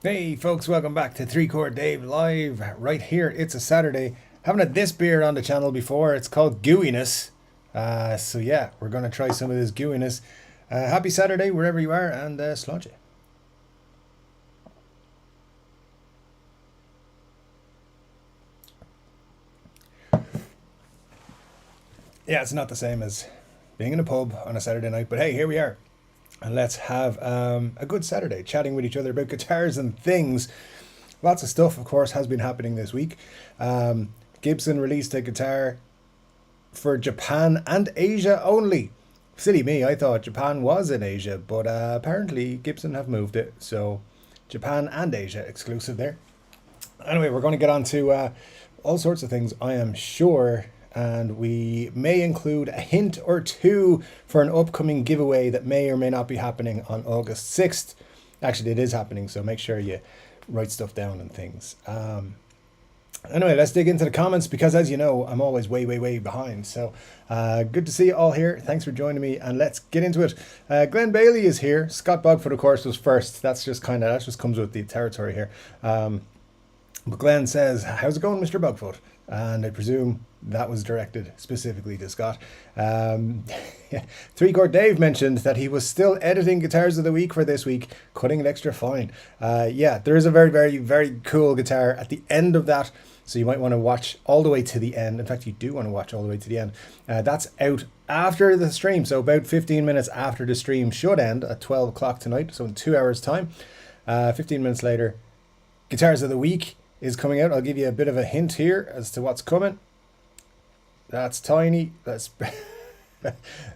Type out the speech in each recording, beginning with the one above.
Hey folks, welcome back to Chord Dave live right here. It's a Saturday. Haven't had this beer on the channel before. It's called Gooiness. So yeah, we're gonna try some of this gooiness. Happy Saturday wherever you are, and sludge it. Yeah, it's not the same as being in a pub on a Saturday night, but hey, here we are. And let's have a good Saturday chatting with each other about guitars and things. Lots of stuff, of course, has been happening this week. Gibson released a guitar for Japan and Asia only. Silly me, I thought Japan was in Asia, but apparently Gibson have moved it. So Japan and Asia exclusive there. Anyway, we're going to get on to all sorts of things, I am sure. And we may include a hint or two for an upcoming giveaway that may or may not be happening on August 6th. Actually, it is happening, so make sure you write stuff down and things. Anyway, let's dig into the comments because, as you know, I'm always way behind. So good to see you all here. Thanks for joining me, and let's get into it. Glenn Bailey is here. Scott Bogford, of course, was first. That just comes with the territory here. But Glenn says, "How's it going, Mr. Bogfoot?" And I presume that was directed specifically to Scott. Chord Dave mentioned that he was still editing Guitars of the Week for this week, cutting it extra fine. Yeah, there is a very cool guitar at the end of that, so you might want to watch all the way to the end. In fact, you do want to watch all the way to the end. That's out after the stream, so about 15 minutes after the stream should end at 12 o'clock tonight, so in 2 hours' time. 15 minutes later, Guitars of the Week is coming out. I'll give you a bit of a hint here as to what's coming. That's tiny. That's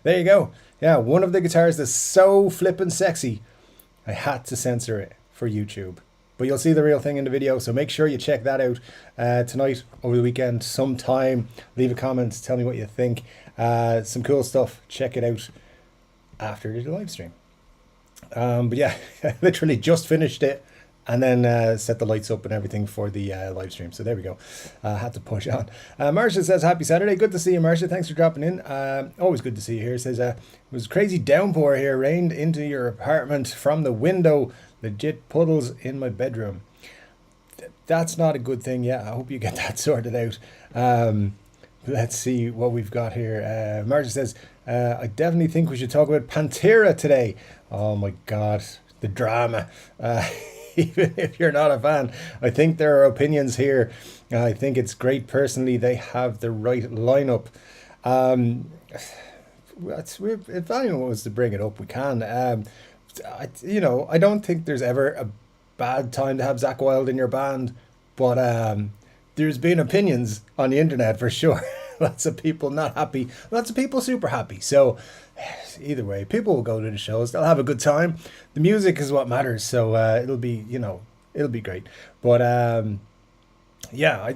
there you go. Yeah, one of the guitars that's so flippin' sexy, I had to censor it for YouTube. But you'll see the real thing in the video, so make sure you check that out tonight, over the weekend, sometime. Leave a comment, tell me what you think. Some cool stuff. Check it out after the live stream. But yeah, I literally just finished it and then set the lights up and everything for the live stream. So there we go. Had to push on. Marcia says, happy Saturday. Good to see you, Marcia. Thanks for dropping in. Always good to see you here. Says, it was crazy downpour here. Rained into your apartment from the window. Legit puddles in my bedroom. That's not a good thing. Yeah, I hope you get that sorted out. Let's see what we've got here. Marcia says, I definitely think we should talk about Pantera today. Oh my God, the drama. Even if you're not a fan, I think there are opinions here. I think it's great personally. They have the right lineup. If anyone wants to bring it up, we can. I don't think there's ever a bad time to have Zakk Wylde in your band, but there's been opinions on the internet for sure. Lots of people not happy, lots of people super happy. So either way, people will go to the shows, they'll have a good time. The music is what matters, so it'll be great. But yeah,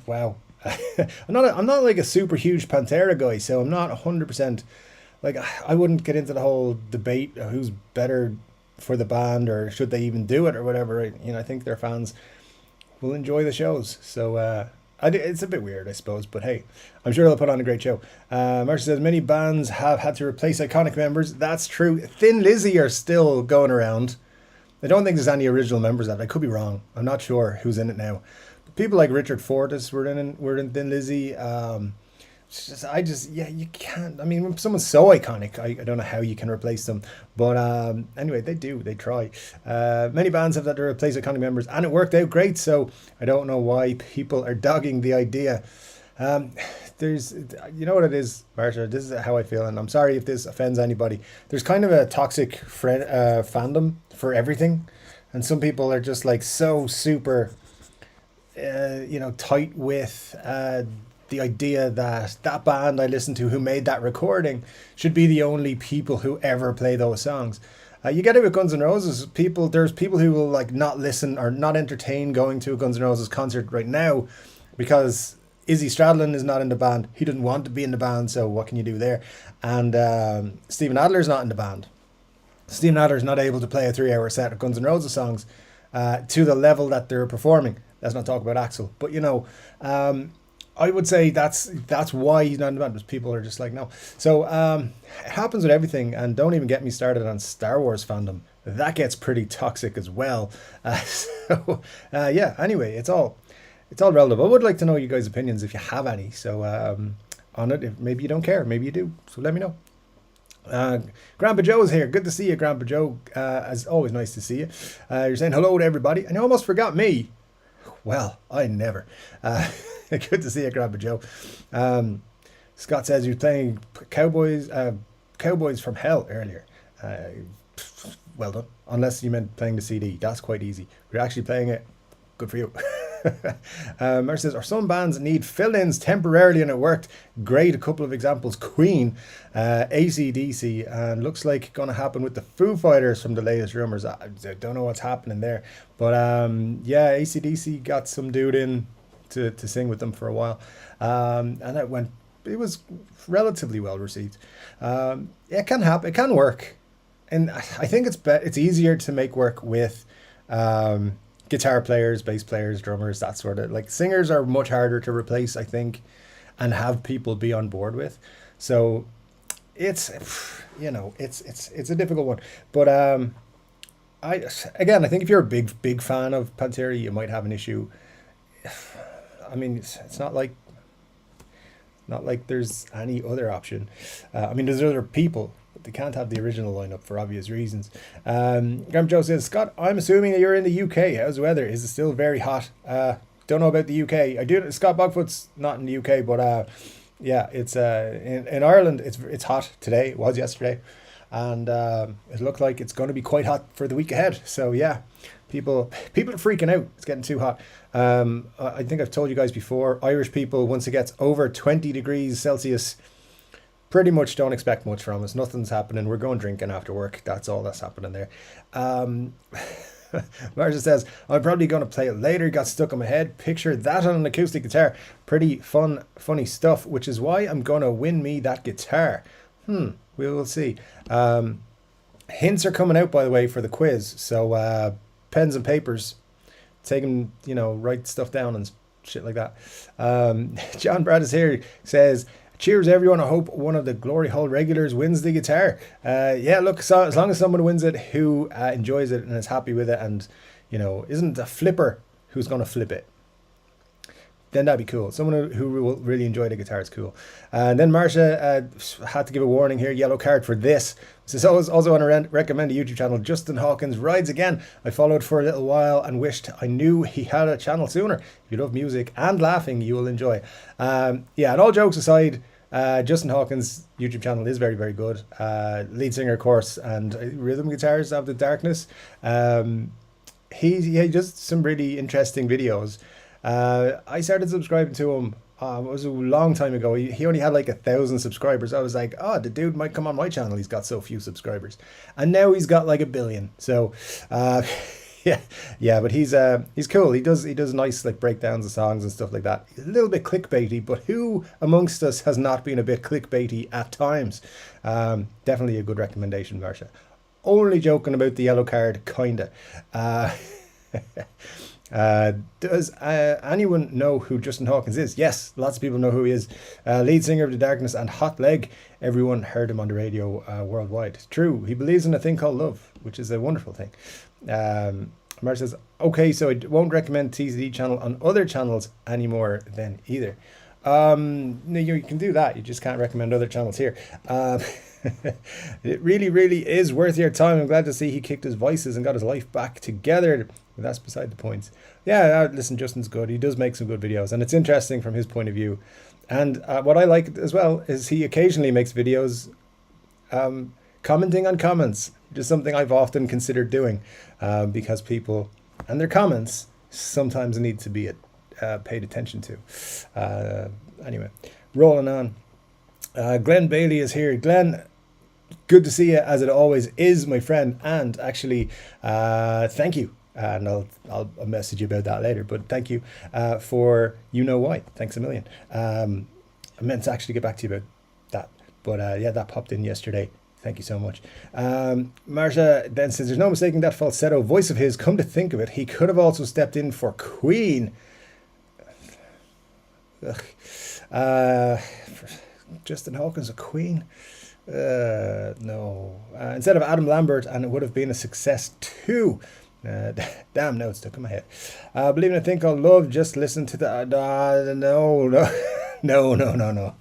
wow. I'm not like a super huge Pantera guy, so I'm not 100% like, I wouldn't get into the whole debate of who's better for the band or should they even do it or whatever. I think their fans will enjoy the shows. So it's a bit weird, I suppose, but hey, I'm sure they'll put on a great show. Marcia says, many bands have had to replace iconic members. That's true. Thin Lizzy are still going around. I don't think there's any original members of it. I could be wrong. I'm not sure who's in it now. But people like Richard Fortus were in Thin Lizzy. Yeah, you can't. I mean, when someone's so iconic, I don't know how you can replace them. But anyway, they try. Many bands have had to replace iconic members, and it worked out great. So I don't know why people are dogging the idea. There's, you know what it is, Marcia? This is how I feel, and I'm sorry if this offends anybody. There's kind of a toxic fandom for everything, and some people are just like so super, tight with the idea that that band I listened to who made that recording should be the only people who ever play those songs. You get it with Guns N' Roses. There's people who will like not listen or not entertain going to a Guns N' Roses concert right now because Izzy Stradlin is not in the band. He didn't want to be in the band, so what can you do there? And Steven Adler's not in the band. Steven Adler's not able to play a 3-hour set of Guns N' Roses songs to the level that they're performing. Let's not talk about Axl. But I would say that's why he's not in the band, because people are just like, no. So it happens with everything, and don't even get me started on Star Wars fandom. that gets pretty toxic as well. Yeah, anyway, it's all relative. I would like to know you guys' opinions if you have any. So on it, if maybe you don't care, maybe you do. So let me know. Grandpa Joe's here. Good to see you, Grandpa Joe. As always, nice to see you. You're saying hello to everybody, and you almost forgot me. Well, I never. Good to see you, Grandpa Joe. Scott says you're playing Cowboys from Hell earlier. Well done. Unless you meant playing the CD. That's quite easy. We're actually playing it. Good for you. Mer says, or some bands need fill-ins temporarily and it worked. Great. A couple of examples. Queen, AC/DC, and looks like going to happen with the Foo Fighters from the latest rumors. I don't know what's happening there. But yeah, AC/DC got some dude in to sing with them for a while. And it was relatively well received. It can happen. It can work. And I think it's easier to make work with guitar players, bass players, drummers, that sort of, like, singers are much harder to replace, I think, and have people be on board with. So it's a difficult one. But I think if you're a big fan of Pantera, you might have an issue. I mean, it's not like there's any other option. I mean, there's other people, but they can't have the original lineup for obvious reasons. Graham Joe says, Scott, I'm assuming that you're in the UK. How's the weather? Is it still very hot? Don't know about the UK. I do. Scott Bogfoot's not in the UK, but yeah, it's in Ireland. It's hot today. It was yesterday, and it looked like it's going to be quite hot for the week ahead. So yeah, people are freaking out. It's getting too hot. I think I've told you guys before, Irish people, once it gets over 20 degrees Celsius, pretty much don't expect much from us. Nothing's happening. We're going drinking after work. That's all that's happening there. Marcia says, I'm probably going to play it later. Got stuck in my head. Picture that on an acoustic guitar. Pretty funny stuff, which is why I'm going to win me that guitar. We will see. Hints are coming out, by the way, for the quiz. So pens and papers. Take them, write stuff down and shit like that. John Brad is here. Says, cheers everyone. I hope one of the Glory Hole regulars wins the guitar. Yeah, look, so as long as someone wins it who enjoys it and is happy with it and, isn't a flipper who's going to flip it, then that'd be cool. Someone who will really enjoy the guitar is cool. And then Marcia had to give a warning here, yellow card for this. This also want to recommend a YouTube channel, Justin Hawkins Rides Again. I followed for a little while and wished I knew he had a channel sooner. If you love music and laughing, you will enjoy. Yeah, and all jokes aside, Justin Hawkins' YouTube channel is very, very good. Lead singer, of course, and rhythm guitars of the darkness. He does some really interesting videos. I started subscribing to him. It was a long time ago. He only had like 1,000 subscribers. I was like, the dude might come on my channel. He's got so few subscribers, and now he's got like 1 billion. So, yeah. But he's cool. He does nice like breakdowns of songs and stuff like that. A little bit clickbaity, but who amongst us has not been a bit clickbaity at times? Definitely a good recommendation, Marcia. Only joking about the yellow card, kinda. Does anyone know who Justin Hawkins is? Yes, lots of people know who he is. Lead singer of The Darkness and Hot Leg. Everyone heard him on the radio worldwide. True, he believes in a thing called love, which is a wonderful thing. Mar says, okay, so I won't recommend TCD channel on other channels anymore then either. No, you can do that. You just can't recommend other channels here. It really, really is worth your time. I'm glad to see he kicked his vices and got his life back together. But that's beside the point. Yeah, listen, Justin's good. He does make some good videos, and it's interesting from his point of view. And what I like as well is he occasionally makes videos commenting on comments, which is something I've often considered doing, because people and their comments sometimes need to be paid attention to. Anyway, rolling on. Glenn Bailey is here. Glenn, good to see you as it always is, my friend. And actually, thank you. And I'll message you about that later. But thank you for you know why. Thanks a million. I meant to actually get back to you about that. But yeah, that popped in yesterday. Thank you so much. Marcia then says, there's no mistaking that falsetto voice of his. Come to think of it, he could have also stepped in for Queen. Justin Hawkins, a Queen. No. Instead of Adam Lambert, and it would have been a success too. Damn, no, it's stuck in my head. Believe in a thing called love. Just listen to the. No, no, no, no, no, no.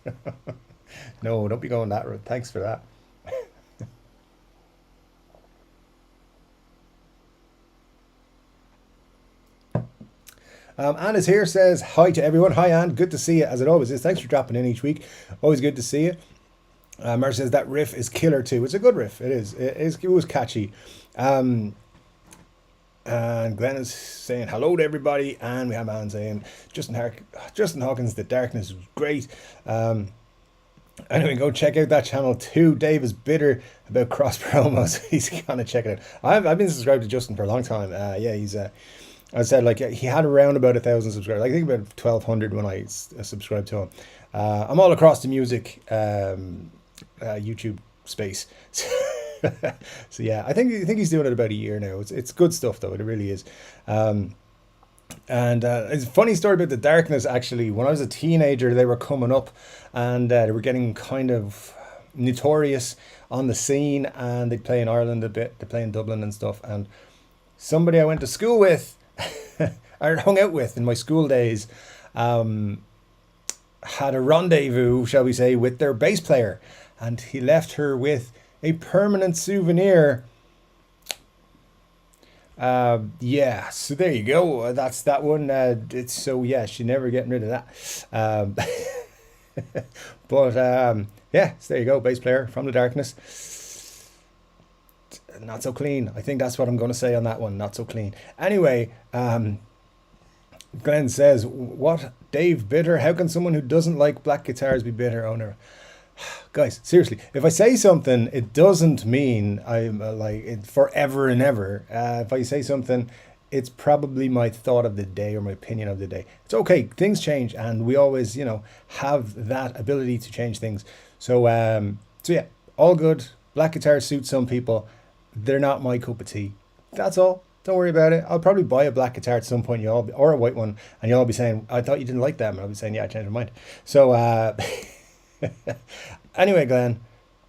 No, don't be going that route. Thanks for that. Anne is here, says hi to everyone. Hi, Anne. Good to see you, as it always is. Thanks for dropping in each week. Always good to see you. Mer says that riff is killer too. It's a good riff. It is. It was catchy. And Glenn is saying hello to everybody. And we have Anne saying Justin Hawkins, The Darkness was great. Anyway, go check out that channel too. Dave is bitter about cross promos. He's gonna check it out. I've been subscribed to Justin for a long time. Yeah, he's I said, like, he had around about 1,000 subscribers. I think about 1,200 when I subscribed to him. I'm all across the music YouTube space. So yeah, I think he's doing it about a year now. It's good stuff though. It really is. And it's a funny story about The Darkness. Actually, when I was a teenager, they were coming up, and they were getting kind of notorious on the scene, and they'd play in Ireland a bit. They play in Dublin and stuff. And somebody I went to school with, I hung out with in my school days, had a rendezvous, shall we say, with their bass player, and he left her with a permanent souvenir. Yeah, so there you go. That's that one. It's so, yeah, she's never getting rid of that. But yeah, so there you go. Bass player from The Darkness. Not so clean. I think that's what I'm going to say on that one. Not so clean. Anyway, Glenn says, what? Dave bitter? How can someone who doesn't like black guitars be bitter? Oh no. Guys, seriously, if I say something, it doesn't mean I'm like it forever and ever. If I say something, it's probably my thought of the day or my opinion of the day. It's okay. Things change, and we always, have that ability to change things. So yeah, all good. Black guitars suit some people. They're not my cup of tea. That's all. Don't worry about it. I'll probably buy a black guitar at some point, or a white one, and you'll all be saying, I thought you didn't like them. And I'll be saying, yeah, I changed my mind. So anyway, Glenn,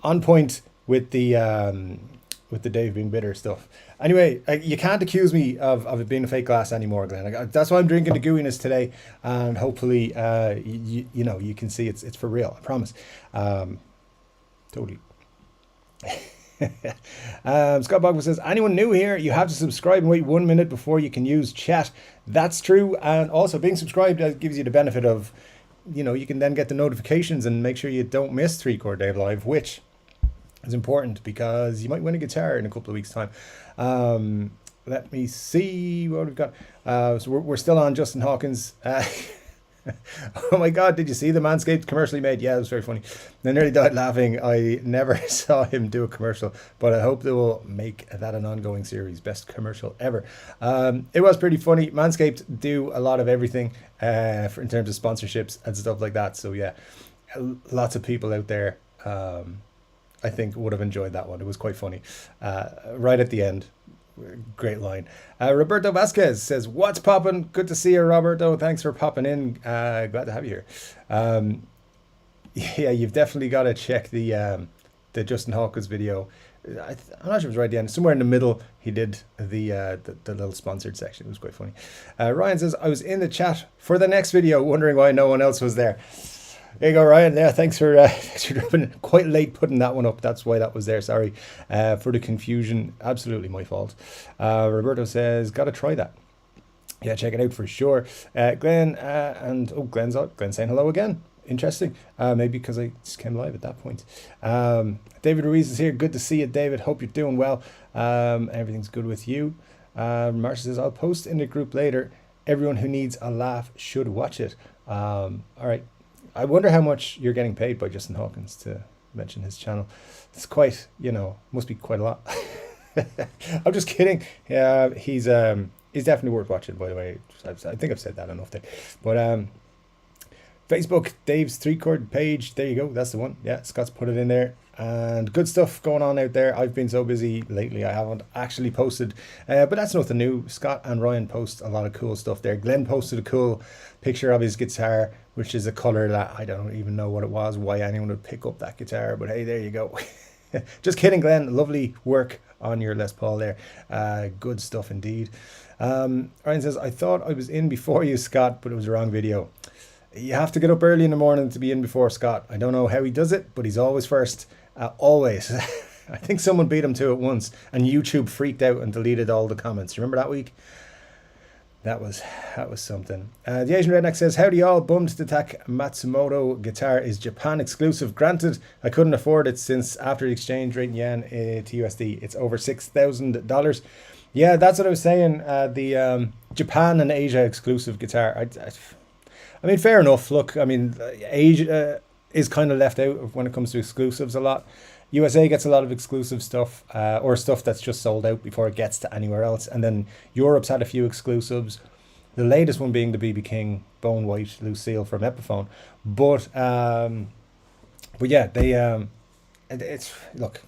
on point with the Dave being bitter stuff. Anyway, you can't accuse me of it being a fake glass anymore, Glenn. That's why I'm drinking the gooiness today, and hopefully, you can see it's for real. I promise. Totally. Scott Bogman says, anyone new here, you have to subscribe and wait 1 minute before you can use chat. That's true, and also being subscribed gives you the benefit of, you can then get the notifications and make sure you don't miss Chord Dave Live, which is important because you might win a guitar in a couple of weeks' time. Let me see what we've got. So we're still on Justin Hawkins. Oh my God, did you see the Manscaped commercial he made? Yeah, it was very funny. I nearly died laughing. I never saw him do a commercial, but I hope they will make that an ongoing series. Best commercial ever. It was pretty funny. Manscaped do a lot of everything in terms of sponsorships and stuff like that. So yeah, lots of people out there I think would have enjoyed that one. It was quite funny. Right at the end. Great line. Roberto Vasquez says, what's poppin'? Good to see you, Roberto. Thanks for popping in. Glad to have you here. Yeah, you've definitely got to check the Justin Hawkins video. I'm not sure if it was right at the end. Somewhere in the middle, he did the little sponsored section. It was quite funny. Ryan says, I was in the chat for the next video, wondering why no one else was there. There you go, Ryan. Yeah, thanks for dropping it. Quite late putting that one up. That's why that was there. Sorry for the confusion. Absolutely my fault. Roberto says, gotta try that. Yeah, check it out for sure. Glenn Glenn's saying hello again. Interesting. Maybe because I just came live at that point. David Ruiz is here. Good to see you, David. Hope you're doing well. Everything's good with you. Marcia says, I'll post in the group later. Everyone who needs a laugh should watch it. All right. I wonder how much you're getting paid by Justin Hawkins to mention his channel. It's quite, must be quite a lot. I'm just kidding. Yeah, he's definitely worth watching, by the way. I think I've said that enough there. But Facebook, Dave's 3-chord page. There you go. That's the one. Yeah, Scott's put it in there. And good stuff going on out there. I've been so busy lately, I haven't actually posted. But that's nothing new. Scott and Ryan post a lot of cool stuff there. Glenn posted a cool picture of his guitar, which is a color that I don't even know what it was, why anyone would pick up that guitar. But hey, there you go. Just kidding, Glenn. Lovely work on your Les Paul there. Good stuff indeed. Ryan says, I thought I was in before you, Scott, but it was the wrong video. You have to get up early in the morning to be in before Scott. I don't know how he does it, but he's always first. Always. I think someone beat him to it once, and YouTube freaked out and deleted all the comments. Remember that week? That was something. The Asian Redneck says, howdy y'all, bummed the Tak Matsumoto guitar is Japan exclusive. Granted, I couldn't afford it since after the exchange rate in yen to USD, it's over $6,000. Yeah, that's what I was saying. The Japan and Asia exclusive guitar. I mean, fair enough. Look, I mean, Asia is kind of left out when it comes to exclusives a lot. USA gets a lot of exclusive stuff, or stuff that's just sold out before it gets to anywhere else. And then Europe's had a few exclusives. The latest one being the BB King Bone White Lucille from Epiphone. But yeah, they it's look,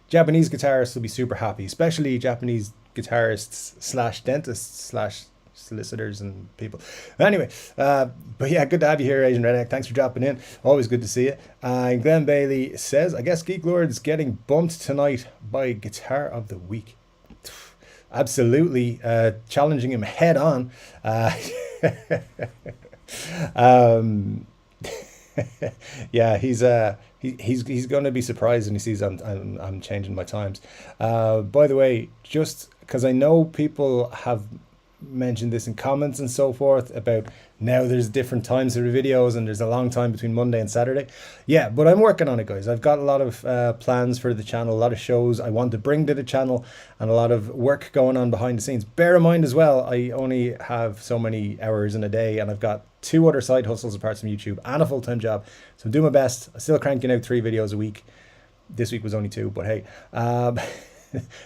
Japanese guitarists will be super happy, especially Japanese guitarists slash dentists slash solicitors and people. Anyway, but yeah, good to have you here, Asian Redneck. Thanks for dropping in. Always good to see you. And Glenn Bailey says, I guess Geek Lord's getting bumped tonight by Guitar of the Week. Absolutely, challenging him head on. Yeah, he's going to be surprised when he sees I'm changing my times. By the way, just because I know people have mentioned this in comments and so forth about now there's different times for the videos and there's a long time between Monday and Saturday. Yeah, but I'm working on it, guys. I've got a lot of plans for the channel, a lot of shows I want to bring to the channel, and a lot of work going on behind the scenes. Bear in mind as well, I only have so many hours in a day, and I've got 2 other side hustles apart from YouTube and a full-time job. So I'm doing my best. I'm still cranking out 3 videos a week. This week was only 2, but hey,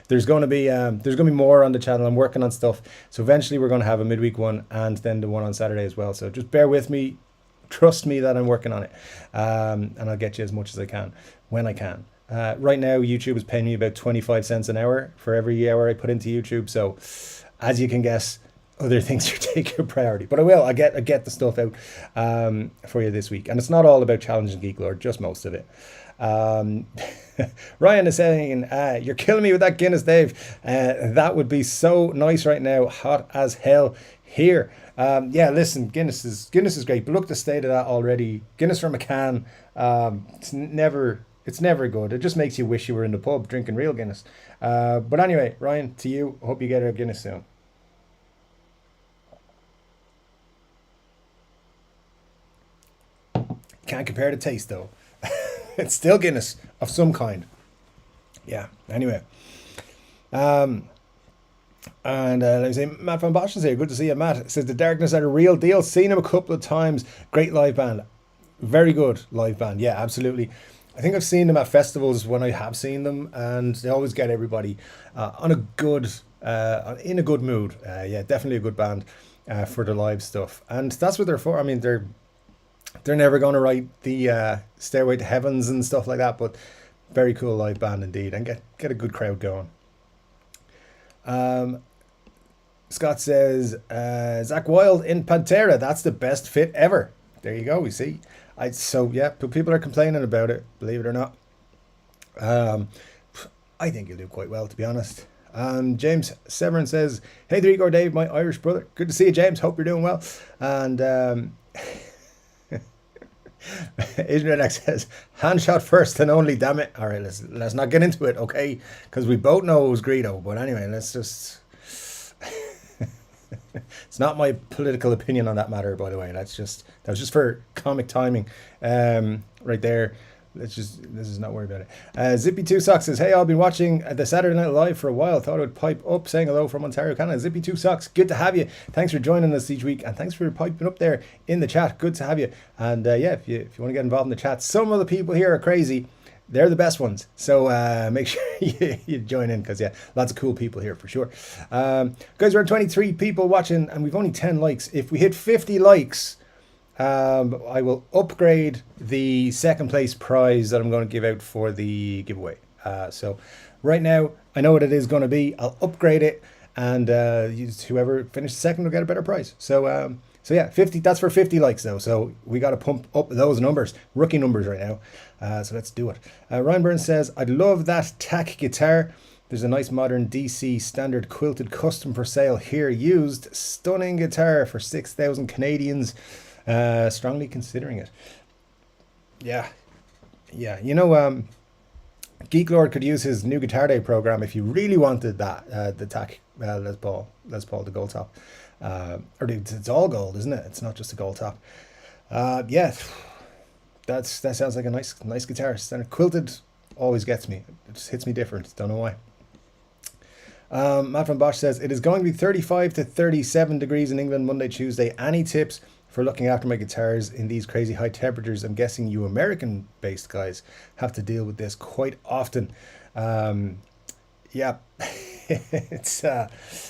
there's going to be more on the channel. I'm working on stuff, so eventually we're going to have a midweek one and then the one on Saturday as well. So just bear with me, trust me that I'm working on it, and I'll get you as much as I can when I can. Right now YouTube is paying me about 25 cents an hour for every hour I put into YouTube, so as you can guess, other things are taking priority, but I get the stuff out for you this week. And it's not all about challenging Geek Lord, just most of it. Ryan is saying, you're killing me with that Guinness, Dave. That would be so nice right now. Hot as hell here. Yeah, listen, Guinness is great, but look at the state of that already. Guinness from a can, it's never good. It just makes you wish you were in the pub drinking real Guinness. But anyway, Ryan, to you, hope you get a Guinness soon. Can't compare the taste though. It's still Guinness of some kind. Yeah, anyway. And let me say, Matt Van Bosch is here. Good to see you, Matt. It says the Darkness are the real deal. Seen him a couple of times. Great live band. Very good live band. Yeah, absolutely. I think I've seen them at festivals when I have seen them, and they always get everybody in a good mood. Yeah, definitely a good band for the live stuff. And that's what they're for. I mean, they're never going to write the Stairway to Heavens and stuff like that, but very cool live band indeed, and get a good crowd going. Scott says, Zach Wilde in Pantera, that's the best fit ever. There you go, we see. So yeah, people are complaining about it, believe it or not. I think you'll do quite well, to be honest. James Severin says, hey, Chord Dave, my Irish brother. Good to see you, James. Hope you're doing well. And Asian Redneck says, hand shot first and only, damn it. All right, let's not get into it, okay? Because we both know it was Greedo. But anyway, let's just... It's not my political opinion on that matter, by the way. That was just for comic timing, right there. Let's just not worry about it. Zippy2 Socks says, hey, I've been watching the Saturday Night Live for a while. Thought I would pipe up, saying hello from Ontario, Canada. Zippy2 Socks, good to have you. Thanks for joining us each week, and thanks for piping up there in the chat. Good to have you. And yeah, if you want to get involved in the chat, some of the people here are crazy. They're the best ones. So make sure you join in, because yeah, lots of cool people here for sure. Guys, we're at 23 people watching, and we've only 10 likes. If we hit 50 likes, I will upgrade the second place prize that I'm going to give out for the giveaway. So right now, I know what it is going to be. I'll upgrade it, and whoever finishes second will get a better prize. So yeah, 50. That's for 50 likes though. So we got to pump up those numbers, rookie numbers right now. So let's do it. Ryan Burns says, "I'd love that tack guitar. There's a nice modern DC standard quilted custom for sale here. Used stunning guitar for 6,000 Canadians. Strongly considering it." Yeah. You know, Geek Lord could use his new Guitar Day program if you really wanted that. The tack Les Paul, the gold top. It's all gold, isn't it? It's not just a gold top. Yeah, that sounds like a nice guitar. Standard quilted always gets me. It just hits me different. Don't know why. Matt van Bosch says, "It is going to be 35 to 37 degrees in England Monday, Tuesday. Any tips for looking after my guitars in these crazy high temperatures? I'm guessing you American-based guys have to deal with this quite often." Yeah, it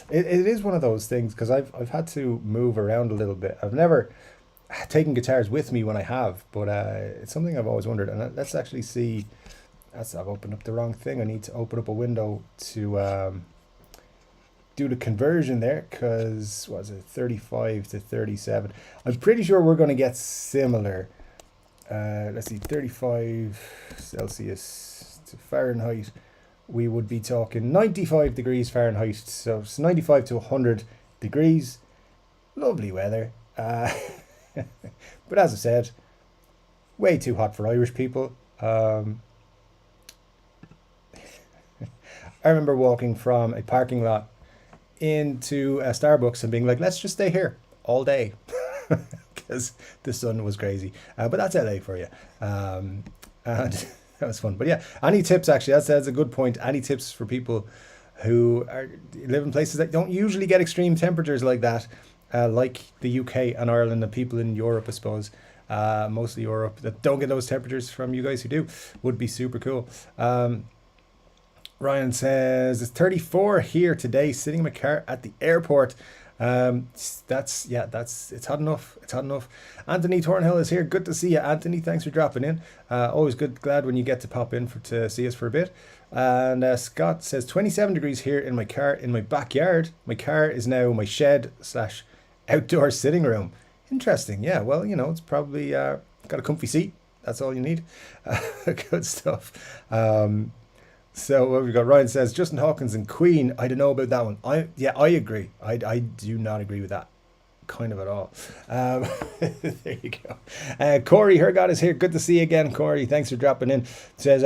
is one of those things, because I've had to move around a little bit. I've never taken guitars with me when I have, but it's something I've always wondered. And let's actually see. I've opened up the wrong thing. I need to open up a window to do the conversion there, because what was it, 35 to 37? I'm pretty sure we're going to get similar. Let's see, 35 Celsius to Fahrenheit. We would be talking 95 degrees Fahrenheit, so it's 95 to 100 degrees. Lovely weather. But as I said, way too hot for Irish people. I remember walking from a parking lot into a Starbucks and being like, let's just stay here all day, because the sun was crazy. But that's LA for you. And that was fun. But yeah, any tips, actually, that's a good point. Any tips for people who live in places that don't usually get extreme temperatures like that, like the UK and Ireland, and people in Europe, I suppose, mostly Europe, that don't get those temperatures from you guys who do, would be super cool. Ryan says, "It's 34 here today, sitting in my car at the airport." It's hot enough. It's hot enough. Anthony Thornhill is here. Good to see you, Anthony. Thanks for dropping in. Always glad when you get to pop in to see us for a bit. And Scott says, 27 degrees here in my car in my backyard. My car is now my shed / outdoor sitting room. Interesting. Yeah, well, you know, it's probably got a comfy seat. That's all you need. Good stuff. So what we've got, Ryan says, Justin Hawkins and Queen. I don't know about that one. I agree. I do not agree with that kind of at all. There you go. Corey Hergott is here. Good to see you again, Corey. Thanks for dropping in. Says,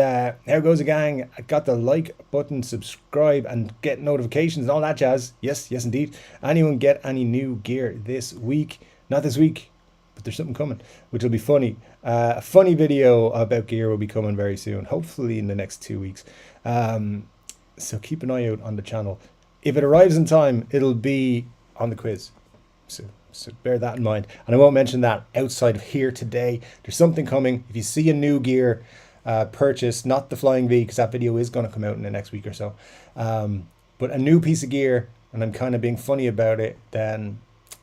how goes it, gang? I got the like button, subscribe, and get notifications and all that jazz. Yes, indeed. Anyone get any new gear this week? Not this week, but there's something coming, which will be funny. A funny video about gear will be coming very soon, hopefully in the next 2 weeks. So keep an eye out on the channel. If it arrives in time, it'll be on the quiz. So bear that in mind. And I won't mention that outside of here today. There's something coming. If you see a new gear purchase, not the Flying V, because that video is going to come out in the next week or so, but a new piece of gear, and I'm kind of being funny about it, then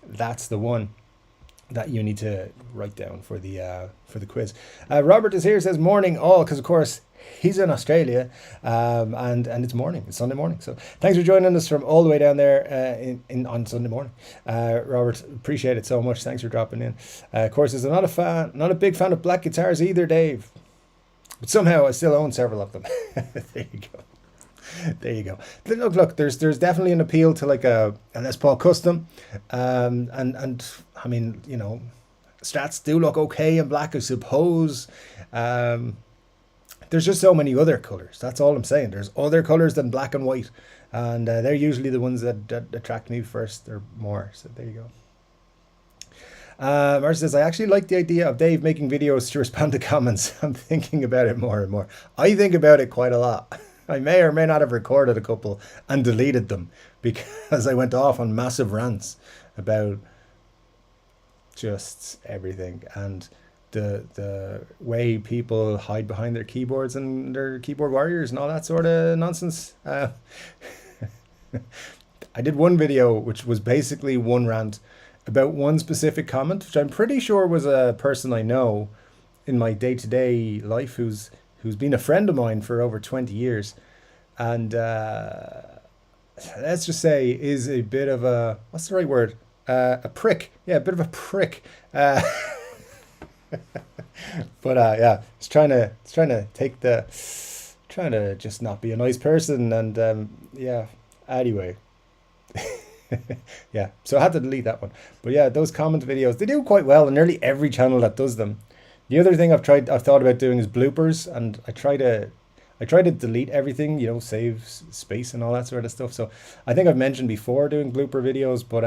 that's the one that you need to write down for the quiz. Robert is here, says morning all, because of course he's in Australia, and it's morning. It's Sunday morning. So thanks for joining us from all the way down there on Sunday morning, Robert. Appreciate it so much. Thanks for dropping in. Of course, I'm not a big fan of black guitars either, Dave, but somehow I still own several of them. There you go. There you go. Look. There's definitely an appeal to like a Les Paul custom, and I mean, you know, Strats do look okay in black, I suppose. There's just so many other colors. That's all I'm saying. There's other colors than black and white, and they're usually the ones that attract me first or more. So there you go. Marcia says, I actually like the idea of Dave making videos to respond to comments. I'm thinking about it more and more. I think about it quite a lot. I may or may not have recorded a couple and deleted them because I went off on massive rants about just everything and the way people hide behind their keyboards and their keyboard warriors and all that sort of nonsense. I did one video which was basically one rant about one specific comment, which I'm pretty sure was a person I know in my day-to-day life who's been a friend of mine for over 20 years. And let's just say is a bit of a, what's the right word? A prick. Yeah, a bit of a prick. But yeah, it's trying to trying to just not be a nice person. And yeah, anyway. Yeah, so I had to delete that one. But yeah, those comment videos, they do quite well in nearly every channel that does them. The other thing I've thought about doing is bloopers, and I try to delete everything, you know, save space and all that sort of stuff. So I think I've mentioned before doing blooper videos, but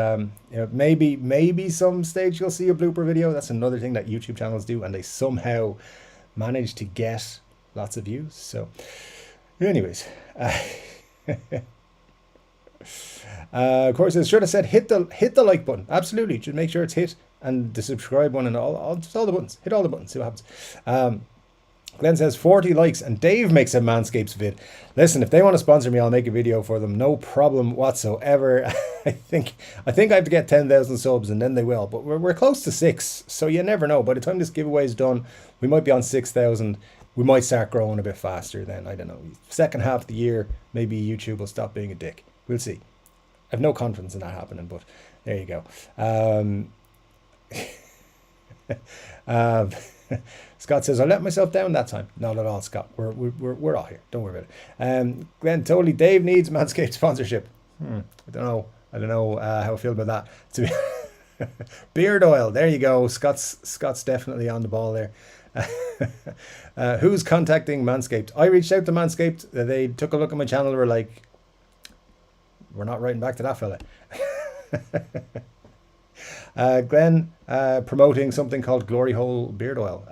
you know, maybe some stage you'll see a blooper video. That's another thing that YouTube channels do, and they somehow manage to get lots of views. So anyways, of course, I should have said hit the like button. Absolutely, just make sure it's hit, and the subscribe one, and all the buttons. Hit all the buttons. See what happens. Glenn says 40 likes, and Dave makes a Manscapes vid. Listen, if they want to sponsor me, I'll make a video for them. No problem whatsoever. I think I have to get 10,000 subs, and then they will. But we're close to 6, so you never know. By the time this giveaway is done, we might be on 6,000. We might start growing a bit faster then. I don't know. Second half of the year, maybe YouTube will stop being a dick. We'll see. I have no confidence in that happening, but there you go. Scott says, I let myself down that time. Not at all, Scott. We're all here. Don't worry about it. Glenn, totally. Dave needs Manscaped sponsorship. I don't know how I feel about that. Beard oil. There you go. Scott's definitely on the ball there. Who's contacting Manscaped? I reached out to Manscaped. They took a look at my channel. They were like, we're not writing back to that fella. Glenn promoting something called Glory Hole Beard Oil.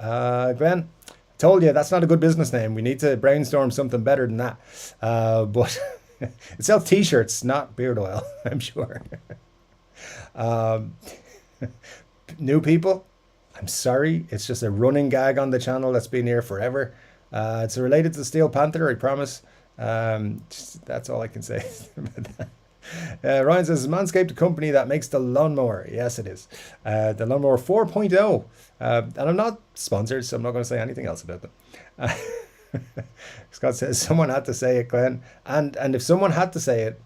Glenn, told you that's not a good business name. We need to brainstorm something better than that. But it sells t-shirts, not beard oil, I'm sure. New people, I'm sorry. It's just a running gag on the channel that's been here forever. It's related to Steel Panther, I promise. That's all I can say about that. Ryan says, Manscaped, a company that makes the lawnmower. Yes, it is. The lawnmower 4.0. And I'm not sponsored, so I'm not going to say anything else about them. Scott says, someone had to say it, Glenn. And if someone had to say it,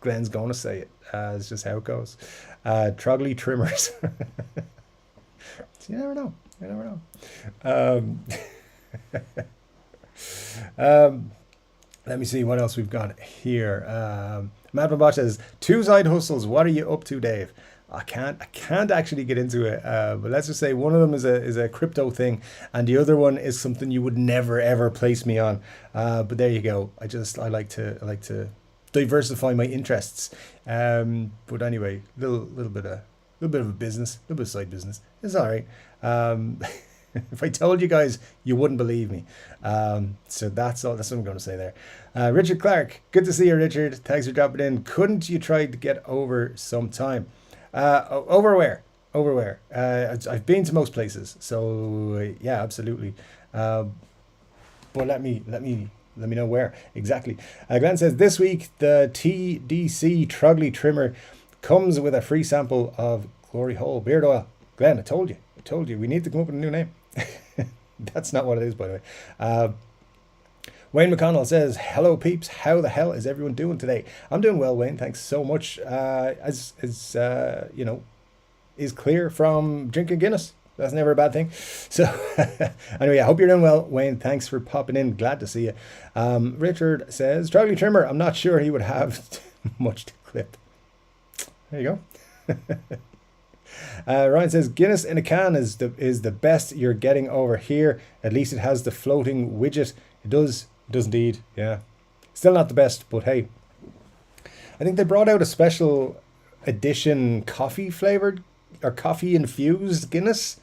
Glenn's going to say it. It's just how it goes. Trogley trimmers. You never know. You never know. Let me see what else we've got here. Matt Mabot says, 2 side hustles. What are you up to, Dave? I can't actually get into it. But let's just say one of them is a crypto thing, and the other one is something you would never ever place me on. But there you go. I like to diversify my interests. But anyway, little bit of a business, a little bit of side business. It's all right. If I told you guys, you wouldn't believe me. So that's all. That's what I'm going to say there. Richard Clark, good to see you, Richard. Thanks for dropping in. Couldn't you try to get over sometime? Over where? Over where? I've been to most places, so yeah, absolutely. But let me know where exactly. Glenn says, this week the TDC Trogley trimmer comes with a free sample of Glory Hole beard oil. Glenn, I told you, we need to come up with a new name. That's not what it is, by the way. Wayne McConnell says, hello peeps, how the hell is everyone doing today? I'm doing well, Wayne, thanks so much. As you know, is clear from drinking Guinness. That's never a bad thing. So anyway, I hope you're doing well, Wayne. Thanks for popping in. Glad to see you. Richard says, Trogley trimmer, I'm not sure he would have much to clip. There you go. Ryan says, Guinness in a can is the best you're getting over here. At least it has the floating widget. It does indeed. Yeah, still not the best, but hey, I think they brought out a special edition coffee flavored or coffee infused Guinness,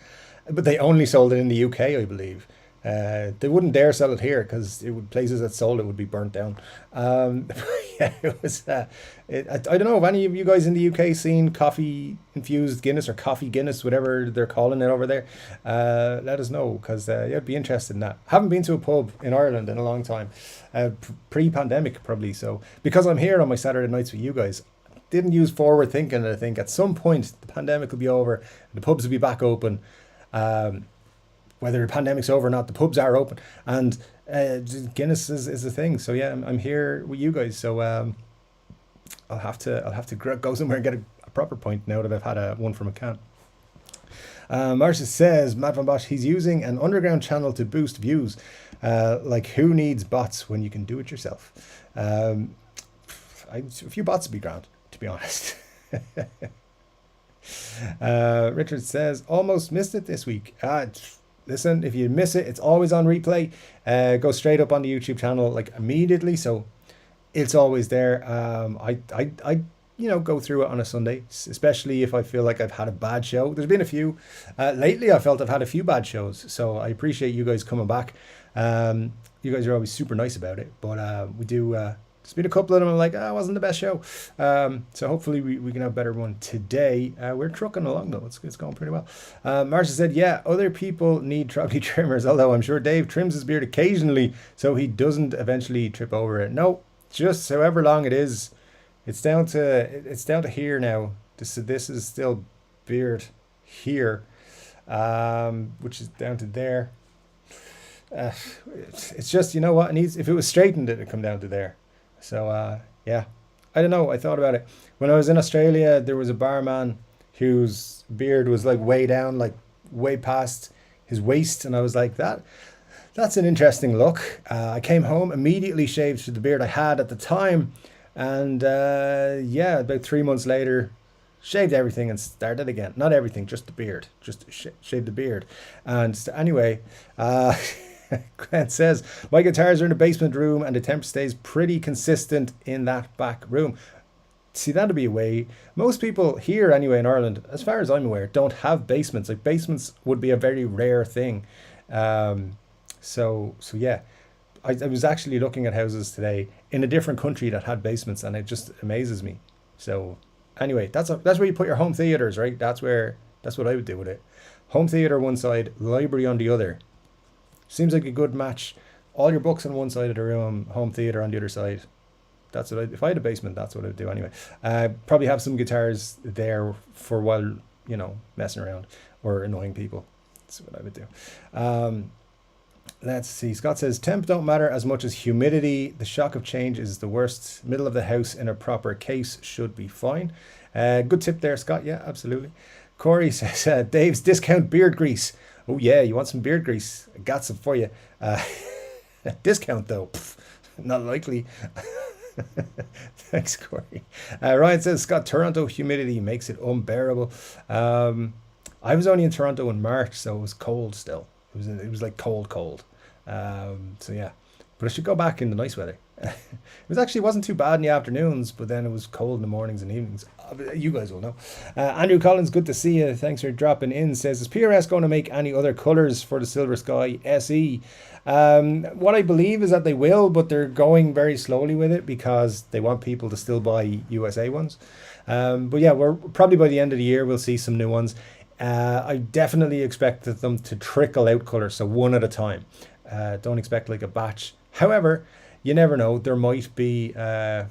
but they only sold it in the UK, I believe. They wouldn't dare sell it here because places that sold it would be burnt down. Yeah, it was. I don't know if any of you guys in the UK seen coffee infused Guinness or coffee Guinness, whatever they're calling it over there. Let us know, because I'd be interested in that. Haven't been to a pub in Ireland in a long time, pre-pandemic probably. So because I'm here on my Saturday nights with you guys, didn't use forward thinking. I think at some point the pandemic will be over, and the pubs will be back open. Whether the pandemic's over or not, the pubs are open, and Guinness is a thing. So yeah, I'm here with you guys. So I'll have to go somewhere and get a proper point now that I've had one from a can. Marcia says, Matt Van Bosch, he's using an underground channel to boost views. Like, who needs bots when you can do it yourself? A few bots would be grand, to be honest. Richard says, almost missed it this week. Listen, if you miss it, it's always on replay. Go straight up on the YouTube channel like immediately, so it's always there. I go through it on a Sunday, especially if I feel like I've had a bad show. There's been a few. Lately, I felt I've had a few bad shows, so I appreciate you guys coming back. You guys are always super nice about it, but we do... there's been a couple of them I'm like, it wasn't the best show. So hopefully we can have a better one today. We're trucking along though. It's going pretty well. Marcia said, yeah, other people need trolley trimmers, although I'm sure Dave trims his beard occasionally so he doesn't eventually trip over it. No, just however long it is. It's down to here now. This is still beard here, which is down to there. It's just, you know what, it needs, if it was straightened, it'd come down to there. So yeah, I don't know, I thought about it when I was in Australia. There was a barman whose beard was like way down, like way past his waist, and I was like, that's an interesting look. I came home, immediately shaved the beard I had at the time, and yeah, about 3 months later, shaved everything and started again. Not everything, just the beard, just shaved the beard. And anyway, Grant says, my guitars are in the basement room and the temp stays pretty consistent in that back room. See, that'd be a way. Most people here anyway in Ireland, as far as I'm aware, don't have basements. Like, basements would be a very rare thing. So yeah, I was actually looking at houses today in a different country that had basements, and it just amazes me. So anyway, that's where you put your home theaters, right? That's what I would do with it. Home theater one side, library on the other. Seems like a good match. All your books on one side of the room, home theater on the other side. That's what if I had a basement, that's what I'd do anyway. Probably have some guitars there for while, messing around or annoying people. That's what I would do. Let's see. Scott says, temp don't matter as much as humidity. The shock of change is the worst. Middle of the house in a proper case should be fine. Good tip there, Scott. Yeah, absolutely. Corey says, Dave's discount beard grease. Oh yeah, you want some beard grease? I got some for you. Discount though, not likely. Thanks, Corey. Ryan says, Scott, Toronto humidity makes it unbearable. I was only in Toronto in March, so it was cold still. It was like cold. So yeah, but I should go back in the nice weather. It wasn't too bad in the afternoons, but then it was cold in the mornings and evenings. You guys will know. Andrew Collins, good to see you. Thanks for dropping in. Says, is PRS going to make any other colours for the Silver Sky SE? What I believe is that they will, but they're going very slowly with it because they want people to still buy USA ones. But yeah, we're probably by the end of the year we'll see some new ones. I definitely expect them to trickle out colours, so one at a time. Don't expect like a batch. However, you never know. There might be, that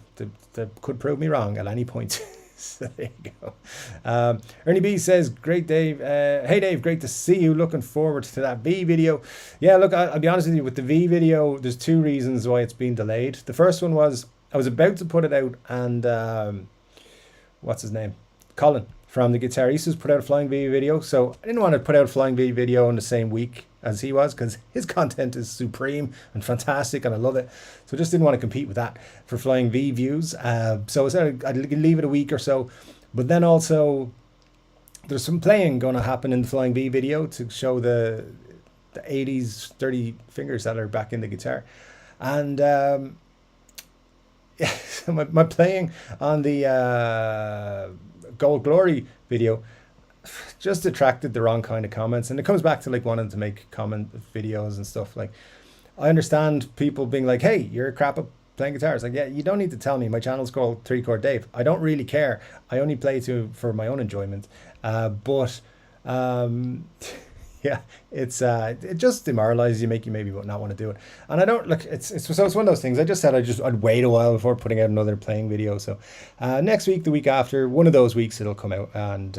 could prove me wrong at any point. So there you go. Ernie B says, great Dave. Hey Dave, great to see you. Looking forward to that V video. Yeah, look, I'll be honest with you, with the V video, there's two reasons why it's been delayed. The first one was I was about to put it out, and what's his name? Colin from the Guitarists put out a Flying V video. So I didn't want to put out a Flying V video in the same week as he was, because his content is supreme and fantastic and I love it. So I just didn't want to compete with that for Flying V views. So I said I'd leave it a week or so. But then also there's some playing going to happen in the Flying V video to show the 80s dirty fingers that are back in the guitar. And yeah, so my playing on the Gold Glory video just attracted the wrong kind of comments, and it comes back to like wanting to make comment videos and stuff. Like, I understand people being like, hey, you're crap at playing guitars. Like, yeah, you don't need to tell me. My channel's called Chord Dave. I don't really care. I only play for my own enjoyment. But yeah, Yeah, it just demoralizes you, make you maybe not want to do it. And I don't look. It's one of those things. I just said I'd wait a while before putting out another playing video. So next week, the week after, one of those weeks, it'll come out, and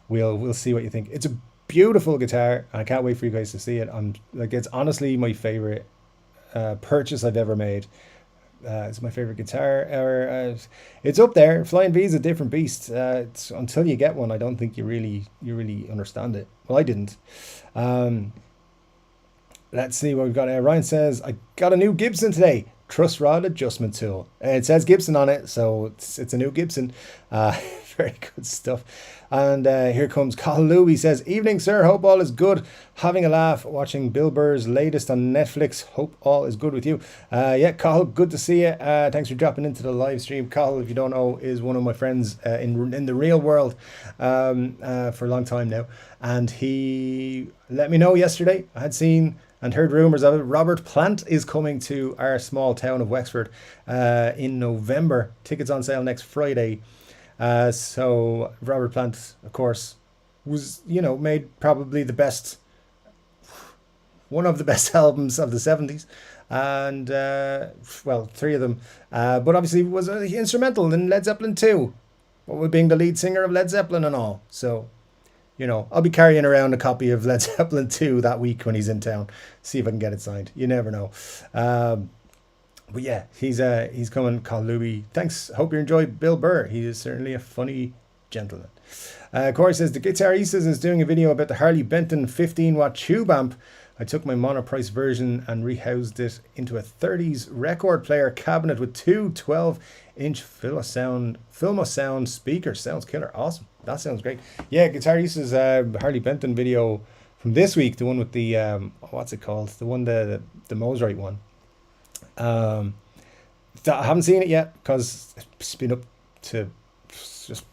we'll see what you think. It's a beautiful guitar. I can't wait for you guys to see it. I'm like, it's honestly my favorite purchase I've ever made. It's my favorite guitar ever. It's up there. Flying V is a different beast. Until you get one, I don't think you really understand it. Well, I didn't. Let's see what we've got. Ryan says, I got a new Gibson today. Truss rod adjustment tool. It says Gibson on it, so it's a new Gibson. Very good stuff. And here comes Colin Lou. He says, evening, sir. Hope all is good. Having a laugh watching Bill Burr's latest on Netflix. Hope all is good with you. Yeah, Carl, good to see you. Thanks for dropping into the live stream. Carl, if you don't know, is one of my friends in the real world for a long time now. And he let me know yesterday. I had seen and heard rumours of it. Robert Plant is coming to our small town of Wexford in November. Tickets on sale next Friday. So Robert Plant, of course, was, made probably one of the best albums of the 70s. And, well, three of them. But obviously was instrumental in Led Zeppelin 2. With being the lead singer of Led Zeppelin and all. So, I'll be carrying around a copy of Led Zeppelin 2 that week when he's in town. See if I can get it signed. You never know. But yeah, he's coming, Carl Louie. Thanks. Hope you enjoyed Bill Burr. He is certainly a funny gentleman. Corey says, the guitarist is doing a video about the Harley Benton 15-watt tube amp. I took my monoprice version and rehoused it into a 30s record player cabinet with two 12-inch Filmosound speakers. Sounds killer. Awesome. That sounds great. Yeah, Guitar Use's Harley Benton video from this week, the one with the, what's it called? The one, the Mosrite one. I haven't seen it yet because it's been up to just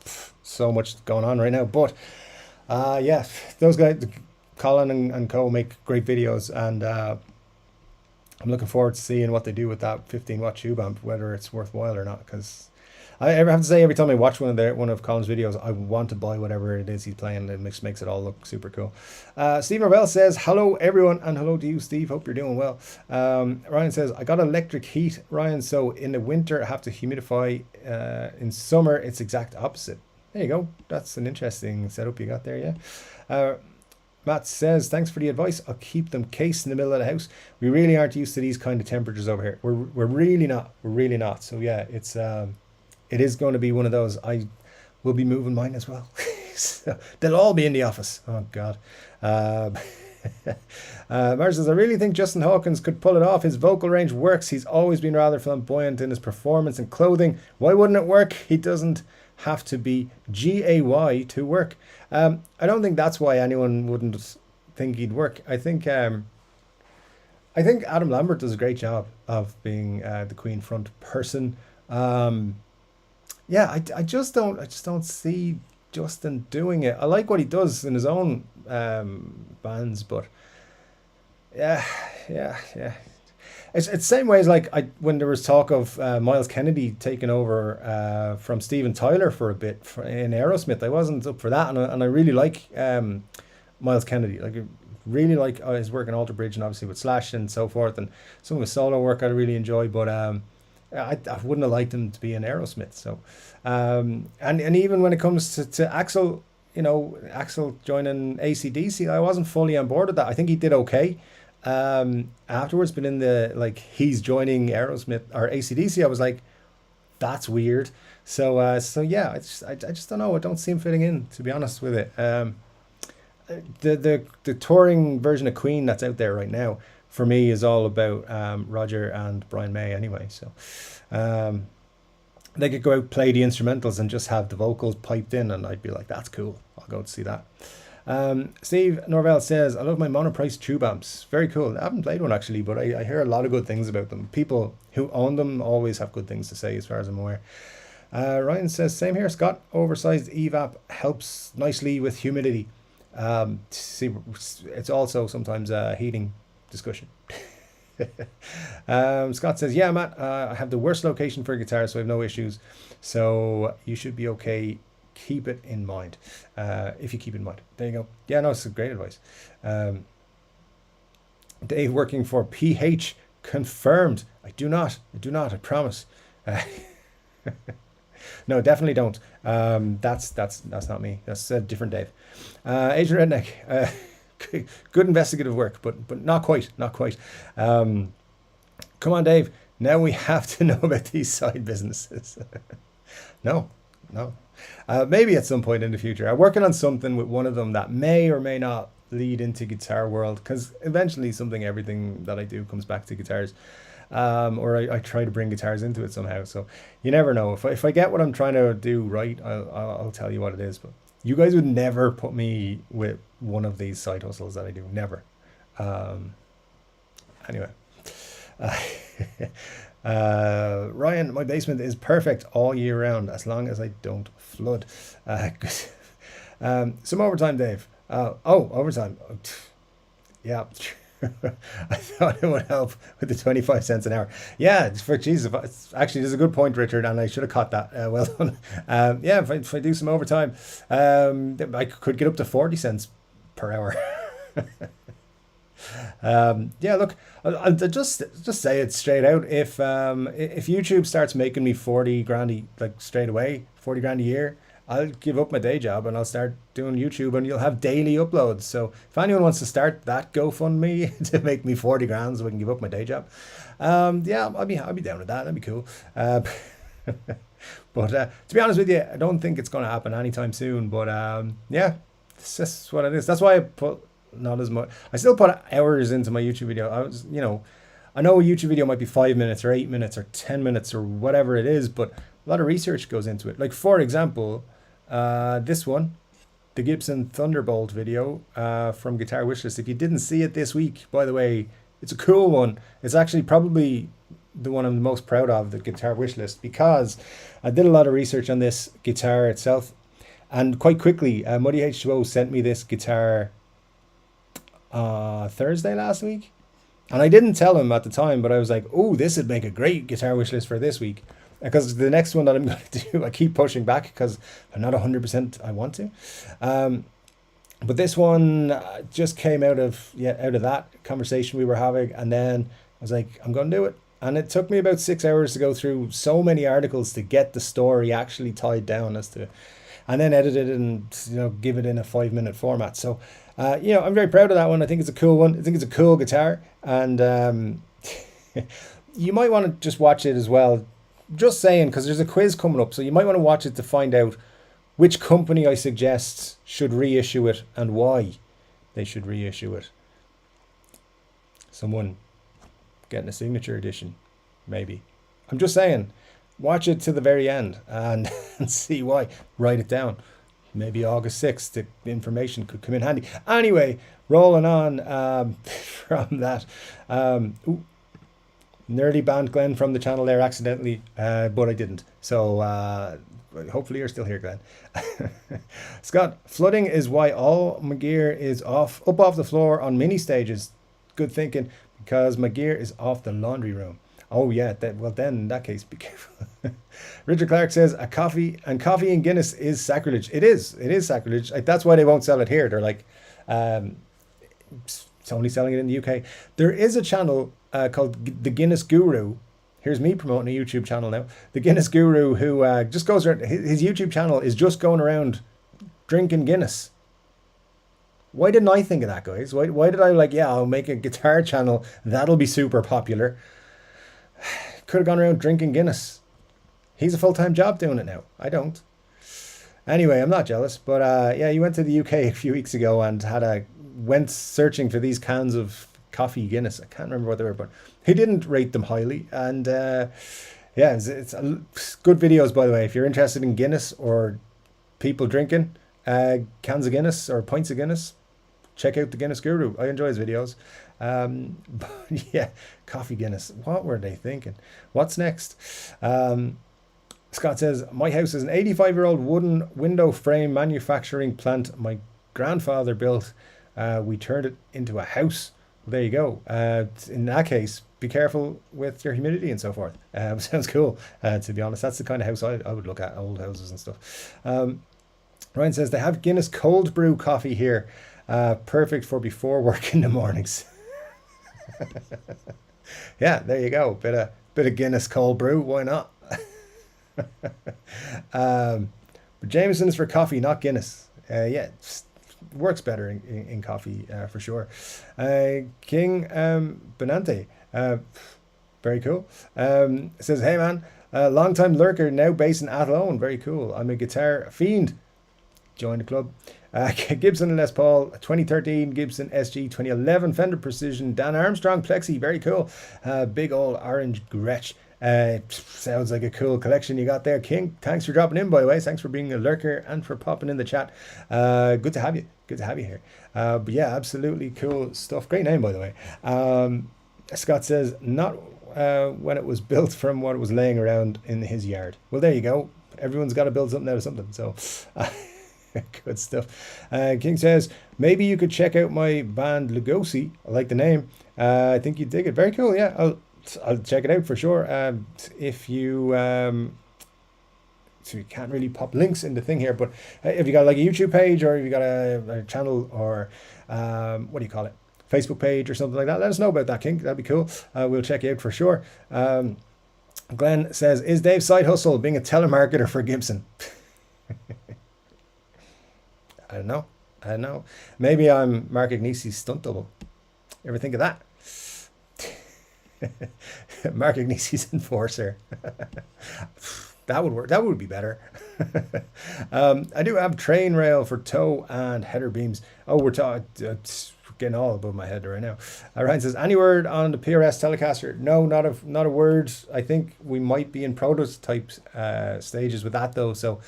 so much going on right now. But yeah, those guys, Colin and co, make great videos, and I'm looking forward to seeing what they do with that 15-watt tube amp, whether it's worthwhile or not. Because I have to say, every time I watch one of Colin's videos, I want to buy whatever it is he's playing. It makes it all look super cool. Steve Marvell says, hello everyone, and hello to you, Steve. Hope you're doing well. Ryan says, I got electric heat, Ryan, so in the winter I have to humidify. In summer it's exact opposite. There you go. That's an interesting setup you got there, yeah. Matt says, thanks for the advice. I'll keep them cased in the middle of the house. We really aren't used to these kind of temperatures over here. We're really not. We're really not. So yeah, it is going to be one of those. I will be moving mine as well. So they'll all be in the office. Oh God. Mars says, I really think Justin Hawkins could pull it off. His vocal range works. He's always been rather flamboyant in his performance and clothing. Why wouldn't it work? He doesn't have to be GAY to work. I don't think that's why anyone wouldn't think he'd work. I think Adam Lambert does a great job of being the Queen front person. Yeah, I just don't see Justin doing it. I like what he does in his own bands, but yeah. It's the same way as like when there was talk of Miles Kennedy taking over from Steven Tyler for a bit in Aerosmith. I wasn't up for that, and I really like Miles Kennedy. Like, really like his work in Alter Bridge and obviously with Slash and so forth, and some of his solo work I really enjoy. But I wouldn't have liked him to be in Aerosmith. So and even when it comes to Axl, Axl joining AC/DC, I wasn't fully on board with that. I think he did okay. Afterwards, but in the like he's joining Aerosmith or AC/DC, I was like, that's weird. So yeah, I just don't know. I don't see him fitting in, to be honest with it. The touring version of Queen that's out there right now for me is all about Roger and Brian May anyway. So they could go out, play the instrumentals, and just have the vocals piped in, and I'd be like, that's cool. I'll go to see that. Steve Norvell says, I love my monoprice tube amps. Very cool. I haven't played one actually, but I hear a lot of good things about them. People who own them always have good things to say, as far as I'm aware. Ryan says, same here, Scott. Oversized evap helps nicely with humidity. See, it's also sometimes a heating discussion. Scott says, yeah, Matt, I have the worst location for a guitar, so I have no issues. So you should be okay. keep it in mind. If you keep it in mind. There you go. Yeah, no, it's great advice. Dave working for PH confirmed. I do not, I promise. No, definitely don't. That's not me. That's a different Dave. Asian Redneck. Good investigative work, but not quite. Come on, Dave. Now we have to know about these side businesses. No. Maybe at some point in the future. I'm working on something with one of them that may or may not lead into guitar world, because eventually everything that I do comes back to guitars. Or I try to bring guitars into it somehow. So you never know. If I get what I'm trying to do right, I'll tell you what it is. But you guys would never put me with one of these side hustles that I do. Never. Anyway. Ryan, my basement is perfect all year round as long as I don't flood. Some overtime, Dave. Overtime. Yeah. I thought it would help with the 25 cents an hour. Yeah, for Jesus. Actually, there's a good point, Richard, and I should have caught that. Well done. Yeah, if I do some overtime, I could get up to 40 cents per hour. Yeah, look, I'll just say it straight out. If YouTube starts making me 40 grand like straight away, 40 grand a year, I'll give up my day job and I'll start doing YouTube, and you'll have daily uploads. So if anyone wants to start that GoFundMe to make me 40 grand so I can give up my day job, yeah, I'll be down with that. That'd be cool. But to be honest with you, I don't think it's going to happen anytime soon. But yeah, it's just what it is. That's why I put not as much. I still put hours into my YouTube video. I know a YouTube video might be 5 minutes or 8 minutes or 10 minutes or whatever it is, but a lot of research goes into it. Like, for example, this one, the Gibson Thunderbolt video from Guitar Wishlist. If you didn't see it this week, by the way, it's a cool one. It's actually probably the one I'm the most proud of, the Guitar Wishlist, because I did a lot of research on this guitar itself. And quite quickly, Muddy H2O sent me this guitar Thursday last week. And I didn't tell him at the time, but I was like, oh, this would make a great Guitar Wishlist for this week. Because the next one that I'm going to do, I keep pushing back because I'm not 100% I want to. But this one just came out of that conversation we were having. And then I was like, I'm going to do it. And it took me about 6 hours to go through so many articles to get the story actually tied down and then edit it and give it in a 5-minute format. So, I'm very proud of that one. I think it's a cool one. I think it's a cool guitar. And you might want to just watch it as well. Just saying, because there's a quiz coming up, so you might want to watch it to find out which company I suggest should reissue it and why they should reissue it. Someone getting a signature edition, maybe. I'm just saying, watch it to the very end and see why. Write it down. Maybe August 6th, the information could come in handy. Anyway, rolling on from that. Nearly banned Glenn from the channel there accidentally, but I didn't. So hopefully you're still here, Glenn. Scott, flooding is why all my gear is up off the floor on mini stages. Good thinking, because my gear is off the laundry room. Oh yeah, well then in that case, be careful. Richard Clark says coffee and Guinness is sacrilege. It is sacrilege. Like, that's why they won't sell it here. They're like, it's only selling it in the UK. There is a channel called the Guinness Guru. Here's me promoting a YouTube channel now. The Guinness Guru, who just goes around. His YouTube channel is just going around drinking Guinness. Why didn't I think of that, guys? Why did I I'll make a guitar channel. That'll be super popular. Could have gone around drinking Guinness. He's a full-time job doing it now. I don't. Anyway, I'm not jealous. But yeah, he went to the UK a few weeks ago and went searching for these cans of coffee Guinness. I can't remember what they were, but he didn't rate them highly. And yeah, it's good videos, by the way. If you're interested in Guinness or people drinking cans of Guinness or pints of Guinness, check out the Guinness Guru. I enjoy his videos. But yeah, coffee Guinness. What were they thinking? What's next? Scott says, my house is an 85-year-old wooden window frame manufacturing plant my grandfather built. We turned it into a house. Well, there you go. In that case, be careful with your humidity and so forth. Sounds cool. To be honest, that's the kind of house I would look at, old houses and stuff. Ryan says they have Guinness cold brew coffee here. Perfect for before work in the mornings. Yeah, there you go. Bit of Guinness cold brew. Why not? But Jameson's for coffee, not Guinness. Yeah, it works better in coffee for sure. King Benante, very cool. Says, hey man, long time lurker, now based in Athlone. Very cool. I'm a guitar fiend. Join the club. Gibson Les Paul 2013, Gibson SG 2011, Fender Precision, Dan Armstrong Plexi, very cool. Big old orange Gretsch. Sounds like a cool collection you got there, King. Thanks for dropping in, by the way. Thanks for being a lurker and for popping in the chat. Good to have you. Good to have you here. But yeah, absolutely cool stuff. Great name, by the way. Scott says, not when it was built from what was laying around in his yard. Well, there you go. Everyone's got to build something out of something. So good stuff. King says, maybe you could check out my band Lugosi. I like the name. I think you'd dig it. Very cool. Yeah, I'll check it out for sure. If you so you can't really pop links in the thing here, but if you got like a YouTube page, or if you got a channel, or what do you call it, Facebook page or something like that, let us know about that, King. That'd be cool. We'll check you out for sure. Glenn says, is Dave's side hustle being a telemarketer for Gibson? I don't know. Maybe I'm Mark Ignisi's stunt double. Ever think of that? Mark Ignisi's enforcer. That would work. That would be better. I do have train rail for toe and header beams. Oh, we're getting all above my head right now. Ryan says, any word on the PRS Telecaster? No, not a word. I think we might be in prototype stages with that though. So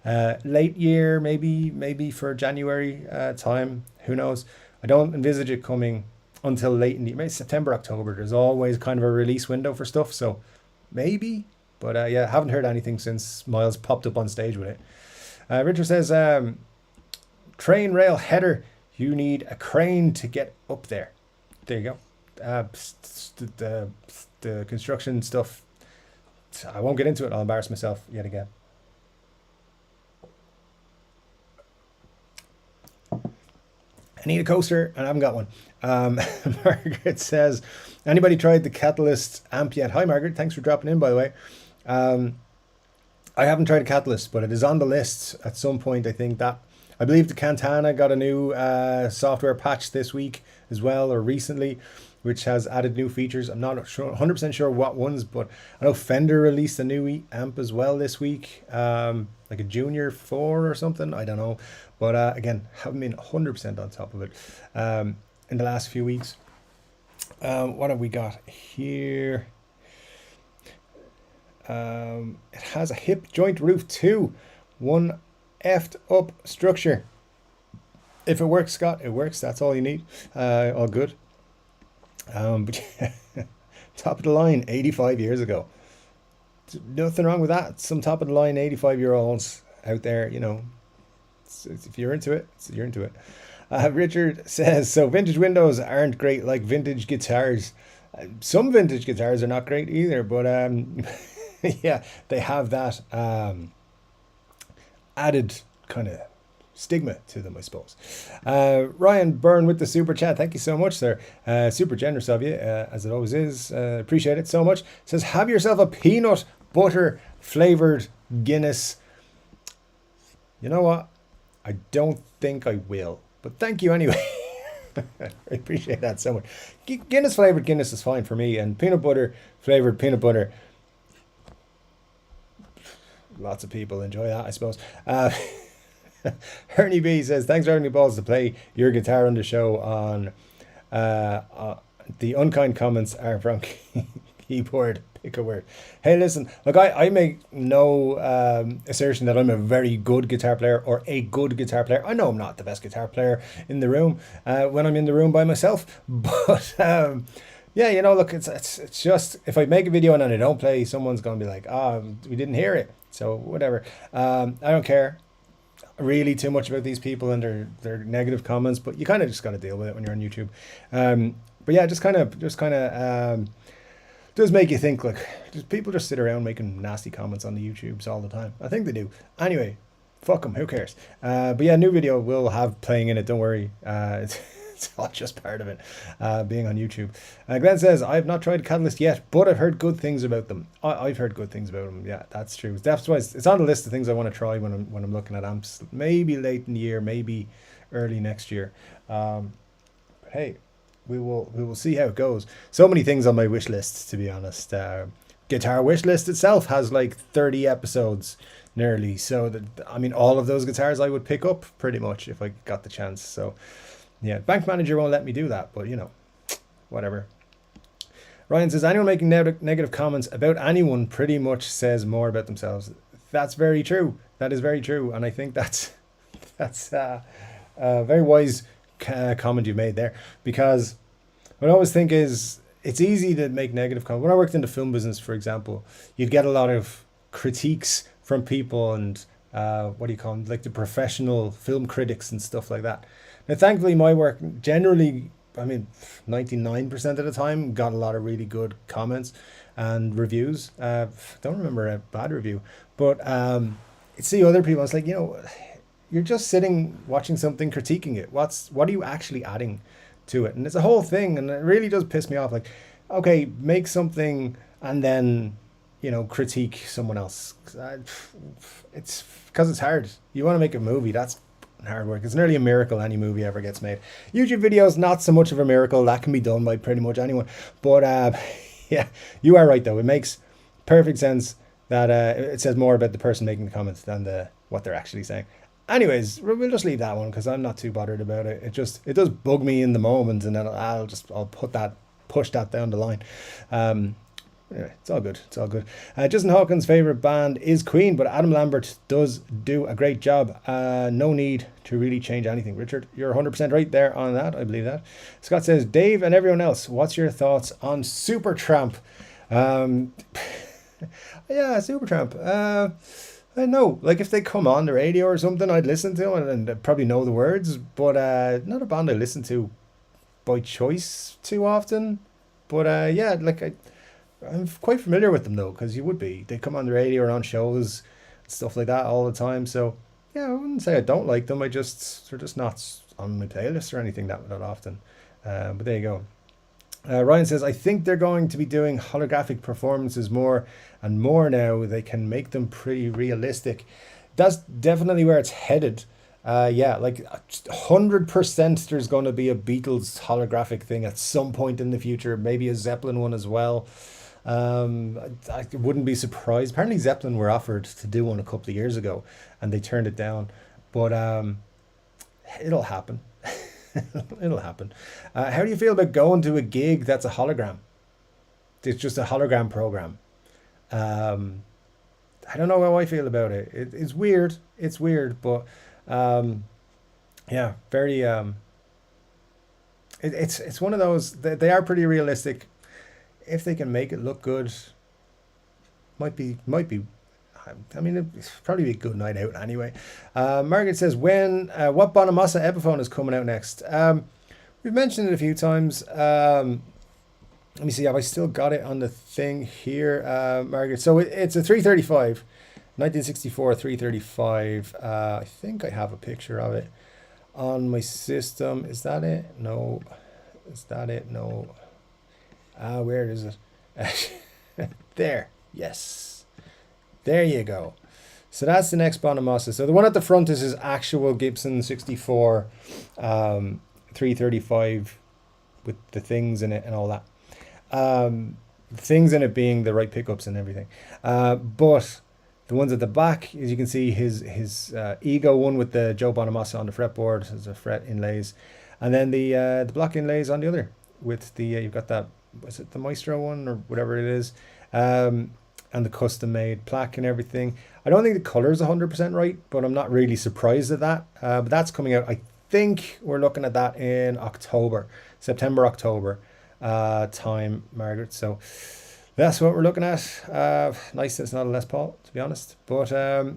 late year, maybe for January time. Who knows? I don't envisage it coming until late in the maybe September, October. There's always kind of a release window for stuff, so maybe. But yeah, haven't heard anything since Miles popped up on stage with it. Richard says, train rail header, you need a crane to get up there. There you go. The construction stuff, I won't get into it. I'll embarrass myself yet again. I need a coaster and I haven't got one. Margaret says, anybody tried the Catalyst amp yet? Hi Margaret, thanks for dropping in, by the way. I haven't tried a Catalyst, but it is on the list at some point. I believe the Cantana got a new software patch this week as well, or recently, which has added new features. I'm not sure, 100% sure what ones, but I know Fender released a new amp as well this week, like a Junior 4 or something. I don't know. But again, haven't been 100% on top of it in the last few weeks. What have we got here? It has a hip joint roof too. One effed up structure. If it works, Scott, it works. That's all you need. All good. But top of the line, 85 years ago. Nothing wrong with that. Some top of the line 85-year-olds out there, you know. If you're into it, you're into it. Richard says, so vintage windows aren't great like vintage guitars. Some vintage guitars are not great either, but yeah, they have that added kind of stigma to them, I suppose. Ryan Byrne with the super chat. Thank you so much, sir. Super generous of you, as it always is. Appreciate it so much. Says, have yourself a peanut butter flavored Guinness. You know what? I don't think I will, but thank you anyway. I appreciate that so much. Guinness flavored Guinness is fine for me, and peanut butter flavored peanut butter. Lots of people enjoy that, I suppose. Ernie B says, thanks for having me balls to play your guitar on the show on the unkind comments are from keyboard. Pick a word. Hey, listen, look, I make no assertion that I'm a very good guitar player or a good guitar player. I know I'm not the best guitar player in the room when I'm in the room by myself, but yeah, you know, look, it's just, if I make a video and I don't play, someone's going to be like, we didn't hear it. So whatever. I don't care really too much about these people and their negative comments, but you kind of just got to deal with it when you're on YouTube. But yeah, just kind of does make you think, like, people just sit around making nasty comments on the YouTubes all the time. I think they do. Anyway, Fuck them, who cares? But yeah, new video will have playing in it, don't worry. It's all just part of it, being on YouTube. Glenn says, I have not tried Catalyst yet, but I've heard good things about them. I've heard good things about them. Yeah, that's true. That's why it's on the list of things I want to try when I'm looking at amps. Maybe late in the year, maybe early next year. But hey, we will see how it goes. So many things on my wish list, to be honest. Guitar wish list itself has like 30 episodes nearly. So that, I mean, all of those guitars I would pick up pretty much if I got the chance. So yeah, Bank Manager won't let me do that, but you know, whatever. Ryan says, anyone making negative comments about anyone pretty much says more about themselves. That's very true. That is very true. And I think that's a very wise comment you made there, because what I always think is it's easy to make negative comments. When I worked in the film business, for example, you'd get a lot of critiques from people and what do you call them, like the professional film critics and stuff like that. Now, thankfully, my work generally, I mean, 99% of the time, got a lot of really good comments and reviews. Don't remember a bad review, but see other people, it's like, you know, you're just sitting watching something, critiquing it. What are you actually adding to it? And it's a whole thing, and it really does piss me off. Like, okay, make something and then, you know, critique someone else. It's because it's hard. You want to make a movie, that's hard work. It's nearly a miracle any movie ever gets made. YouTube videos, not so much of a miracle. That can be done by pretty much anyone. But yeah, you are right though. It makes perfect sense that it says more about the person making the comments than what they're actually saying. Anyways, we'll just leave that one because I'm not too bothered about it. It does bug me in the moment, and then I'll push that down the line. Anyway, it's all good. It's all good. Justin Hawkins' favorite band is Queen, but Adam Lambert does do a great job. No need to really change anything. Richard, you're 100% right there on that. I believe that. Scott says, Dave and everyone else, what's your thoughts on Supertramp? Yeah, Supertramp. I know, like if they come on the radio or something, I'd listen to them and I'd probably know the words, but not a band I listen to by choice too often. But yeah, like I'm quite familiar with them though, because you would be. They come on the radio or on shows, stuff like that all the time. So yeah, I wouldn't say I don't like them. They're just not on my playlist or anything that often. But there you go. Ryan says, I think they're going to be doing holographic performances more and more now. They can make them pretty realistic. That's definitely where it's headed. Yeah, like 100% there's going to be a Beatles holographic thing at some point in the future. Maybe a Zeppelin one as well. I wouldn't be surprised. Apparently Zeppelin were offered to do one a couple of years ago and they turned it down. But it'll happen. It'll happen. How do you feel about going to a gig that's a hologram? It's just a hologram program. I don't know how I feel about it. It's weird. It's weird, but yeah, very. It's one of those. They are pretty realistic. If they can make it look good, might be. I mean, it'd probably be a good night out anyway. Margaret says, what Bonamassa Epiphone is coming out next? We've mentioned it a few times. Let me see, have I still got it on the thing here, Margaret? So it's a 335, 1964 335. I think I have a picture of it on my system. Is that it? No. Is that it? No. Where is it? There. Yes. There you go. So that's the next Bonamassa. So the one at the front is his actual Gibson 64 335 with the things in it and all that. Things in it being the right pickups and everything. But the ones at the back, as you can see, his Ego one with the Joe Bonamassa on the fretboard, has the fret inlays, and then the block inlays on the other with the you've got that, was it the Maestro one or whatever it is, and the custom made plaque and everything. I don't think the color is 100% right, but I'm not really surprised at that. But that's coming out. I think we're looking at that in September, October time, Margaret. So that's what we're looking at. Nice that it's not a Les Paul, to be honest. But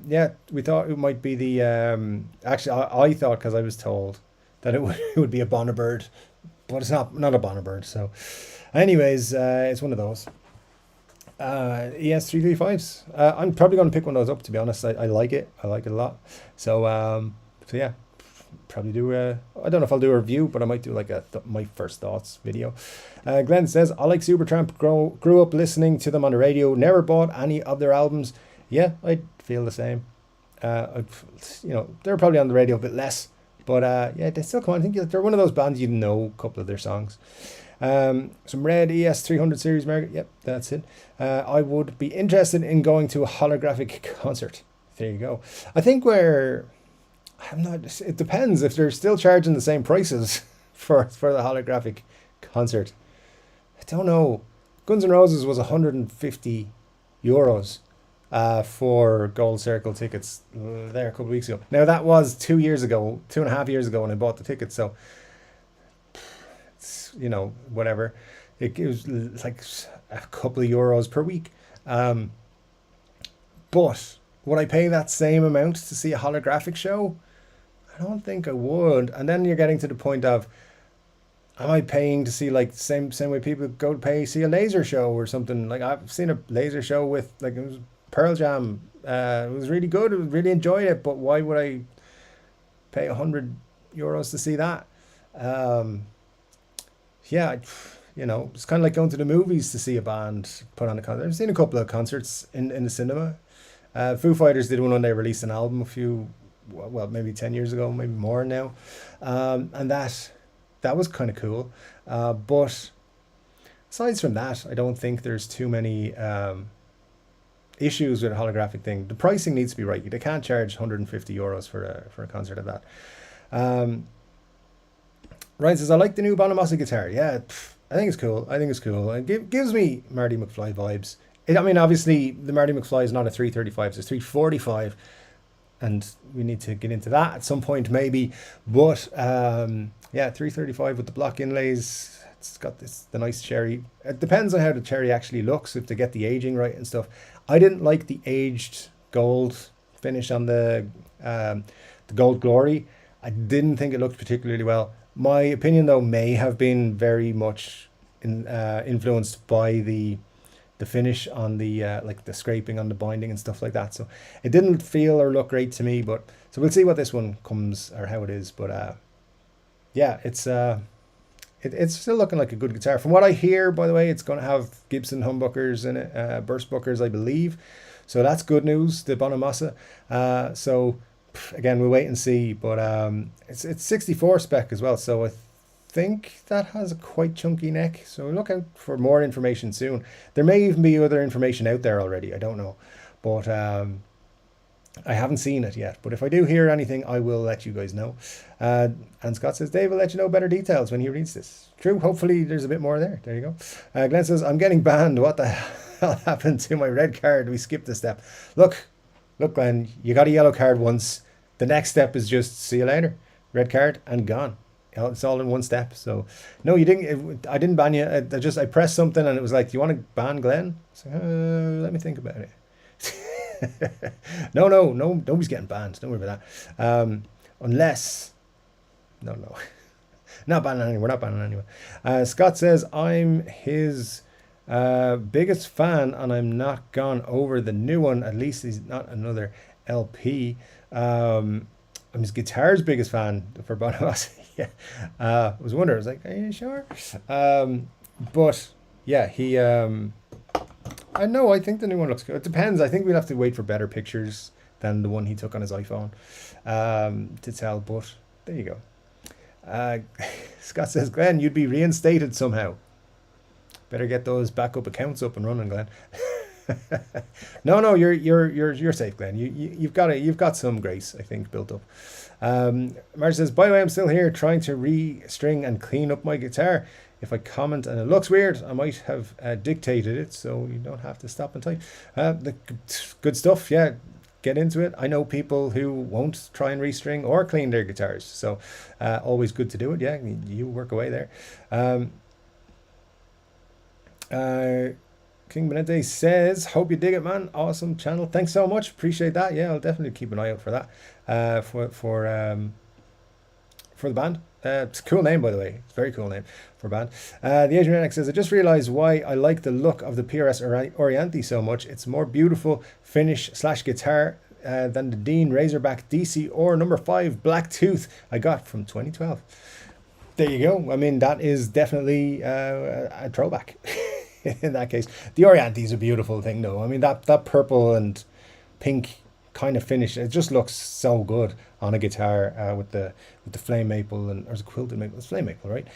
yeah, we thought it might be the actually I thought, because I was told that it would be a Bonnibird, but it's not a Bonnibird. So anyways, it's one of those. ES335s. I'm probably going to pick one of those up, to be honest. I like it. I like it a lot. So yeah, probably do I don't know if I'll do a review, but I might do like a my first thoughts video. Glenn says, I like Supertramp, grew up listening to them on the radio, never bought any of their albums. Yeah, I feel the same. They're probably on the radio a bit less, but yeah, they still come on. I think they're one of those bands you know a couple of their songs. Some red ES300 series market. Yep, that's it. I would be interested in going to a holographic concert. There you go. I think I'm not. It depends if they're still charging the same prices for the holographic concert. I don't know. Guns N' Roses was €150 for Gold Circle tickets there a couple of weeks ago. Now that was 2.5 years ago when I bought the tickets. So it's whatever. It was like a couple of euros per week. But would I pay that same amount to see a holographic show? I don't think I would. And then you're getting to the point of, am I paying to see like same way people go to pay see a laser show or something? Like I've seen a laser show with it was Pearl Jam. It was really good. I really enjoyed it. But why would I pay €100 to see that? Yeah, it's kind of like going to the movies to see a band put on a concert. I've seen a couple of concerts in the cinema. Foo Fighters did one when they released an album maybe 10 years ago, maybe more now. And that was kind of cool. But aside from that, I don't think there's too many issues with a holographic thing. The pricing needs to be right. They can't charge €150 for a concert of that. Ryan says, I like the new Bonamassa guitar. Yeah, I think it's cool. It gives me Marty McFly vibes. Obviously, the Marty McFly is not a 335, it's a 345. And we need to get into that at some point, maybe. But, yeah, 335 with the block inlays. It's got the nice cherry. It depends on how the cherry actually looks, if they get the aging right and stuff. I didn't like the aged gold finish on the Gold Glory. I didn't think it looked particularly well. My opinion, though, may have been very much influenced by the finish on the like the scraping on the binding and stuff like that. So it didn't feel or look great to me. But so we'll see what this one comes or how it is. But yeah, it's still looking like a good guitar. From what I hear, by the way, it's going to have Gibson humbuckers in it, burst buckers, I believe. So that's good news, the Bonamassa. So again, we'll wait and see. But it's 64 spec as well. So I think that has a quite chunky neck. So look out for more information soon. There may even be other information out there already. I don't know. But I haven't seen it yet. But if I do hear anything, I will let you guys know. And Scott says, Dave will let you know better details when he reads this. True. Hopefully there's a bit more there. There you go. Glenn says, I'm getting banned. What the hell happened to my red card? We skipped a step. Look, Glenn, you got a yellow card once. The next step is just see you later. Red card and gone. It's all in one step. So no, you didn't. I didn't ban you. I pressed something and it was like, do you want to ban Glenn? So, let me think about it. No, nobody's getting banned. Don't worry about that. Unless, no, not banning anyone. We're not banning anyone. Scott says, I'm his biggest fan and I'm not gone over the new one. At least he's not another LP. I'm his guitar's biggest fan for Bonamassa. Yeah, I was wondering. I was like, are you sure? But yeah, he. I know. I think the new one looks good. It depends. I think we'll have to wait for better pictures than the one he took on his iPhone to tell. But there you go. Scott says, Glenn, you'd be reinstated somehow. Better get those backup accounts up and running, Glenn. No, you're safe, Glenn. You've got some grace, I think, built up. Marge says, by the way, I'm still here trying to re-string and clean up my guitar. If I comment and it looks weird, I might have dictated it, so you don't have to stop and type. Good stuff, yeah. Get into it. I know people who won't try and restring or clean their guitars, so always good to do it. Yeah, you work away there. King Benente says, hope you dig it, man. Awesome channel. Thanks so much. Appreciate that. Yeah, I'll definitely keep an eye out for that. for the band. It's a cool name, by the way. It's a very cool name for a band. The Asian Redneck says, I just realized why I like the look of the PRS Oriente so much. It's more beautiful finish / guitar than the Dean Razorback DC or number 5 Black Tooth I got from 2012. There you go. I mean, that is definitely a throwback in that case. The Oriente is a beautiful thing, though. I mean, that purple and pink kind of finish, it just looks so good on a guitar with the flame maple, and or is it quilted maple? It's flame maple, right?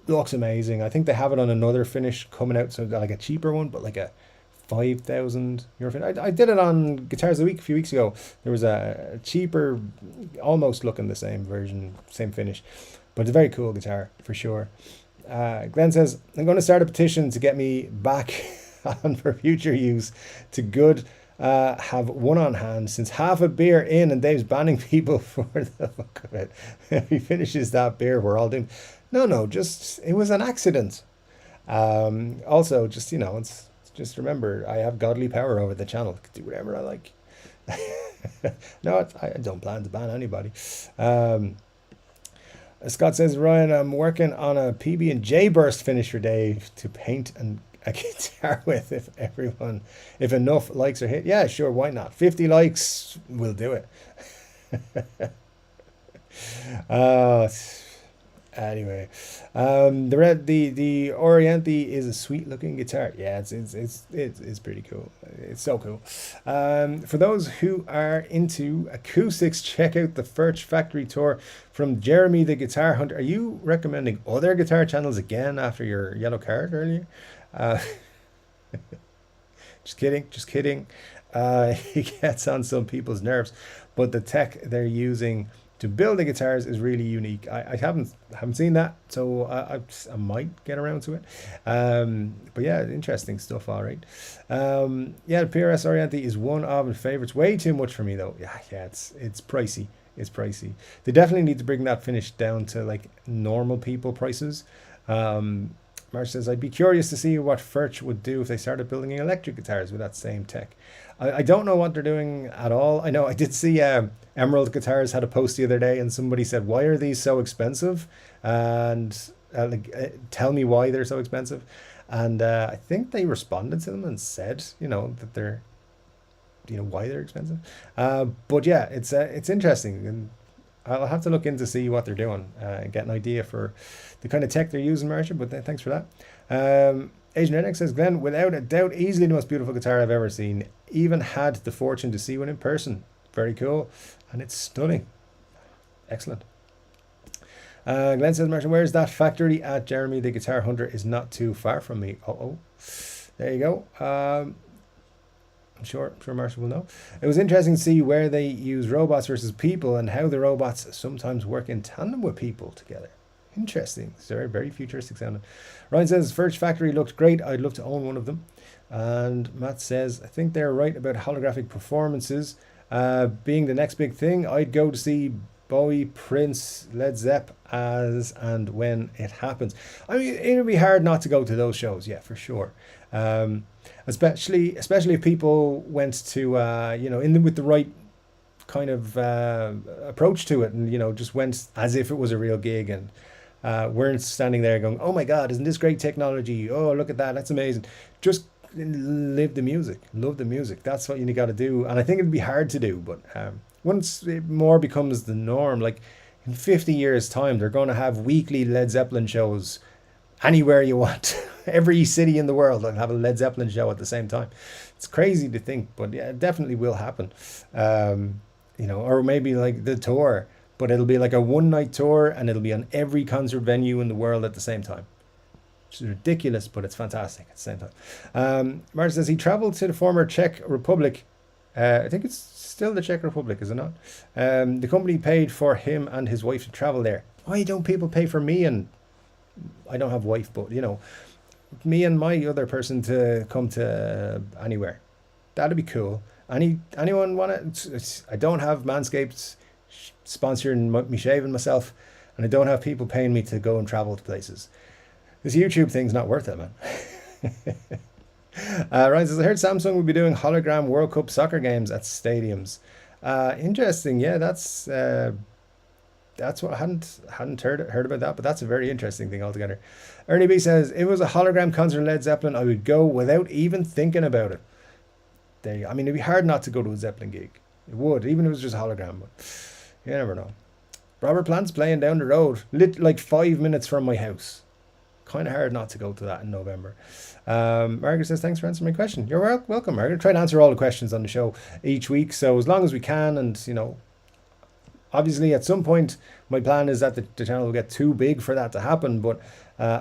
Looks amazing. I think they have it on another finish coming out, so like a cheaper one, but like a €5,000 finish. I did it on Guitars of the Week a few weeks ago. There was a cheaper, almost looking the same version, same finish, but it's a very cool guitar for sure. Glenn says, I'm going to start a petition to get me back on for future use to good have one on hand, since half a beer in and Dave's banning people for the fuck of it. If he finishes that beer, we're all doomed. No, just, it was an accident. Also, just, it's just remember, I have godly power over the channel. I can do whatever I like. No, I don't plan to ban anybody. Scott says, Ryan, I'm working on a PB&J burst finish for Dave to paint and a guitar with if enough likes are hit. Yeah, sure, why not? 50 likes will do it. Anyway, the Oriente is a sweet looking guitar. Yeah, it's pretty cool. It's so cool. For those who are into acoustics, check out the Furch Factory Tour from Jeremy the Guitar Hunter. Are you recommending other guitar channels again after your yellow card earlier? Just kidding. He gets on some people's nerves, but the tech they're using to build the guitars is really unique. I haven't seen that, so I might get around to it. But yeah, interesting stuff. All right. Yeah, the PRS Oriente is one of my favorites. Way too much for me though. Yeah, it's pricey. It's pricey. They definitely need to bring that finish down to like normal people prices. Marsh says, I'd be curious to see what Furch would do if they started building electric guitars with that same tech. I don't know what they're doing at all. I know I did see Emerald Guitars had a post the other day, and somebody said, why are these so expensive? And tell me why they're so expensive. And I think they responded to them and said, that they're, why they're expensive. But yeah, it's interesting. And I'll have to look in to see what they're doing and get an idea for the kind of tech they're using, Marsha, but thanks for that. Asian Redneck says, Glenn, without a doubt, easily the most beautiful guitar I've ever seen. Even had the fortune to see one in person. Very cool. And it's stunning. Excellent. Glenn says, Marsha, where's that factory at? Jeremy the Guitar Hunter is not too far from me. There you go. I'm sure Marshall will know. It was interesting to see where they use robots versus people and how the robots sometimes work in tandem with people together. Interesting. It's very, very futuristic sounding. Ryan says, Furch Factory looked great. I'd love to own one of them. And Matt says, I think they're right about holographic performances being the next big thing. I'd go to see Bowie, Prince, Led Zepp as and when it happens. I mean, it would be hard not to go to those shows. Yeah, for sure. Especially if people went to with the right kind of approach to it, and just went as if it was a real gig, and weren't standing there going, oh my god, isn't this great technology, oh look at that, that's amazing. Just live the music, love the music. That's what you got to do, and I think it'd be hard to do, but once it more becomes the norm, like in 50 years time they're going to have weekly Led Zeppelin shows anywhere you want. Every city in the world will have a Led Zeppelin show at the same time. It's crazy to think, but yeah, it definitely will happen. Or maybe like the tour, but it'll be like a one-night tour, and it'll be on every concert venue in the world at the same time. Which is ridiculous, but it's fantastic at the same time. Martin says he traveled to the former Czech Republic. I think it's still the Czech Republic, is it not? The company paid for him and his wife to travel there. Why don't people pay for me? And I don't have a wife, but me and my other person to come to anywhere. That'd be cool. Anyone want it? I don't have Manscaped sponsoring me shaving myself, and I don't have people paying me to go and travel to places. This YouTube thing's not worth it, man. Ryan says, I heard Samsung will be doing hologram World Cup soccer games at stadiums. Interesting. Yeah, that's That's what I hadn't heard about that, but that's a very interesting thing altogether. Ernie B says, if it was a hologram concert in Led Zeppelin, I would go without even thinking about it. There you go. I mean, it'd be hard not to go to a Zeppelin gig. It would, even if it was just a hologram, but you never know. Robert Plant's playing down the road, like 5 minutes from my house. Kind of hard not to go to that in November. Margaret says, thanks for answering my question. You're welcome, Margaret. Try to answer all the questions on the show each week, so as long as we can, and you know, obviously at some point my plan is that the channel will get too big for that to happen, but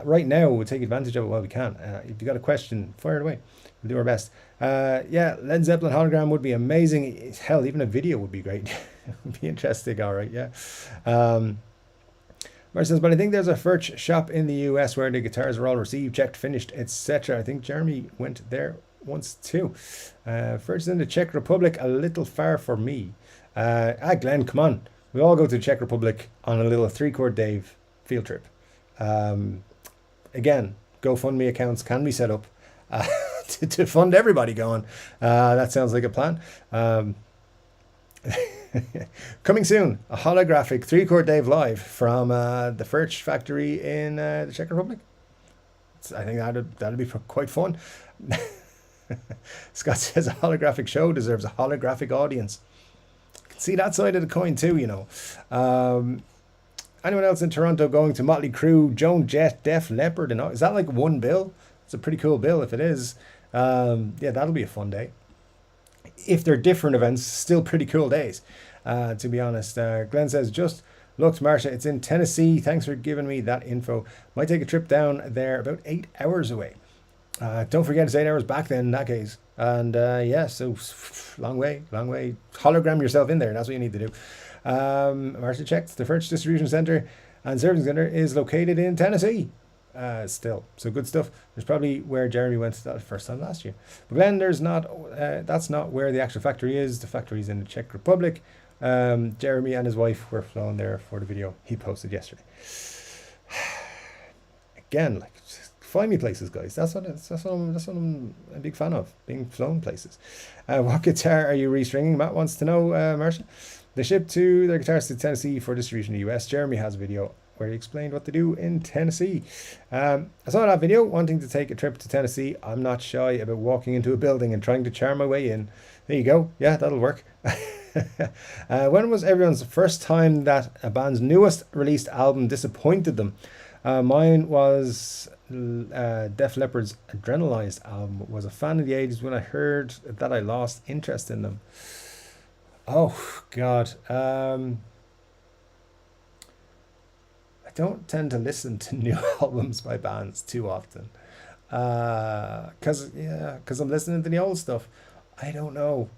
right now we'll take advantage of it while we can. If you got a question, fire it away. We'll do our best. Yeah, Led Zeppelin hologram would be amazing. Hell, even a video would be great. It would be interesting, all right, yeah. Mark says, but I think there's a Furch shop in the US where the guitars are all received, checked, finished, etc. I think Jeremy went there once too. Furch is in the Czech Republic, a little far for me. Glenn, come on. We all go to the Czech Republic on a little 3-Chord Dave field trip. Again, GoFundMe accounts can be set up to fund everybody going. That sounds like a plan. Coming soon, a holographic 3-Chord Dave live from the Furch factory in the Czech Republic. I think that'd be quite fun. Scott says a holographic show deserves a holographic audience. See that side of the coin too, you know. Anyone else in Toronto going to Motley Crue, Joan Jett, Def Leppard? And is that like one bill? It's a pretty cool bill if it is. Yeah, that'll be a fun day. If they're different events, still pretty cool days, to be honest. Glenn says, just looked, Marsha, it's in Tennessee. Thanks for giving me that info. Might take a trip down there, about 8 hours away. Don't forget it's 8 hours back then in that case. And yeah, so long way. Hologram yourself in there. That's what you need to do. Marcia checked. The Furch Distribution Center and Servicing Center is located in Tennessee. Still, so good stuff. There's probably where Jeremy went that first time last year. But Glenn, that's not where the actual factory is. The factory is in the Czech Republic. Jeremy and his wife were flown there for the video he posted yesterday. Again, like, find me places, guys. That's what I'm a big fan of, being flown places. What guitar are you restringing? Matt wants to know, Marcia. They ship to their guitars to Tennessee for distribution in the US. Jeremy has a video where he explained what to do in Tennessee. I saw that video, wanting to take a trip to Tennessee. I'm not shy about walking into a building and trying to charm my way in. There you go. Yeah, that'll work. When was everyone's first time that a band's newest released album disappointed them? Mine was Def Leppard's Adrenalized album. Was a fan in the 80s. When I heard that, I lost interest in them. Oh, God. I don't tend to listen to new albums by bands too often. Because I'm listening to the old stuff. I don't know.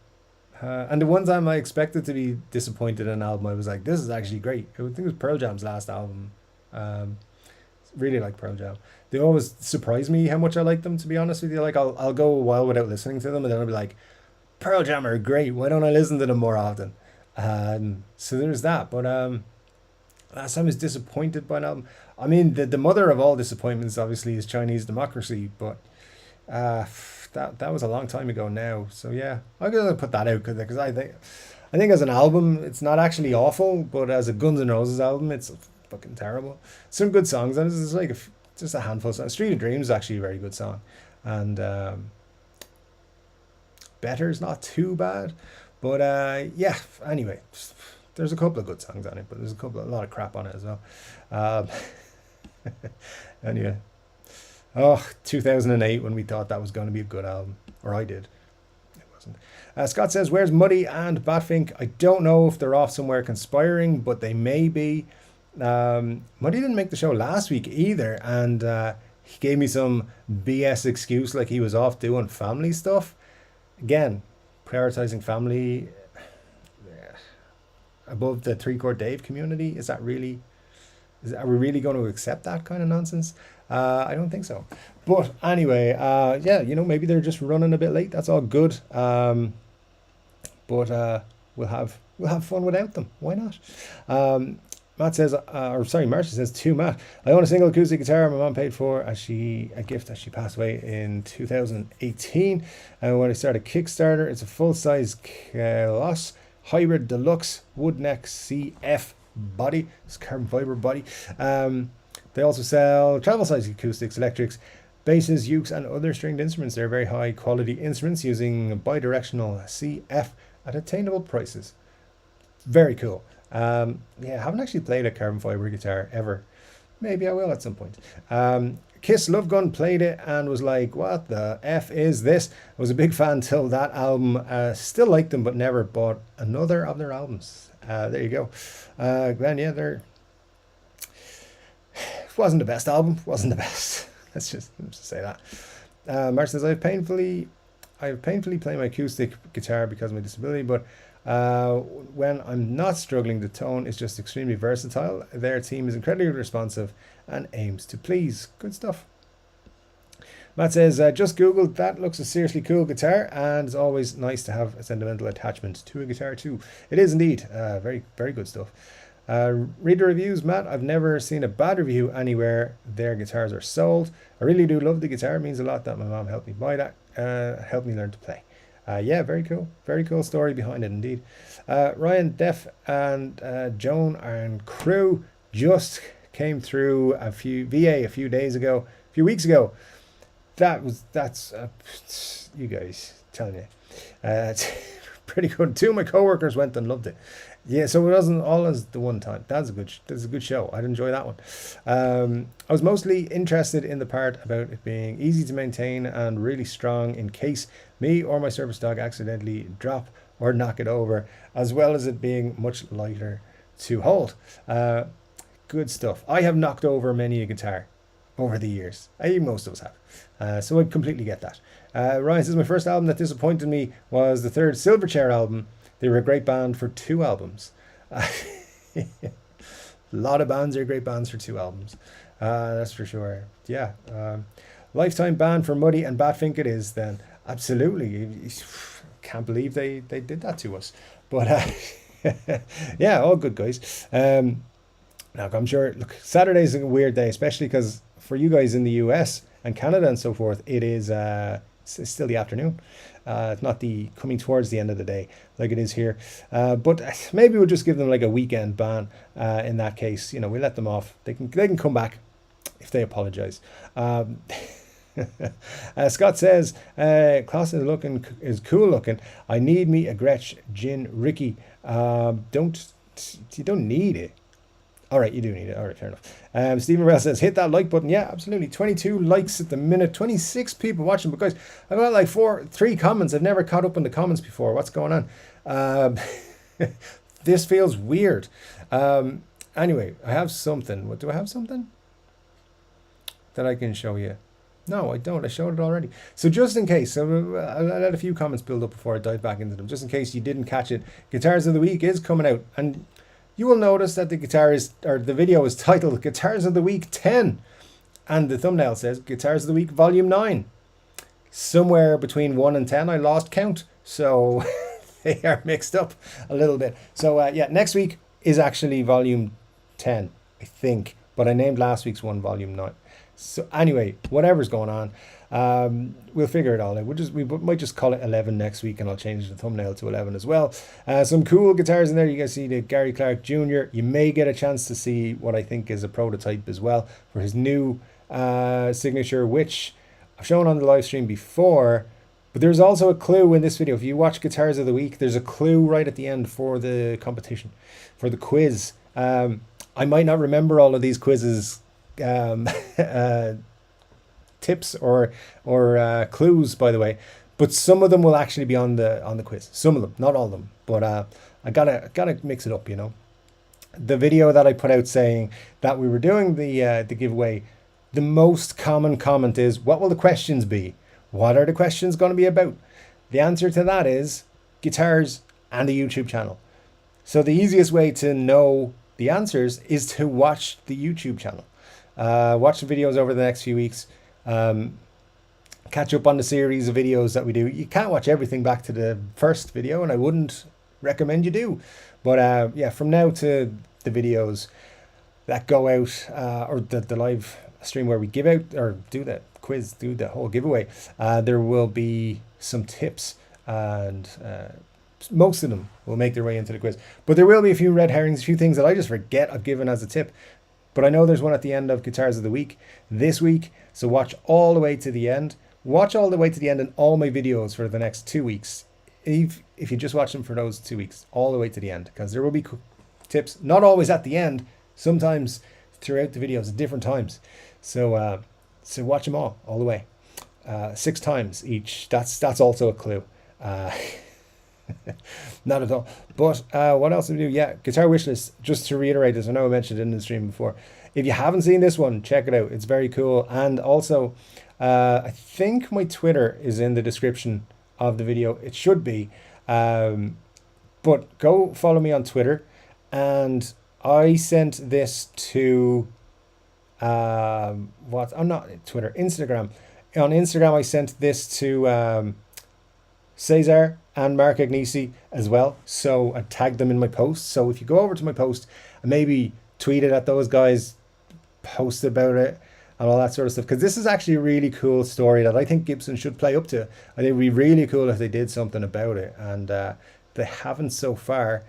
And the one time I expected to be disappointed in an album, I was like, this is actually great. I think it was Pearl Jam's last album. Really like Pearl Jam. They always surprise me how much I like them, to be honest with you. Like, I'll go a while without listening to them, and then I'll be like, Pearl Jam are great. Why don't I listen to them more often? So there's that. But last time I was disappointed by an album. I mean, the mother of all disappointments, obviously, is Chinese Democracy. But that was a long time ago now. So yeah, I'm gonna put that out because I think as an album, it's not actually awful, but as a Guns N' Roses album, it's fucking terrible. Some good songs, and it's like just a handful of songs. Street of Dreams is actually a very good song, and Better's not too bad, but yeah. Anyway, there's a couple of good songs on it, but there's a lot of crap on it as well. Anyway, 2008 when we thought that was going to be a good album, or I did. It wasn't. Scott says, "Where's Muddy and Batfink?" I don't know if they're off somewhere conspiring, but they may be. Muddy didn't make the show last week either, and he gave me some BS excuse like he was off doing family stuff. Again, prioritizing family above the 3-Chord Dave community. Are we really going to accept that kind of nonsense? I don't think so. But anyway, yeah, maybe they're just running a bit late. That's all good. But we'll have fun without them. Why not? Matt says, Marcia says to Matt, I own a single acoustic guitar my mom paid for a gift as she passed away in 2018. And when I started Kickstarter, it's a full-size Klos Hybrid Deluxe Woodneck CF body, this carbon fiber body. They also sell travel size acoustics, electrics, basses, ukes, and other stringed instruments. They're very high quality instruments using bidirectional CF at attainable prices. Very cool. Yeah, I haven't actually played a carbon fiber guitar ever. Maybe I will at some point. Kiss Love Gun played it and was like, what the F is this? I was a big fan till that album. Still liked them, but never bought another of their albums. There you go. Glenn, yeah, wasn't the best album. Wasn't the best. Let's just say that. Mark says, I've painfully played my acoustic guitar because of my disability, but when I'm not struggling, the tone is just extremely versatile. Their team is incredibly responsive and aims to please. Good stuff. Matt says, just Googled, that looks a seriously cool guitar, and it's always nice to have a sentimental attachment to a guitar too. It is indeed. Very, very good stuff. Read the reviews, Matt. I've never seen a bad review anywhere their guitars are sold. I really do love the guitar. It means a lot that my mom helped me buy that, helped me learn to play. Yeah, very cool. Very cool story behind it indeed. Ryan, Def, and Joan and crew just came through a few weeks ago. That's you guys telling you. It's pretty good. Two of my coworkers went and loved it. Yeah, so it wasn't always the one time. That's a good show. I'd enjoy that one. I was mostly interested in the part about it being easy to maintain and really strong in case me or my service dog accidentally drop or knock it over, as well as it being much lighter to hold. Good stuff. I have knocked over many a guitar over the years. Most of us have. So I completely get that. Ryan says, my first album that disappointed me was the third Silverchair album. They were a great band for 2 albums. A lot of bands are great bands for 2 albums. That's for sure. Yeah. Lifetime ban for Muddy and Badfink it is then. Absolutely. Can't believe they did that to us. But yeah, all good guys. Now I'm sure, look, Saturday's a weird day, especially because for you guys in the US and Canada and so forth, it is it's still the afternoon. It's not the coming towards the end of the day like it is here. But maybe we'll just give them like a weekend ban. In that case, we let them off. They can come back if they apologize. Scott says, Klaus is cool looking. I need me a Gretsch Gin Ricky. You don't need it. All right, you do need it. All right, fair enough. Stephen Rell says, hit that like button. Yeah, absolutely. 22 likes at the minute. 26 people watching. But guys, I've got like 3 comments. I've never caught up in the comments before. What's going on? This feels weird. Anyway, I have something. What do I have something that I can show you? No, I don't. I showed it already. So just in case, I let a few comments build up before I dive back into them. Just in case you didn't catch it, Guitars of the Week is coming out. And you will notice that the video is titled Guitars of the Week 10. And the thumbnail says Guitars of the Week Volume 9. Somewhere between 1 and 10, I lost count. So they are mixed up a little bit. So yeah, next week is actually Volume 10, I think. But I named last week's one Volume 9. So anyway, whatever's going on, we'll figure it all out. We might just call it 11 next week, and I'll change the thumbnail to 11 as well. Some cool guitars in there. You guys see the Gary Clark Jr. You may get a chance to see what I think is a prototype as well for his new signature, which I've shown on the live stream before. But there's also a clue in this video. If you watch Guitars of the Week, there's a clue right at the end for the competition, for the quiz. I might not remember all of these quizzes tips or clues, by the way, but some of them will actually be on the quiz. Some of them, not all of them, but I gotta mix it up. The video that I put out saying that we were doing the giveaway, the most common comment is, what will the questions be? What are the questions going to be about? The answer to that is guitars and a YouTube channel. So the easiest way to know the answers is to watch the YouTube channel. Watch the videos over the next few weeks. Catch up on the series of videos that we do. You can't watch everything back to the first video, and I wouldn't recommend you do. But yeah, from now to the videos that go out, or the live stream where we give out or do the quiz, do the whole giveaway, there will be some tips and most of them will make their way into the quiz. But there will be a few red herrings, a few things that I just forget I've given as a tip. But I know there's one at the end of Guitars of the Week this week. So watch all the way to the end. Watch all the way to the end in all my videos for the next 2 weeks. If you just watch them for those 2 weeks, all the way to the end. Because there will be tips, not always at the end, sometimes throughout the videos at different times. So watch them all the way. 6 times each. That's also a clue. Not at all. But what else do we do? Yeah, guitar wishlist. Just to reiterate this, I know I mentioned it in the stream before. If you haven't seen this one, check it out. It's very cool. And also, I think my Twitter is in the description of the video. It should be. But go follow me on Twitter. And I sent this to what? I'm not Twitter, Instagram. On Instagram, I sent this to Cesar and Mark Agnesi as well. So I tagged them in my post. So if you go over to my post and maybe tweet it at those guys, post about it and all that sort of stuff. Because this is actually a really cool story that I think Gibson should play up to. I think it would be really cool if they did something about it. And they haven't so far.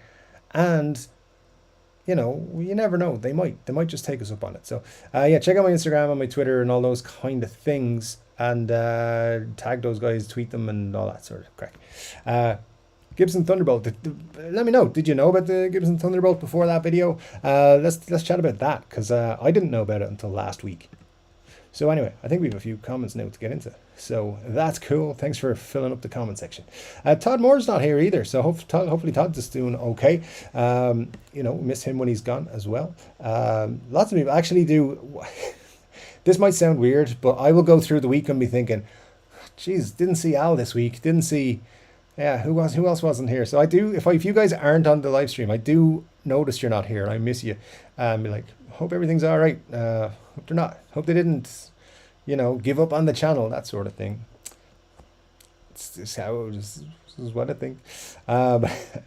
And you know, you never know. They might just take us up on it. So yeah, check out my Instagram and my Twitter and all those kind of things. And tag those guys, tweet them and all that sort of crack. Gibson Thunderbolt. Let me know. Did you know about the Gibson Thunderbolt before that video? Let's chat about that, because I didn't know about it until last week. So anyway, I think we have a few comments now to get into. So that's cool. Thanks for filling up the comment section. Todd Moore's not here either, so hopefully Todd's just doing okay. You know, miss him when he's gone as well. Lots of people actually do. This might sound weird, but I will go through the week and be thinking, geez, didn't see Al this week. Didn't see, yeah, who else wasn't here? So I do, if you guys aren't on the live stream, I do notice you're not here and I miss you. Be like, hope everything's all right. Hope they're not. Hope they didn't, you know, give up on the channel, that sort of thing. It's just how this is what I think.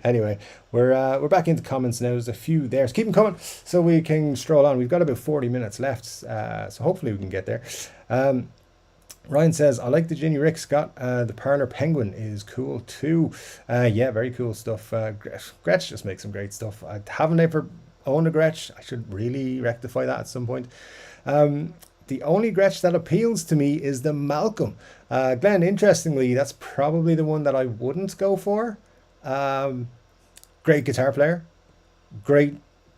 Anyway, we're back into comments now. There's a few there. So keep them coming so we can stroll on. We've got about 40 minutes left, so hopefully we can get there. Ryan says, I like the Ginny Rick Scott. The Parlor Penguin is cool too. Yeah, very cool stuff. Gretsch just makes some great stuff. I haven't ever owned a Gretsch. I should really rectify that at some point. The only Gretsch that appeals to me is the Malcolm. Glenn, interestingly, that's probably the one that I wouldn't go for. Great guitar player. Great,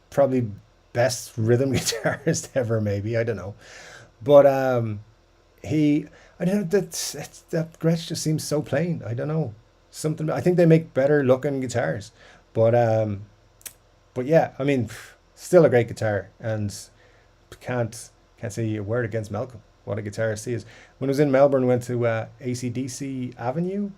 probably best rhythm guitarist ever, maybe. I don't know. But I don't know, that Gretsch just seems so plain. I don't know. Something. I think they make better looking guitars. But yeah, I mean, still a great guitar. And can't say a word against Malcolm. What a guitarist he is. When I was in Melbourne, went to AC/DC Avenue,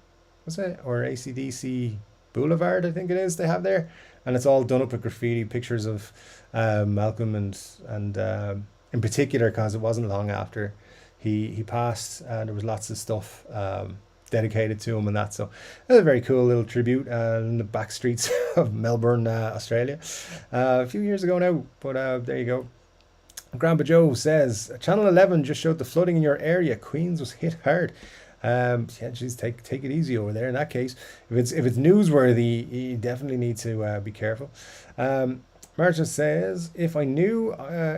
was it? Or AC/DC Boulevard, I think it is, they have there. And it's all done up with graffiti, pictures of Malcolm and in particular, because it wasn't long after he passed, there was lots of stuff dedicated to him and that. So that's a very cool little tribute in the back streets of Melbourne, Australia. A few years ago now, but there you go. Grandpa Joe says, Channel 11 just showed the flooding in your area. Queens was hit hard. Yeah, geez, take it easy over there in that case. If it's newsworthy, you definitely need to be careful. Marcia says, if I knew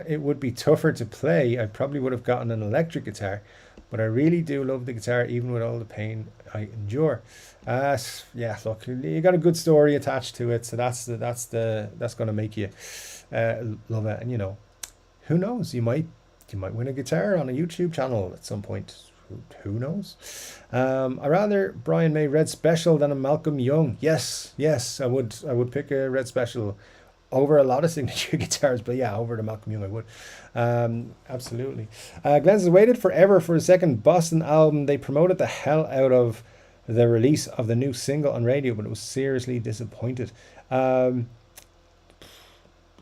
it would be tougher to play, I probably would have gotten an electric guitar. But I really do love the guitar, even with all the pain I endure. Yeah, look, you got a good story attached to it, so that's going to make you love it. And you know, who knows? You might win a guitar on a YouTube channel at some point. Who knows? I rather Brian May Red Special than a Malcolm Young. Yes, I would pick a Red Special over a lot of signature guitars, but yeah, over the Malcolm Young I would. Absolutely. Glenn has waited forever for a second Boston album. They promoted the hell out of the release of the new single on radio, but it was seriously disappointed.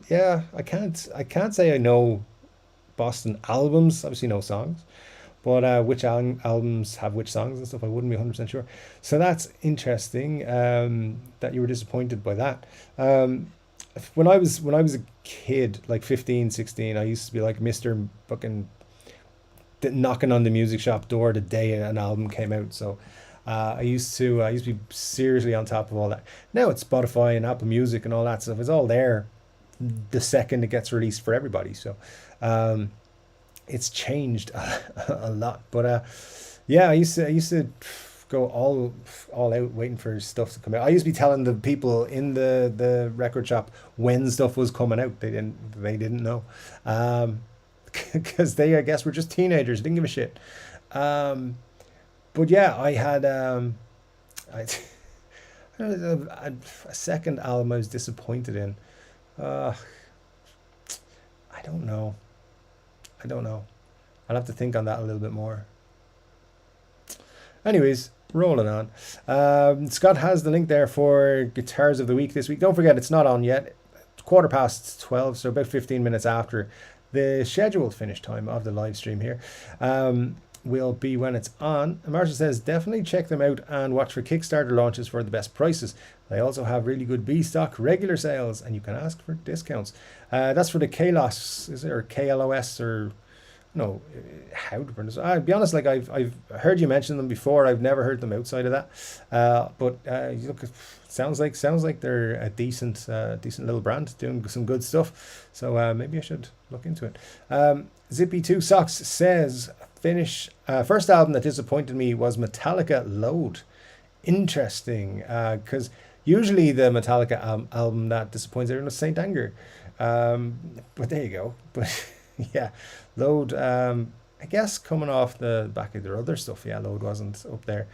Yeah, I can't say I know Boston albums. Obviously no songs, but which albums have which songs and stuff, I wouldn't be 100% sure. So that's interesting that you were disappointed by that. When I was a kid, like 15, 16, I used to be like Mr. fucking knocking on the music shop door the day an album came out. So I used to be seriously on top of all that. Now it's Spotify and Apple Music and all that stuff. It's all there the second it gets released for everybody. So um, it's changed a lot. But yeah, I used to go all out waiting for stuff to come out. I used to be telling the people in the record shop when stuff was coming out. They didn't know. Because they, I guess, were just teenagers, didn't give a shit. Um, but yeah, I had I, a second album I was disappointed in. Uh, I don't know. I don't know. I'll have to think on that a little bit more. Anyways, rolling on. Scott has the link there for Guitars of the Week this week. Don't forget, it's not on yet. It's 12:15, so about 15 minutes after the scheduled finish time of the live stream here. Will be when it's on. And Marshall says, definitely check them out and watch for Kickstarter launches for the best prices. They also have really good B stock regular sales, and you can ask for discounts. That's for the KLOS, is it, or KLOS, or no, how to pronounce it? I'll be honest, like I've heard you mention them before. I've never heard them outside of that. But look, sounds like they're a decent little brand doing some good stuff. So maybe I should look into it. Zippy2 Socks says, first album that disappointed me was Metallica Load. Interesting, because usually the Metallica album that disappoints everyone is Saint Anger. But there you go. But yeah, Load, I guess coming off the back of their other stuff, yeah, Load wasn't up there.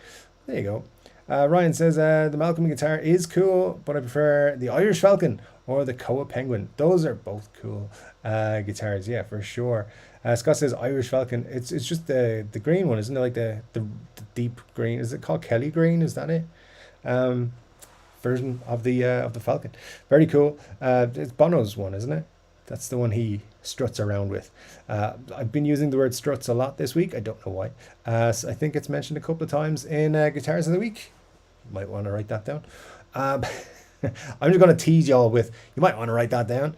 There you go. Ryan says, the Malcolm guitar is cool, but I prefer the Irish Falcon or the Koa Penguin. Those are both cool guitars, yeah, for sure. Scott says Irish Falcon. It's just the green one, isn't it? Like the deep green. Is it called Kelly green? Is that it? Version of the Falcon. Very cool. It's Bono's one, isn't it? That's the one he struts around with. I've been using the word struts a lot this week. I don't know why. So I think it's mentioned a couple of times in Guitars of the Week. You might want to write that down. I'm just going to tease y'all with, you might want to write that down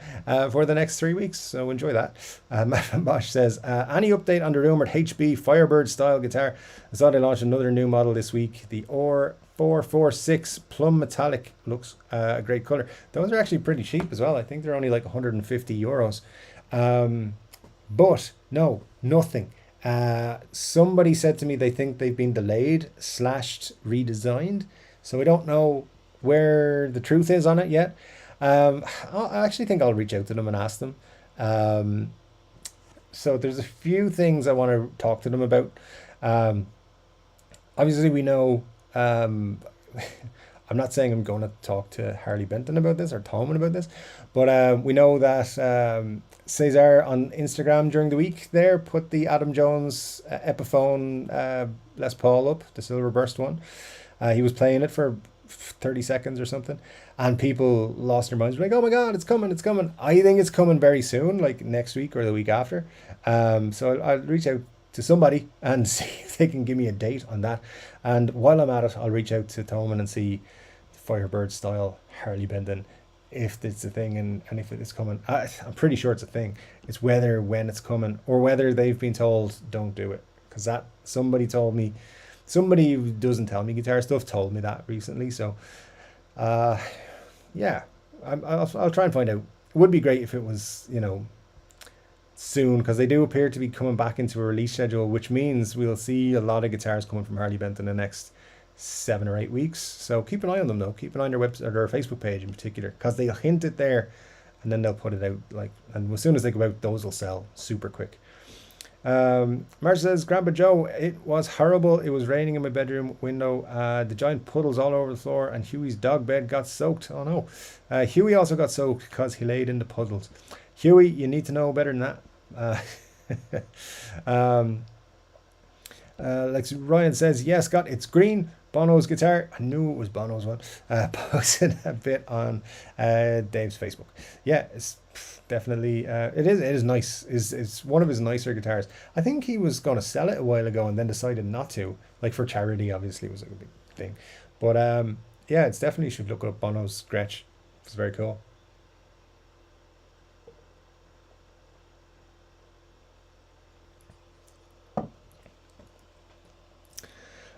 for the next 3 weeks. So enjoy that. Matt Bosch says, any update on the rumored HB Firebird style guitar? I saw they launched another new model this week. The OR 446 Plum Metallic looks a great color. Those are actually pretty cheap as well. I think they're only like 150 euros. But no, nothing. Somebody said to me they think they've been delayed / redesigned. So I don't know where the truth is on it yet. I actually think I'll reach out to them and ask them. So there's a few things I want to talk to them about. Obviously we know, I'm not saying I'm going to talk to Harley Benton about this or Tolman about this, but we know that Cesar on Instagram during the week there put the Adam Jones Epiphone Les Paul up, the silver burst one. He was playing it for 30 seconds or something, and people lost their minds, like, oh my god, it's coming. I think it's coming very soon, like next week or the week after. So I'll reach out to somebody and see if they can give me a date on that, and while I'm at it, I'll reach out to Tolman and see Firebird style Harley Benton, if it's a thing, and if it's coming. I'm pretty sure it's a thing. It's whether when it's coming, or whether they've been told don't do it, because that somebody told me. Somebody who doesn't tell me guitar stuff told me that recently. So, yeah, I'll try and find out. It would be great if it was, soon, because they do appear to be coming back into a release schedule, which means we'll see a lot of guitars coming from Harley Benton in the next 7 or 8 weeks. So keep an eye on them, though. Keep an eye on their website or their Facebook page in particular, because they'll hint it there, and then they'll put it out. And as soon as they go out, those will sell super quick. Marcia says, Grandpa Joe, it was horrible. It was raining in my bedroom window. The giant puddles all over the floor, and Huey's dog bed got soaked. Oh no. Huey also got soaked because he laid in the puddles. Huey, you need to know better than that. Like Ryan says, yes, Scott, it's green. Bono's guitar. I knew it was Bono's one. Posted a bit on Dave's Facebook. Yeah, it's definitely it is nice. It's one of his nicer guitars. I think he was going to sell it a while ago and then decided not to, like for charity. Obviously, it was like a big thing. But yeah, it's definitely, you should look up Bono's Gretsch. It's very cool.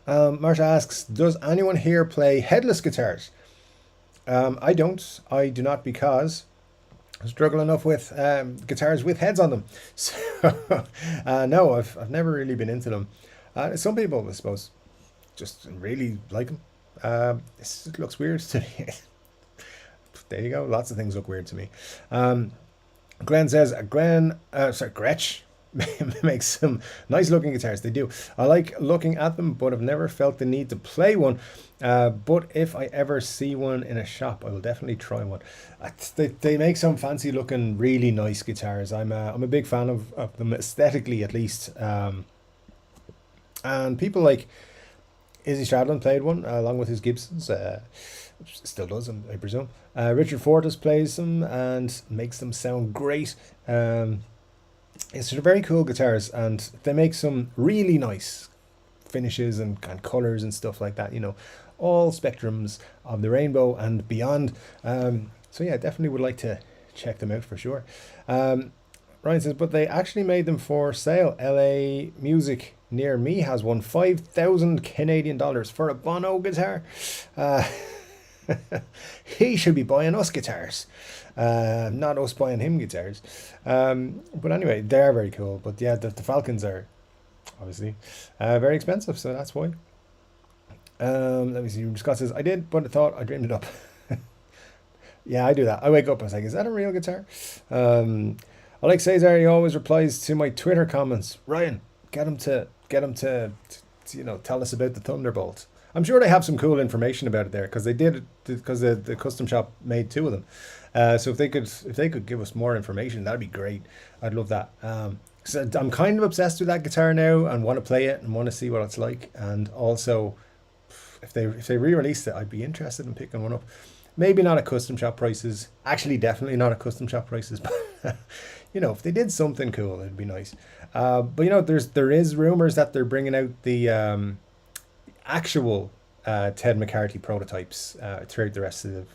Marsha asks, does anyone here play headless guitars? I don't. I do not, because I struggle enough with guitars with heads on them. So no, I've never really been into them. Some people, I suppose, just really like them. It looks weird to me. There you go. Lots of things look weird to me. Glenn says, Gretsch makes some nice looking guitars. They do. I like looking at them, but I've never felt the need to play one. But if I ever see one in a shop, I will definitely try one. They make some fancy looking, really nice guitars. I'm a big fan of them aesthetically, at least. And people like Izzy Stradlin played one along with his Gibsons. Still does, I presume. Richard Fortas plays them and makes them sound great. It's very cool guitars, and they make some really nice finishes and colors and stuff like that. You know, all spectrums of the rainbow and beyond. So yeah, definitely would like to check them out for sure. Ryan says, but they actually made them for sale. LA Music near me has one, 5,000 Canadian dollars for a Bono guitar. He should be buying us guitars, not us buying him guitars. But anyway, they're very cool. But yeah, the Falcons are obviously very expensive, so that's why. Let me see. Scott says, I did, but I thought I dreamed it up. Yeah, I do that. I wake up, I was like, is that a real guitar? I like Cesar. He always replies to my Twitter comments. Ryan, get him to tell us about the Thunderbolt. I'm sure they have some cool information about it there, because they did, because the custom shop made 2 of them. So if they could give us more information, that'd be great. I'd love that. So I'm kind of obsessed with that guitar now and want to play it and want to see what it's like. And also, if they re-released it, I'd be interested in picking one up. Maybe not at custom shop prices. Actually, definitely not at custom shop prices. But if they did something cool, it'd be nice. But there is rumors that they're bringing out the actual Ted McCarthy prototypes throughout the rest of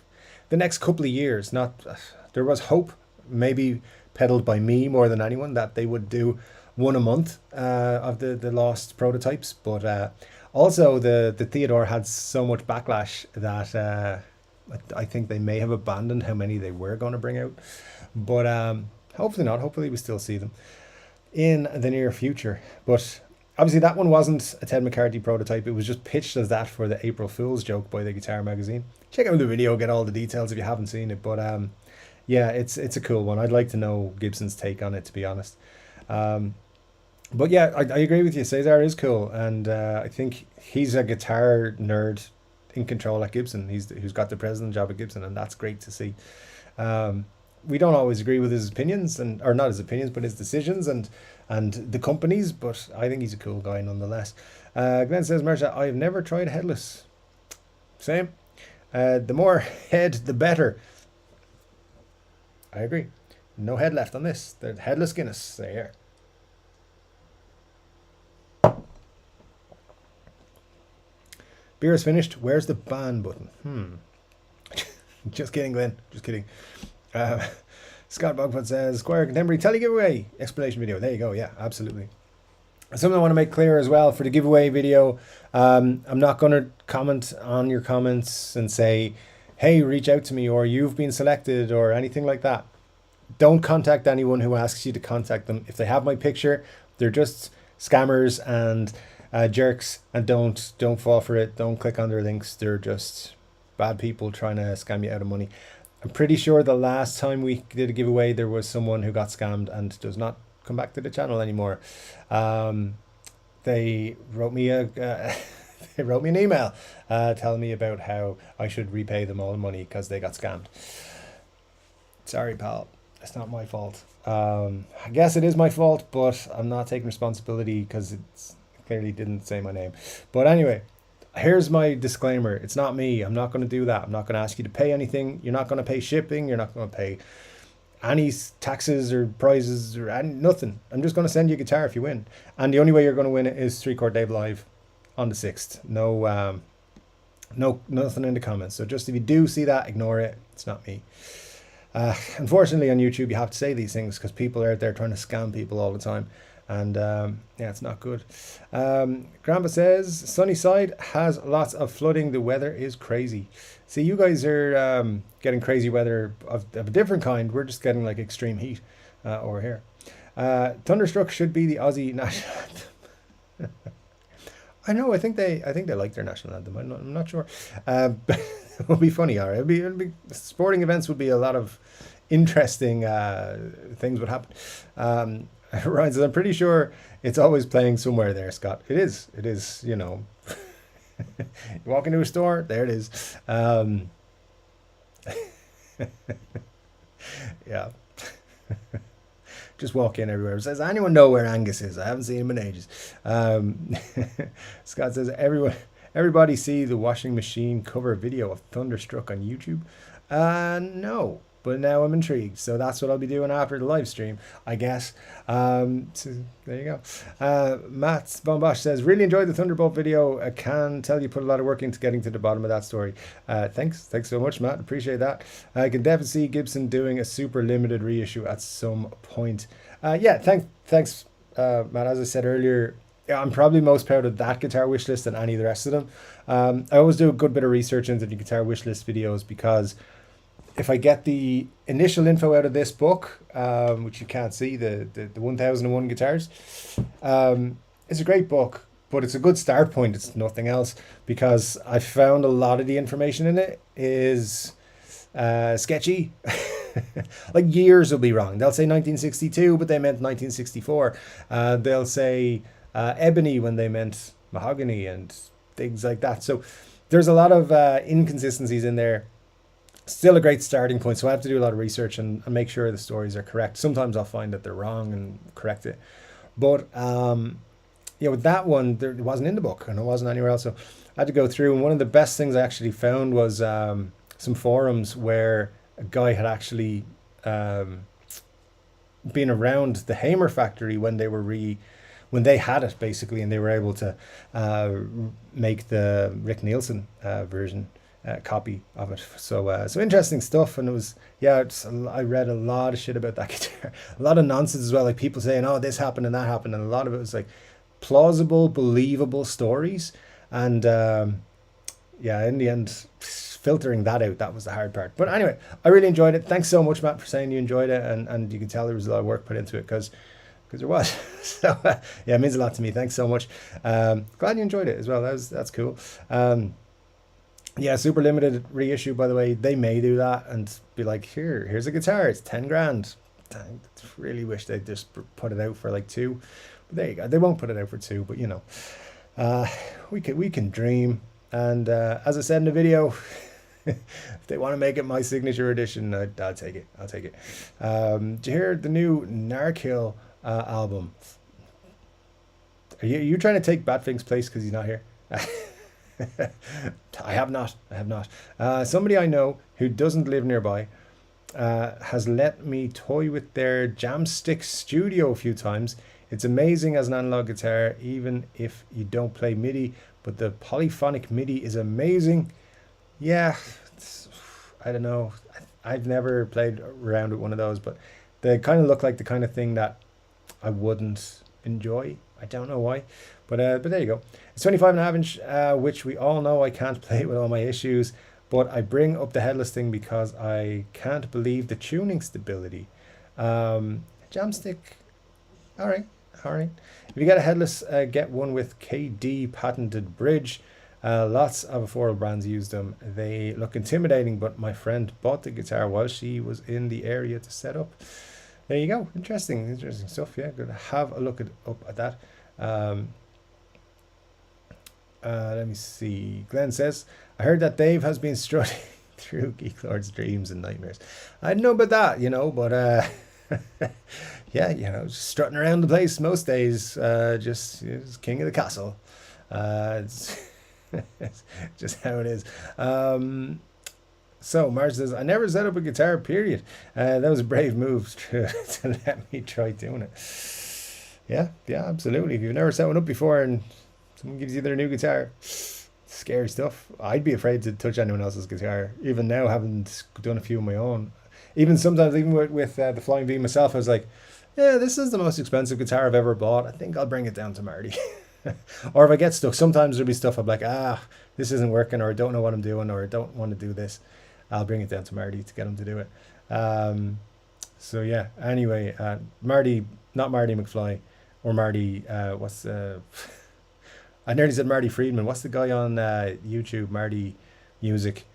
the next couple of years. There was hope, maybe peddled by me more than anyone, that they would do one a month of the lost prototypes. But also the Theodore had so much backlash that I think they may have abandoned how many they were going to bring out. But hopefully not. Hopefully we still see them in the near future. But obviously that one wasn't a Ted McCarthy prototype. It was just pitched as that for the April Fool's joke by the Guitar Magazine. Check out the video, get all the details if you haven't seen it. But yeah, it's a cool one. I'd like to know Gibson's take on it, to be honest. But yeah, I agree with you. Cesar is cool, and I think he's a guitar nerd in control at Gibson. Who's got the president job at Gibson, and that's great to see. We don't always agree with his opinions, or not his opinions, but his decisions and the companies. But I think he's a cool guy nonetheless. Glenn says, Marsha, I've never tried headless. Same. The more head, the better. I agree. No head left on this. The headless Guinness. There. Beer is finished. Where's the ban button? Just kidding, Glenn. Just kidding. Scott Bogfoot says, Squire Contemporary Tele giveaway explanation video. There you go. Yeah, absolutely. Something I want to make clear as well for the giveaway video. I'm not going to comment on your comments and say, hey, reach out to me, or you've been selected, or anything like that. Don't contact anyone who asks you to contact them. If they have my picture, they're just scammers and jerks, and don't fall for it. Don't click on their links. They're just bad people trying to scam you out of money. I'm pretty sure the last time we did a giveaway, there was someone who got scammed and does not come back to the channel anymore. They wrote me an email telling me about how I should repay them all the money because they got scammed. Sorry, pal. It's not my fault. I guess it is my fault, but I'm not taking responsibility because it clearly didn't say my name. But anyway, here's my disclaimer. It's not me. I'm not going to do that. I'm not going to ask you to pay anything. You're not going to pay shipping. You're not going to pay any taxes or prizes or nothing. I'm just going to send you a guitar if you win. And the only way you're going to win it is 3 Chord Dave live on the 6th. No, nothing in the comments. So just if you do see that, ignore it. It's not me. Unfortunately, on YouTube, you have to say these things because people are out there trying to scam people all the time. And yeah, it's not good. Grandpa says Sunnyside has lots of flooding. The weather is crazy. See, you guys are getting crazy weather of a different kind. We're just getting like extreme heat over here. Thunderstruck should be the Aussie national anthem. I know. I think they like their national anthem. I'm not sure. But it would be funny. All right, it'd be sporting events would be a lot of interesting things would happen. Ryan says, I'm pretty sure it's always playing somewhere there, Scott. It is, you know. You walk into a store, there it is. Yeah. Just walk in everywhere. Says, anyone know where Angus is? I haven't seen him in ages. Scott says, everybody see the washing machine cover video of Thunderstruck on YouTube? No. But now I'm intrigued, so that's what I'll be doing after the live stream, I guess. So there you go. Matt Bombosh says, really enjoyed the Thunderbolt video. I can tell you put a lot of work into getting to the bottom of that story. Thanks so much, Matt. Appreciate that. I can definitely see Gibson doing a super limited reissue at some point. Yeah, thanks, Matt. As I said earlier, yeah, I'm probably most proud of that guitar wish list than any of the rest of them. I always do a good bit of research into the guitar wish list videos because if I get the initial info out of this book, which you can't see, the 1001 Guitars, it's a great book, but it's a good start point. It's nothing else because I found a lot of the information in it is sketchy. Like years will be wrong. They'll say 1962, but they meant 1964. They'll say ebony when they meant mahogany and things like that. So there's a lot of inconsistencies in there. Still a great starting point, so I have to do a lot of research and make sure the stories are correct. Sometimes I'll find that they're wrong and correct it, but yeah, with that one, it wasn't in the book and it wasn't anywhere else, so I had to go through. And one of the best things I actually found was some forums where a guy had actually been around the Hamer factory when they had it basically, and they were able to make the Rick Nielsen version. Copy of it. So interesting stuff. And it was, yeah, I read a lot of shit about that guitar, a lot of nonsense as well, like people saying, oh, this happened and that happened, and a lot of it was like plausible, believable stories. And yeah, in the end, filtering that out, that was the hard part. But anyway, I really enjoyed it. Thanks so much, Matt, for saying you enjoyed it, and you can tell there was a lot of work put into it because there was. So yeah, it means a lot to me. Thanks so much. Glad you enjoyed it as well. That's cool. Yeah, super limited reissue, by the way. They may do that and be like, here's a guitar, it's 10 grand. I really wish they'd just put it out for like 2. But there you go. They won't put it out for 2, but you know, we can dream. And as I said in the video, if they want to make it my signature edition, I'll take it. Did you hear the new Narkill album? Are you trying to take Batfink's place because he's not here? I have not. Somebody I know who doesn't live nearby has let me toy with their Jamstick Studio a few times. It's amazing as an analog guitar, even if you don't play MIDI, but the polyphonic MIDI is amazing. Yeah, I don't know. I've never played around with one of those, but they kind of look like the kind of thing that I wouldn't enjoy. I don't know why, but there you go. It's 25.5 inch, which we all know I can't play with all my issues, but I bring up the headless thing because I can't believe the tuning stability. Jamstick, all right. If you get a headless, get one with KD patented bridge. Lots of affordable brands use them. They look intimidating, but my friend bought the guitar while she was in the area to set up. There you go. Interesting stuff. Yeah, good. Have a look at that. Let me see. Glenn says, I heard that Dave has been strutting through Geek Lord's dreams and nightmares. I didn't know about that, but yeah, just strutting around the place most days, just king of the castle. It's just how it is. So Marge says, I never set up a guitar, period. That was a brave move to let me try doing it. Yeah, absolutely. If you've never set one up before and someone gives you their new guitar, scary stuff. I'd be afraid to touch anyone else's guitar. Even now, having done a few of my own. Even sometimes, even with the Flying V myself, I was like, yeah, this is the most expensive guitar I've ever bought. I think I'll bring it down to Marty. Or if I get stuck, sometimes there'll be stuff I'm like, this isn't working, or I don't know what I'm doing, or I don't want to do this. I'll bring it down to Marty to get him to do it. So yeah, anyway, Marty, not Marty McFly, or Marty, I nearly said Marty Friedman. What's the guy on YouTube, Marty Music?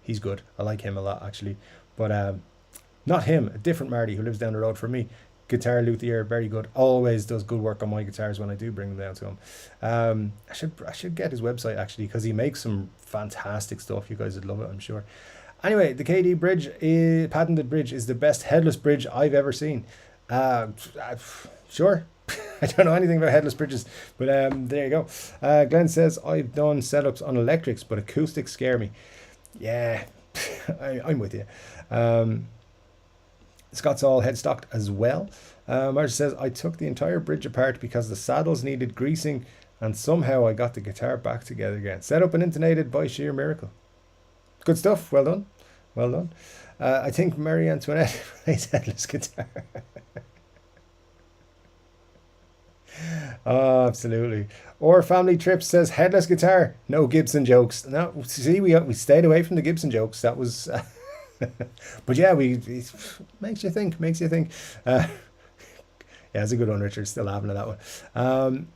He's good. I like him a lot, actually. But not him, a different Marty who lives down the road from me. Guitar luthier, very good. Always does good work on my guitars when I do bring them down to him. I should get his website, actually, because he makes some fantastic stuff. You guys would love it, I'm sure. Anyway, the KD bridge, patented bridge, is the best headless bridge I've ever seen. Sure. I don't know anything about headless bridges, but there you go. Glenn says, I've done setups on electrics, but acoustics scare me. Yeah, I'm with you. Scott's all headstocked as well. Marcia says, I took the entire bridge apart because the saddles needed greasing, and somehow I got the guitar back together again. Set up and intonated by sheer miracle. Good stuff. Well done. Well done. I think Marie Antoinette plays headless guitar. Oh, absolutely. Or Family Trips says, headless guitar, no Gibson jokes. No, see, we stayed away from the Gibson jokes. That was... but yeah, it makes you think. Yeah, it's a good one, Richard. Still having that one.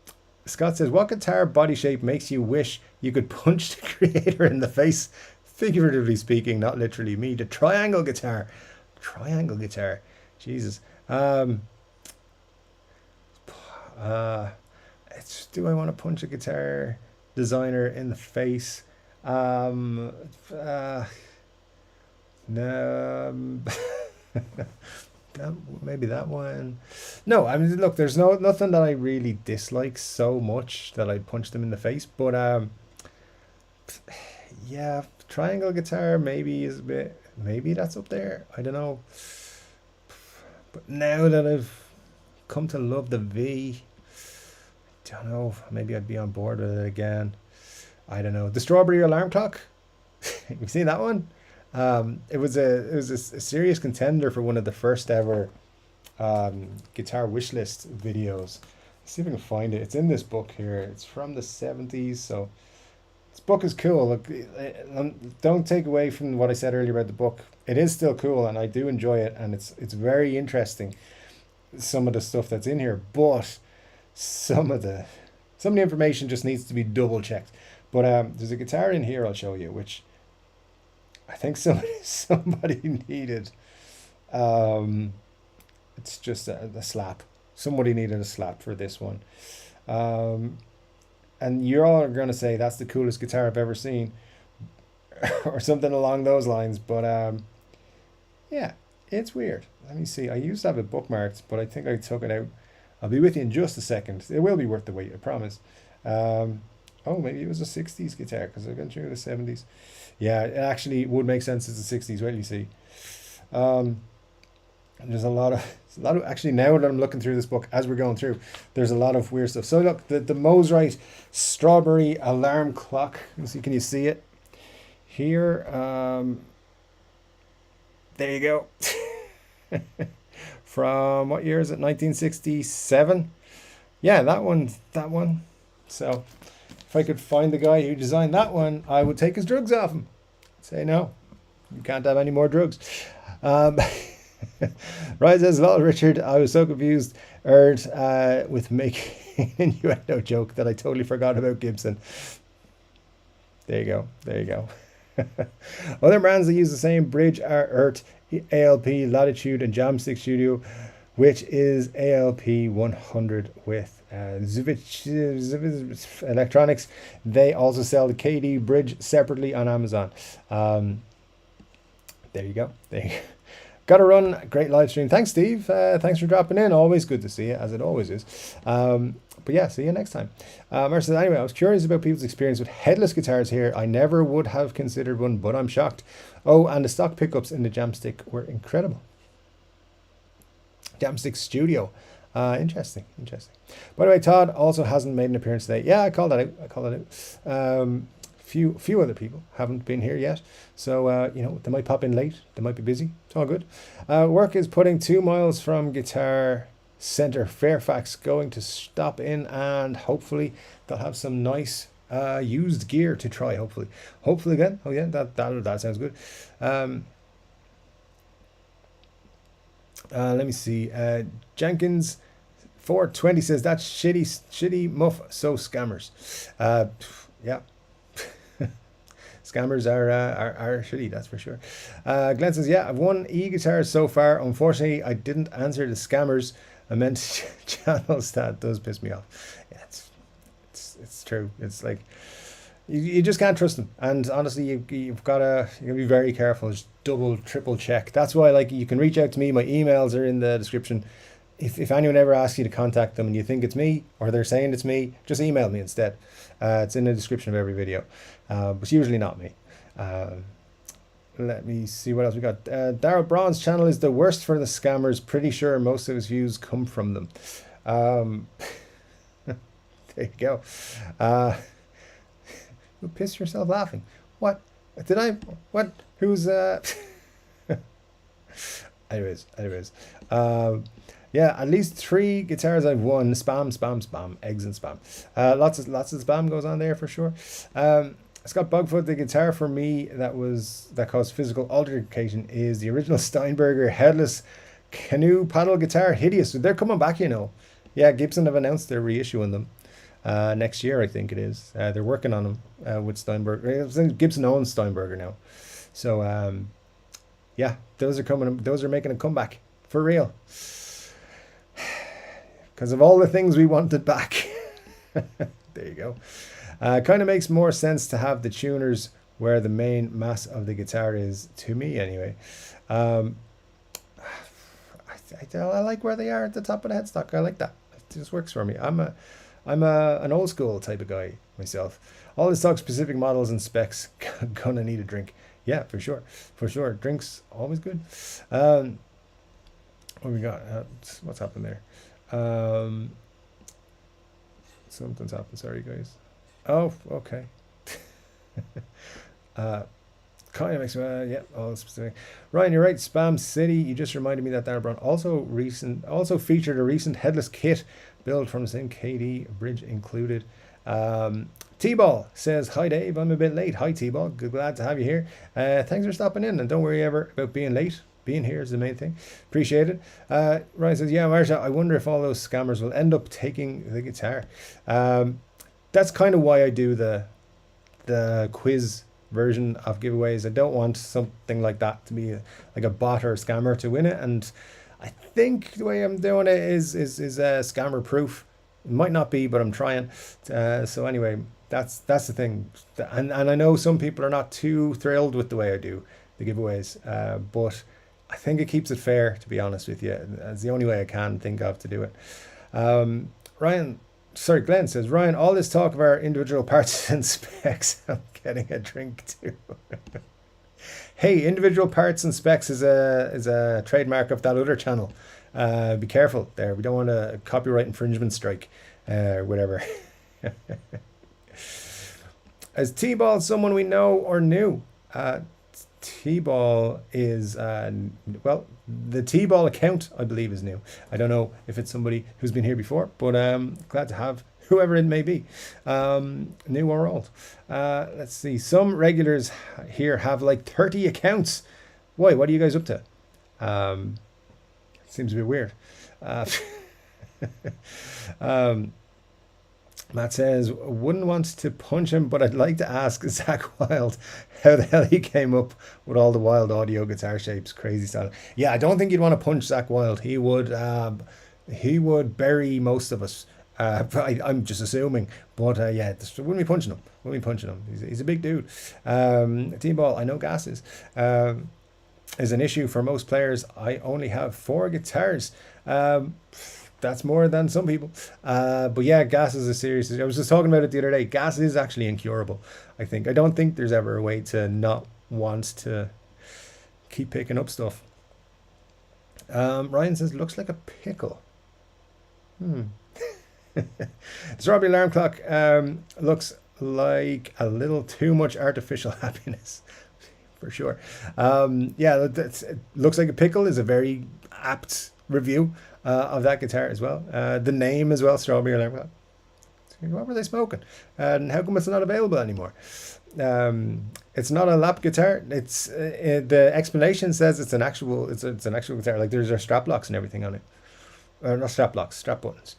Scott says, what guitar body shape makes you wish you could punch the creator in the face? Figuratively speaking, not literally. Me, the triangle guitar. Jesus. Do I want to punch a guitar designer in the face? No. Maybe that one. No, I mean, look, there's nothing that I really dislike so much that I'd punch them in the face. But yeah, triangle guitar maybe is a bit. Maybe that's up there. I don't know. But now that I've come to love the V, I don't know. Maybe I'd be on board with it again. I don't know. The strawberry alarm clock. You've seen that one? It was a serious contender for one of the first ever guitar wish list videos. Let's see if I can find it. It's in this book here. It's from the 70s, so this book is cool. Look, don't take away from what I said earlier about the book. It is still cool, and I do enjoy it, and it's very interesting, some of the stuff that's in here, but some of the information just needs to be double checked. But there's a guitar in here I'll show you, which I think somebody needed. It's just a slap. Somebody needed a slap for this one. And you're all going to say that's the coolest guitar I've ever seen, or something along those lines. But yeah, it's weird. Let me see. I used to have it bookmarked, but I think I took it out. I'll be with you in just a second. It will be worth the wait, I promise. Oh, maybe it was a 60s guitar, because I've been through the 70s. Yeah, it actually would make sense as the 60s. Wait till you see. There's a lot of actually, now that I'm looking through this book as we're going through, there's a lot of weird stuff. So look, the Mosrite strawberry alarm clock. Can you see it here? There you go. From what year is it? 1967. Yeah, that one. So if I could find the guy who designed that one, I would take his drugs off him. Say no, you can't have any more drugs. Right, says, well, Richard, I was so confused with making an innuendo joke that I totally forgot about Gibson. There you go. Other brands that use the same bridge are ERT, ALP, Latitude, and Jamstick Studio, which is ALP 100 with Zivich Electronics. They also sell the KD bridge separately on Amazon. There you go. Got to run. Great live stream. Thanks, Steve. Thanks for dropping in. Always good to see you, as it always is. But yeah, see you next time. Mercer, anyway, I was curious about people's experience with headless guitars here. I never would have considered one, but I'm shocked. Oh, and the stock pickups in the Jamstick were incredible. Jamstick Studio. Interesting. By the way, Todd also hasn't made an appearance today. Yeah, I called that out. few other people haven't been here yet, so you know, they might pop in late, they might be busy. It's all good. Work is putting 2 miles from Guitar Centre Fairfax, going to stop in, and hopefully they'll have some nice used gear to try. Hopefully again. Oh yeah, that sounds good. Let me see. Jenkins 420 says that's shitty muff. So scammers. Yeah. Scammers are shitty, that's for sure. Glenn says, yeah, I've won e-guitars so far. Unfortunately, I didn't answer the scammers. I meant channels. That does piss me off. Yeah, it's true. It's like you just can't trust them. And honestly, you've got to be very careful. Just double, triple check. That's why, like, you can reach out to me. My emails are in the description. If anyone ever asks you to contact them and you think it's me, or they're saying it's me, just email me instead. It's in the description of every video. But it's usually not me. Let me see what else we got. Daryl Braun's channel is the worst for the scammers. Pretty sure most of his views come from them. There you go. You piss yourself laughing. What? Did I? What? Who's... Anyways. Yeah, at least 3 guitars I've won. Spam, eggs and spam. Lots of spam goes on there for sure. Scott Bugfoot, the guitar for me that caused physical altercation is the original Steinberger headless canoe paddle guitar. Hideous. They're coming back, you know. Yeah, Gibson have announced they're reissuing them next year, I think it is. They're working on them with Steinberger. I think Gibson owns Steinberger now. So, yeah, those are coming. Those are making a comeback for real. Because of all the things we wanted back. There you go. Kind of makes more sense to have the tuners where the main mass of the guitar is, to me anyway. I like where they are at the top of the headstock. I like that. It just works for me. I'm an old school type of guy myself. All the stock specific models and specs. Gonna need a drink. Yeah, for sure. Drinks always good. What we got? What's happened there? Something's happened. Sorry, guys. Oh, okay. Kind of makes me, yeah, all specific. Ryan, you're right. Spam City. You just reminded me that Darren Brown also featured a recent headless kit built from the same KD, bridge included. T-Ball says, hi Dave, I'm a bit late. Hi T-Ball, glad to have you here. Thanks for stopping in, and don't worry ever about being late. Being here is the main thing. Appreciate it. Ryan says, yeah, Marsha, I wonder if all those scammers will end up taking the guitar. That's kind of why I do the quiz version of giveaways. I don't want something like that to be like a bot or a scammer to win it. And I think the way I'm doing it is scammer proof. It might not be, but I'm trying. So anyway, that's the thing. And I know some people are not too thrilled with the way I do the giveaways, but I think it keeps it fair, to be honest with you. It's the only way I can think of to do it. Glenn says, Ryan, all this talk of our individual parts and specs, I'm getting a drink too. Hey, individual parts and specs is a trademark of that other channel. Be careful there. We don't want a copyright infringement strike or whatever. Is T-Ball someone we know or knew? T-Ball is, well, the T-Ball account, I believe, is new. I don't know if it's somebody who's been here before, but glad to have whoever it may be, new or old. Let's see. Some regulars here have like 30 accounts. Why? What are you guys up to? Seems a bit weird. Matt says, wouldn't want to punch him, but I'd like to ask Zach Wilde how the hell he came up with all the wild audio guitar shapes, crazy style. Yeah, I don't think you'd want to punch Zach Wilde. He would bury most of us. I'm just assuming, but yeah, wouldn't be punching him. He's a big dude. T-Ball, I know gas is an issue for most players. I only have 4 guitars. That's more than some people. But yeah, gas is a serious issue. I was just talking about it the other day. Gas is actually incurable, I think. I don't think there's ever a way to not want to keep picking up stuff. Ryan says, looks like a pickle. The strawberry alarm clock looks like a little too much artificial happiness, for sure. Yeah, it looks like a pickle is a very apt review of that guitar as well. The name as well, Strawberry. Like, well, what were they smoking? And how come it's not available anymore? It's not a lap guitar. It's the explanation says it's an actual guitar. Like there's strap locks and everything on it. Not strap locks, strap buttons.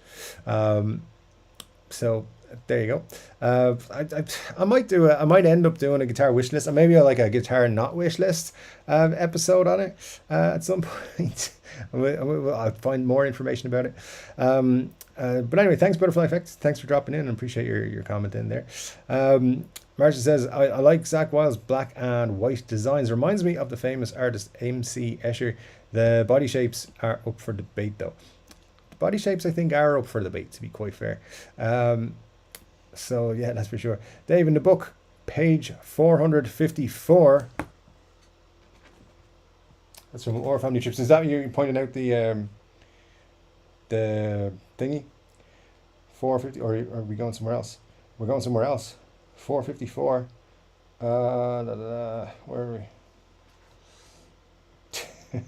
So there you go. I might end up doing a guitar wish list, and maybe like a guitar not wish list episode on it at some point. I'll find more information about it. But anyway, thanks Butterfly Effect. Thanks for dropping in and appreciate your comment in there. Marcia says, I like Zakk Wylde's black and white designs. Reminds me of the famous artist MC Escher. The body shapes are up for debate though. The body shapes I think are up for debate, to be quite fair. So yeah, that's for sure. Dave, in the book, page 454. That's from Our Family Trips. Is that you pointing out the thingy? 450, or are we going somewhere else? We're going somewhere else. 454. Where are we?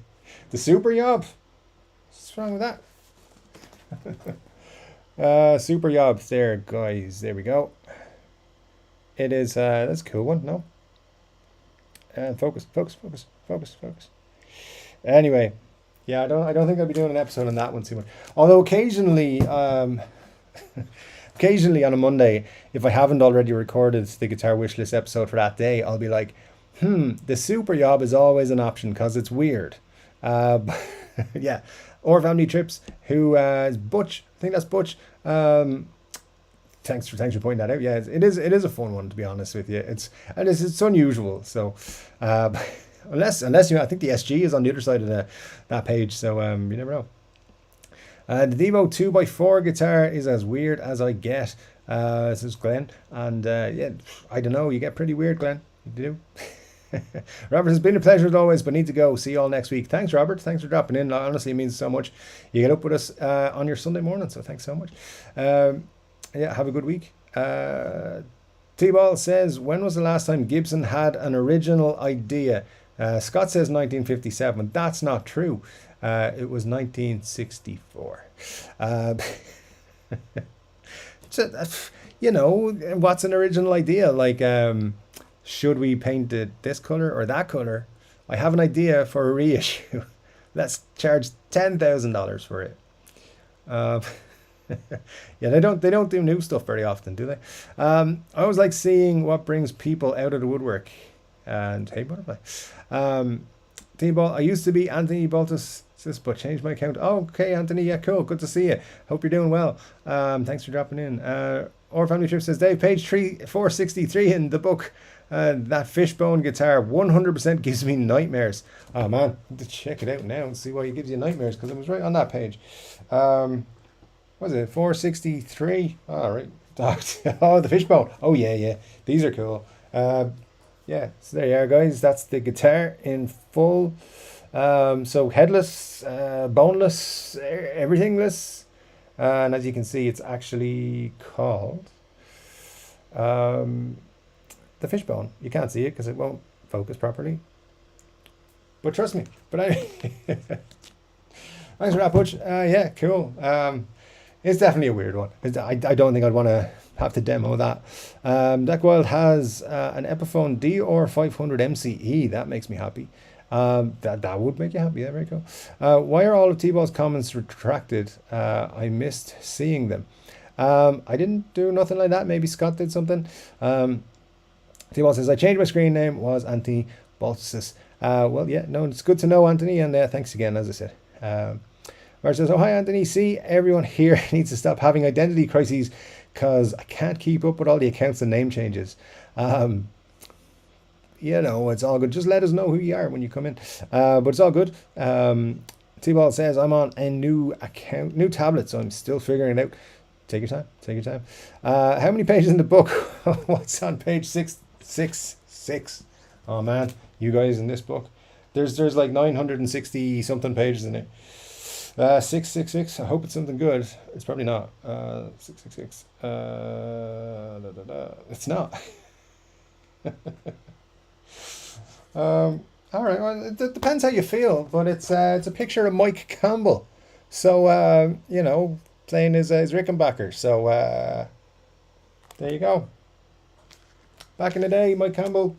The super yob. What's wrong with that? Super yob there, guys. There we go. It is that's a cool one, no? And focus. Anyway, yeah, I don't think I'll be doing an episode on that one too much. Although occasionally, occasionally on a Monday, if I haven't already recorded the guitar wish list episode for that day, I'll be like, the super yob is always an option because it's weird. Yeah, Or Family Trips, who is Butch. I think that's Butch. Thanks for pointing that out. Yeah, it is a fun one, to be honest with you. It's unusual. So unless you, I think the SG is on the other side of that page. So you never know. The Devo 2x4 guitar is as weird as I get. This is Glenn, and yeah, I don't know. You get pretty weird, Glenn. You do. Robert, it's been a pleasure as always, but need to go. See you all next week. Thanks, Robert. Thanks for dropping in. Honestly, it means so much. You get up with us on your Sunday morning, so thanks so much. Yeah, have a good week. T-Ball says, when was the last time Gibson had an original idea? Scott says 1957. That's not true. It was 1964. So, you know, what's an original idea? Like, should we paint it this color or that color? I have an idea for a reissue. Let's charge $10,000 for it. Yeah, they don't do new stuff very often, do they? I always like seeing what brings people out of the woodwork. And hey, Butterfly. T-Ball, I used to be Anthony Baltus, but changed my account. Oh, okay, Anthony. Yeah, cool. Good to see you. Hope you're doing well. Thanks for dropping in. Our Family Trip says, Dave, page 463 in the book. That fishbone guitar 100% gives me nightmares. Oh man, I have to check it out now and see why it gives you nightmares, because it was right on that page. What was it, 463? All right. Oh, the fishbone. Oh yeah. These are cool. Yeah, so there you are, guys. That's the guitar in full. So headless, boneless, everythingless. And as you can see, it's actually called the fishbone. You can't see it because it won't focus properly. But trust me. But anyway, thanks for that, Butch. Yeah, cool. It's definitely a weird one. I don't think I'd want to have to demo that. Zakk Wylde has an Epiphone DR500 MCE. That makes me happy. That would make you happy. Yeah, very cool. Why are all of T-Ball's comments retracted? I missed seeing them. I didn't do nothing like that. Maybe Scott did something. T-Ball says, I changed my screen name. Was Anthony Baltus. Well, yeah, no, it's good to know, Anthony. And thanks again, as I said. Mark says, oh, hi, Anthony. See, everyone here needs to stop having identity crises because I can't keep up with all the accounts and name changes. You know, it's all good. Just let us know who you are when you come in. But it's all good. T-Ball says, I'm on a new account, new tablet, so I'm still figuring it out. Take your time. Take your time. How many pages in the book? What's on page 666? Oh, man. You guys in this book. There's like 960 something pages in it. 666. I hope it's something good. It's probably not. 666. It's not. All right. Well, it depends how you feel, but it's a picture of Mike Campbell. So playing his Rickenbacker. So there you go. Back in the day, Mike Campbell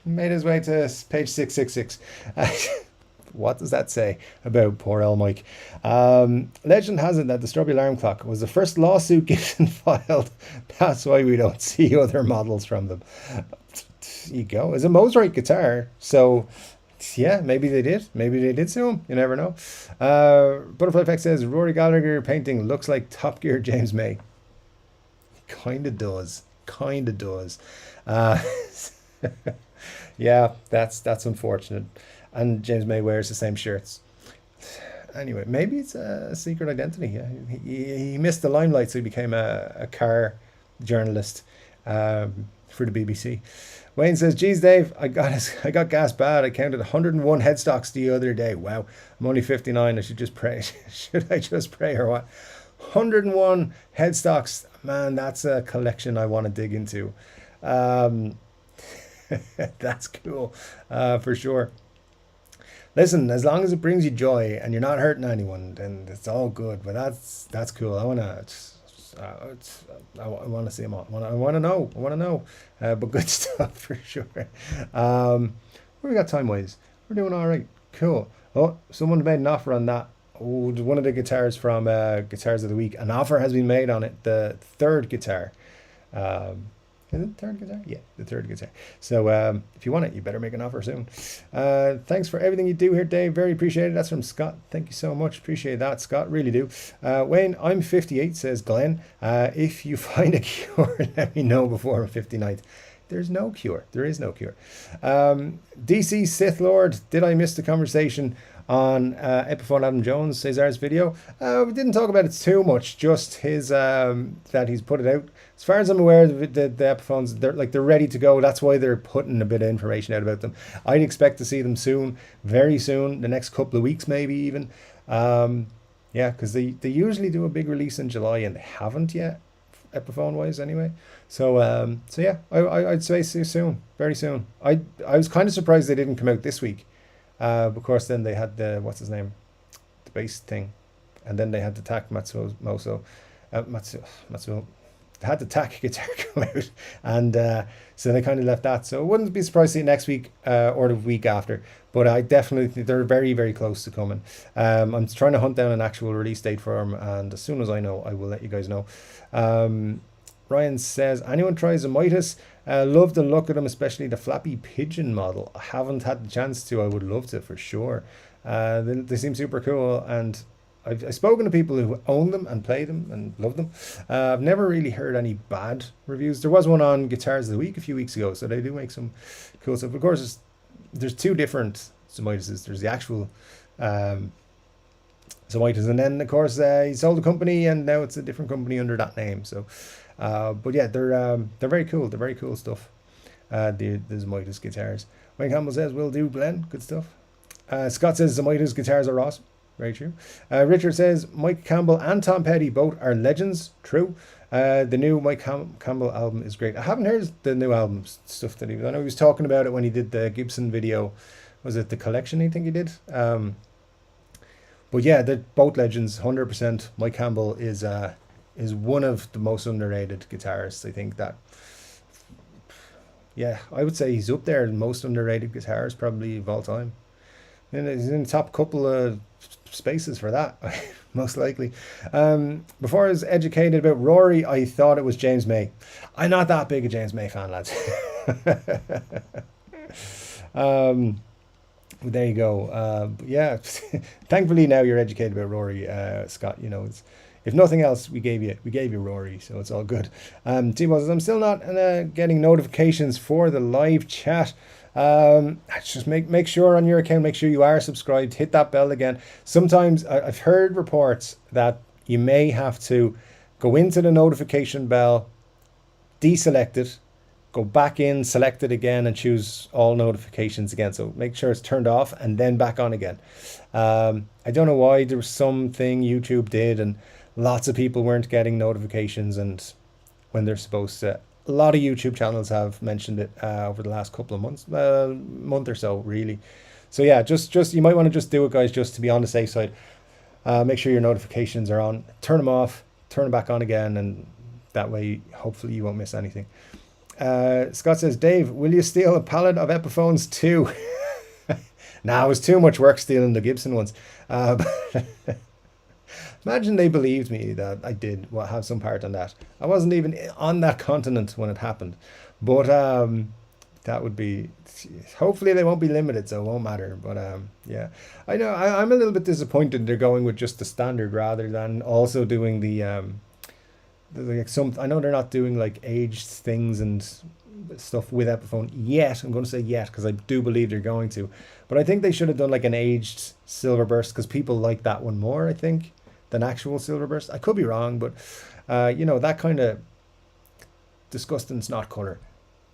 made his way to page 666. What does that say about poor old Mike? Legend has it that the Strawberry Alarm Clock was the first lawsuit Gibson filed. That's why we don't see other models from them. There you go. It's a Mosrite guitar. So, yeah, maybe they did. Maybe they did sue him. You never know. Butterfly Effect says, Rory Gallagher painting looks like Top Gear James May. Kind of does. Kind of does. Yeah, that's unfortunate. And James May wears the same shirts. Anyway, maybe it's a secret identity. Yeah, he missed the limelight, so he became a car journalist for the BBC. Wayne says, "Geez, Dave, I got gas bad. I counted 101 headstocks the other day. Wow, I'm only 59. I should just pray. Should I just pray or what? 101 headstocks. Man, that's a collection I want to dig into. That's cool, for sure." Listen, as long as it brings you joy and you're not hurting anyone, then it's all good. But that's cool. I wanna see them all. I wanna know. But good stuff for sure. What we got time wise? We're doing all right. Cool. Oh, someone made an offer on that. Oh, one of the guitars from Guitars of the Week. An offer has been made on it. The third guitar. Is it the third guitar? Yeah, the third guitar. So if you want it, you better make an offer soon. Thanks for everything you do here, Dave. Very appreciated. That's from Scott. Thank you so much. Appreciate that, Scott. Really do. Wayne, I'm 58, says Glenn. If you find a cure, let me know before I'm 59th. There's no cure. There is no cure. DC Sith Lord, did I miss the conversation on Epiphone Adam Jones, Cesar's video? We didn't talk about it too much, just his that he's put it out. As far as I'm aware, the Epiphones, they're ready to go. That's why they're putting a bit of information out about them. I'd expect to see them soon, very soon, the next couple of weeks maybe even. Yeah, because they usually do a big release in July and they haven't yet, Epiphone wise anyway. So yeah, I'd say soon, very soon. I was kind of surprised they didn't come out this week. Of course, then they had the, what's his name, the bass thing, and then they had the TAC Matsuo. They had the TAC guitar come out, and so they kind of left that. So I wouldn't be surprised to see it next week or the week after. But I definitely think they're very, very close to coming. I'm trying to hunt down an actual release date for them, and as soon as I know, I will let you guys know. Ryan says, anyone tries a Midas? Love the look of them, especially the flappy pigeon model. I haven't had the chance to. I would love to for sure. They seem super cool, and I've spoken to people who own them and play them and love them. I've never really heard any bad reviews. There was one on Guitars of the Week a few weeks ago, so they do make some cool stuff. Of course, there's two different Zomitas. There's the actual Zomitas, and then of course he sold the company, and now it's a different company under that name. So, but yeah, they're very cool. They're very cool stuff. The Zomitas guitars. Wayne Campbell says, "Will do, Glenn. Good stuff." Scott says Zomitas guitars are awesome. Very true. Richard says Mike Campbell and Tom Petty both are legends. True. The new Mike Campbell album is great. I haven't heard the new album stuff that I know he was talking about it when he did the Gibson video. Was it the collection? I think he did. But yeah, they're both legends. 100%. Mike Campbell is one of the most underrated guitarists. I think that. Yeah, I would say he's up there. Most underrated guitarists probably of all time. And he's in the top couple of spaces for that, most likely. Before I was educated about Rory, I thought it was James May. I'm not that big a James May fan, lads. There you go. But yeah, thankfully now you're educated about Rory, Scott. You know, if nothing else, we gave you Rory, so it's all good. T-Bo says, I'm still not getting notifications for the live chat. Just make sure on your account, make sure you are subscribed, hit that bell again. Sometimes I've heard reports that you may have to go into the notification bell, deselect it, go back in, select it again, and choose all notifications again. So make sure it's turned off and then back on again. I don't know why. There was something YouTube did, and lots of people weren't getting notifications and when they're supposed to. A lot of YouTube channels have mentioned it over the last couple of months, month or so, really. So yeah, just you might want to just do it, guys, just to be on the safe side. Make sure your notifications are on. Turn them off, turn them back on again, and that way, hopefully, you won't miss anything. Scott says, Dave, will you steal a pallet of Epiphones too? Nah, it was too much work stealing the Gibson ones. Imagine they believed me that I did have some part on that. I wasn't even on that continent when it happened. But that would be... Hopefully they won't be limited, so it won't matter. But yeah, I know I'm a little bit disappointed they're going with just the standard rather than also doing the... I know they're not doing like aged things and stuff with Epiphone yet. I'm going to say yet because I do believe they're going to. But I think they should have done like an aged silver burst because people like that one more, I think, than actual silver burst. I could be wrong, but you know, that kind of disgusting snot color,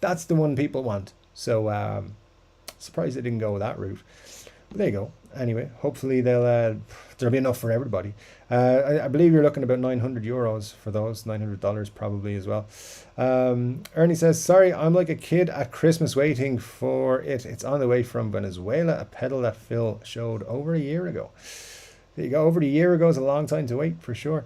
that's the one people want. So surprised they didn't go that route. But there you go. Anyway, hopefully there'll be enough for everybody. I believe you're looking about €900 for those, $900 probably as well. Ernie says, sorry, I'm like a kid at Christmas waiting for it. It's on the way from Venezuela, a pedal that Phil showed over a year ago. There you go. Over a year ago is a long time to wait for sure.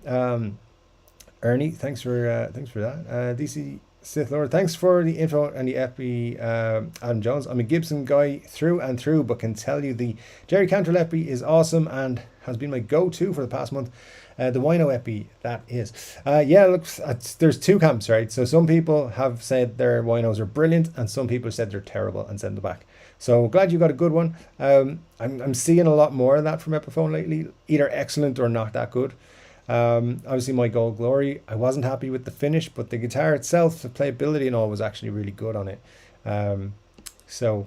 Ernie, thanks for that. DC Sith Lord, thanks for the info and the Epi, Adam Jones. I'm a Gibson guy through and through, but can tell you the Jerry Cantrell Epi is awesome and has been my go-to for the past month. The Wino Epi, that is. Yeah, look, there's two camps, right? So some people have said their Winos are brilliant, and some people said they're terrible and send them back. So glad you got a good one. I'm seeing a lot more of that from Epiphone lately, either excellent or not that good. Obviously my Gold Glory, I wasn't happy with the finish, but the guitar itself, the playability and all was actually really good on it. So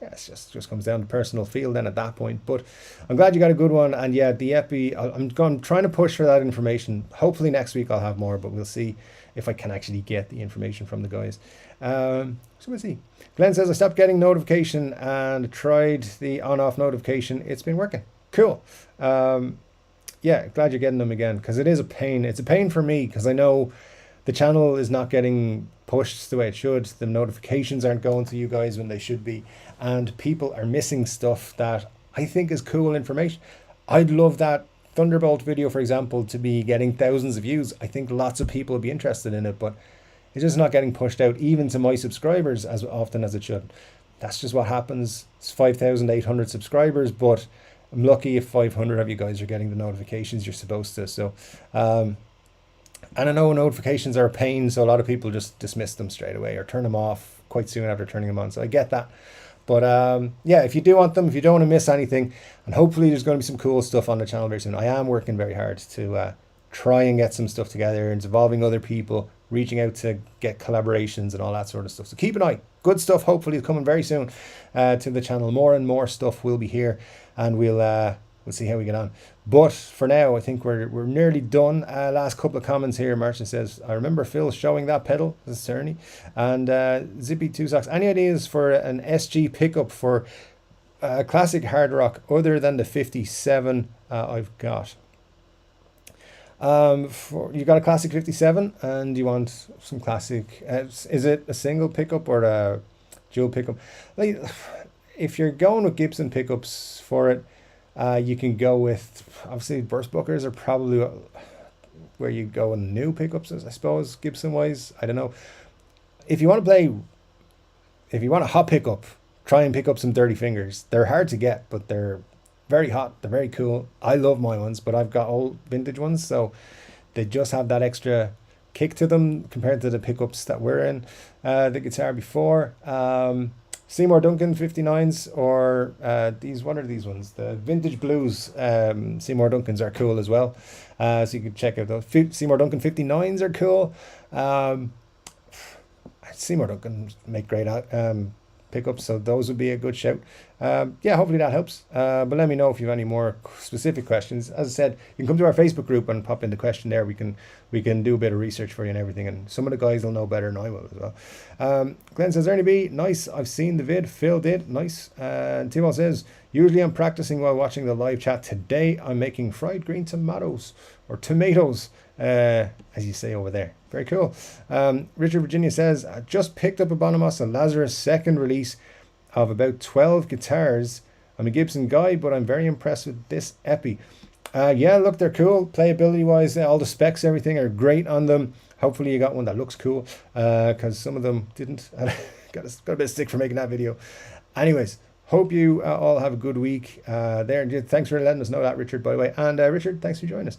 yeah, it just comes down to personal feel then at that point. But I'm glad you got a good one. And yeah, the Epi, I'm trying to push for that information. Hopefully next week I'll have more, but we'll see if I can actually get the information from the guys. So we'll see. Glenn says, I stopped getting notification and tried the on-off notification. It's been working. Cool. Yeah, glad you're getting them again, because it is a pain. It's a pain for me because I know the channel is not getting pushed the way it should. The notifications aren't going to you guys when they should be. And people are missing stuff that I think is cool information. I'd love that Thunderbolt video, for example, to be getting thousands of views. I think lots of people would be interested in it, but it's just not getting pushed out even to my subscribers as often as it should. That's just what happens. It's 5,800 subscribers, but I'm lucky if 500 of you guys are getting the notifications you're supposed to. So, and I know notifications are a pain, so a lot of people just dismiss them straight away or turn them off quite soon after turning them on. So I get that. But yeah, if you do want them, if you don't want to miss anything, and hopefully there's going to be some cool stuff on the channel very soon. I am working very hard to try and get some stuff together and involving other people, reaching out to get collaborations and all that sort of stuff. So keep an eye. Good stuff hopefully is coming very soon to the channel. More and more stuff will be here, and we'll see how we get on. But for now, I think we're nearly done. Last couple of comments here. Martin says, I remember Phil showing that pedal. This is Cerny. And Zippy Two Socks. Any ideas for an SG pickup for classic hard rock other than the 57 I've got? You got a classic 57 and you want some classic, is it a single pickup or a dual pickup? Like, if you're going with Gibson pickups for it, you can go with, obviously burst bookers are probably where you go in new pickups, I suppose, Gibson wise. I don't know. If you want a hot pickup, try and pick up some Dirty Fingers. They're hard to get, but they're very hot. They're very cool. I love my ones, but I've got old vintage ones, so they just have that extra kick to them compared to the pickups that were in the guitar before. Seymour Duncan 59s or these, what are these ones? The Vintage Blues Seymour Duncans are cool as well. So you can check out those. Seymour Duncan 59s are cool. Seymour Duncan make great pickups, so those would be a good shout. Yeah, hopefully that helps. But let me know if you have any more specific questions. As I said, you can come to our Facebook group and pop in the question there. We can do a bit of research for you and everything, and some of the guys will know better than I will as well. Glenn says, Ernie B, nice, I've seen the vid. Phil did, nice. And Timo says, usually I'm practicing while watching the live chat. Today I'm making fried green tomatoes, or tomatoes, as you say over there. Very cool. Richard Virginia says, I just picked up a Bonamos and Lazarus second release of about 12 guitars. I'm a Gibson guy, but I'm very impressed with this Epi. Yeah, look, they're cool. Playability wise, all the specs, everything are great on them. Hopefully you got one that looks cool, because some of them didn't. got a bit of stick for making that video. Anyways, hope you all have a good week there. Thanks for letting us know that, Richard, by the way. And Richard, thanks for joining us.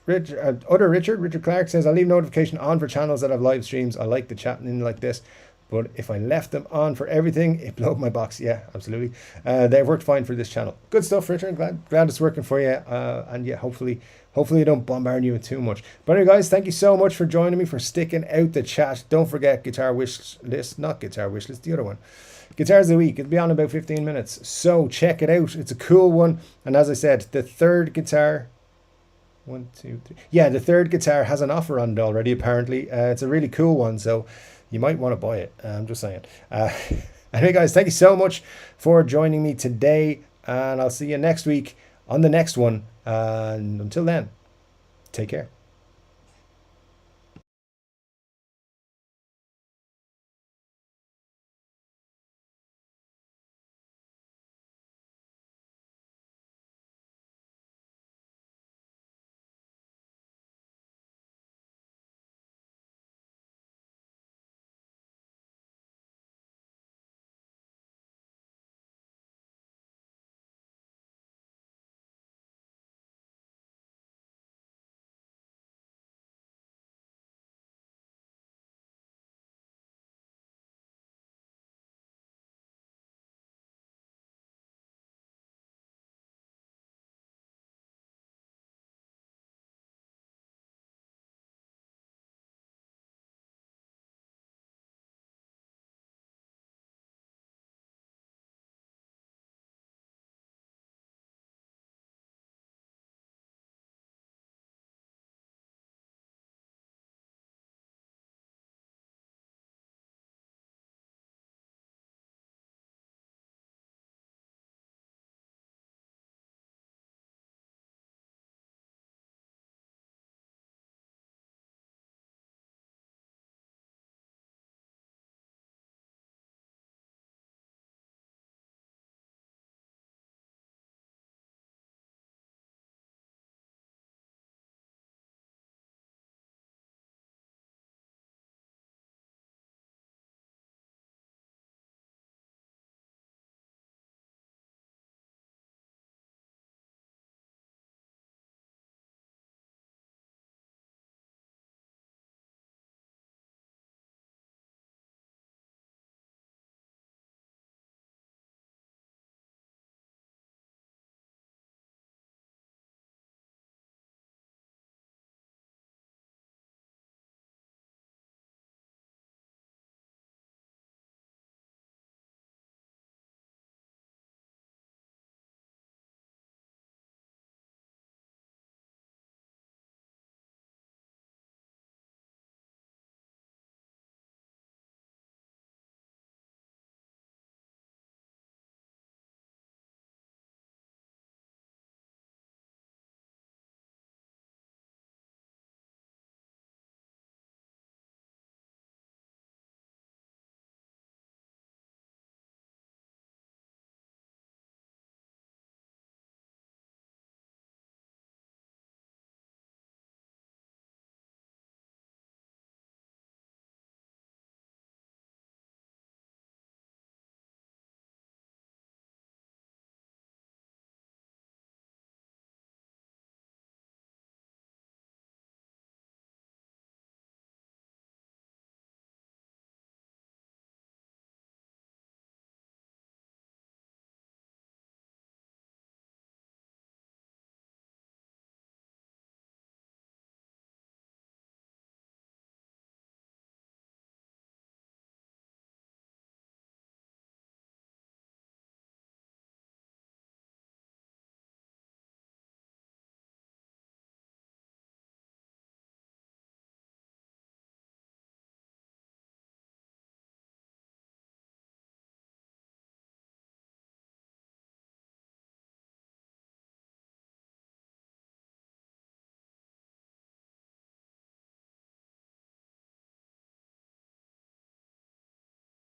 Richard Clark says, I'll leave notification on for channels that have live streams. I like the chatting in like this, but if I left them on for everything, it blew up my box. Yeah, absolutely. They've worked fine for this channel. Good stuff, Richard. Glad it's working for you. And yeah, hopefully I don't bombard you with too much. But anyway, guys, thank you so much for joining me, for sticking out the chat. Don't forget guitar wish list, not guitar wish list, the other one. Guitars of the week. It'll be on in about 15 minutes. So check it out. It's a cool one. And as I said, the third guitar, 1, 2, 3. Yeah, the third guitar has an offer on it already, apparently. It's a really cool one, so you might want to buy it. I'm just saying. Anyway, guys, thank you so much for joining me today, and I'll see you next week on the next one. And until then, take care.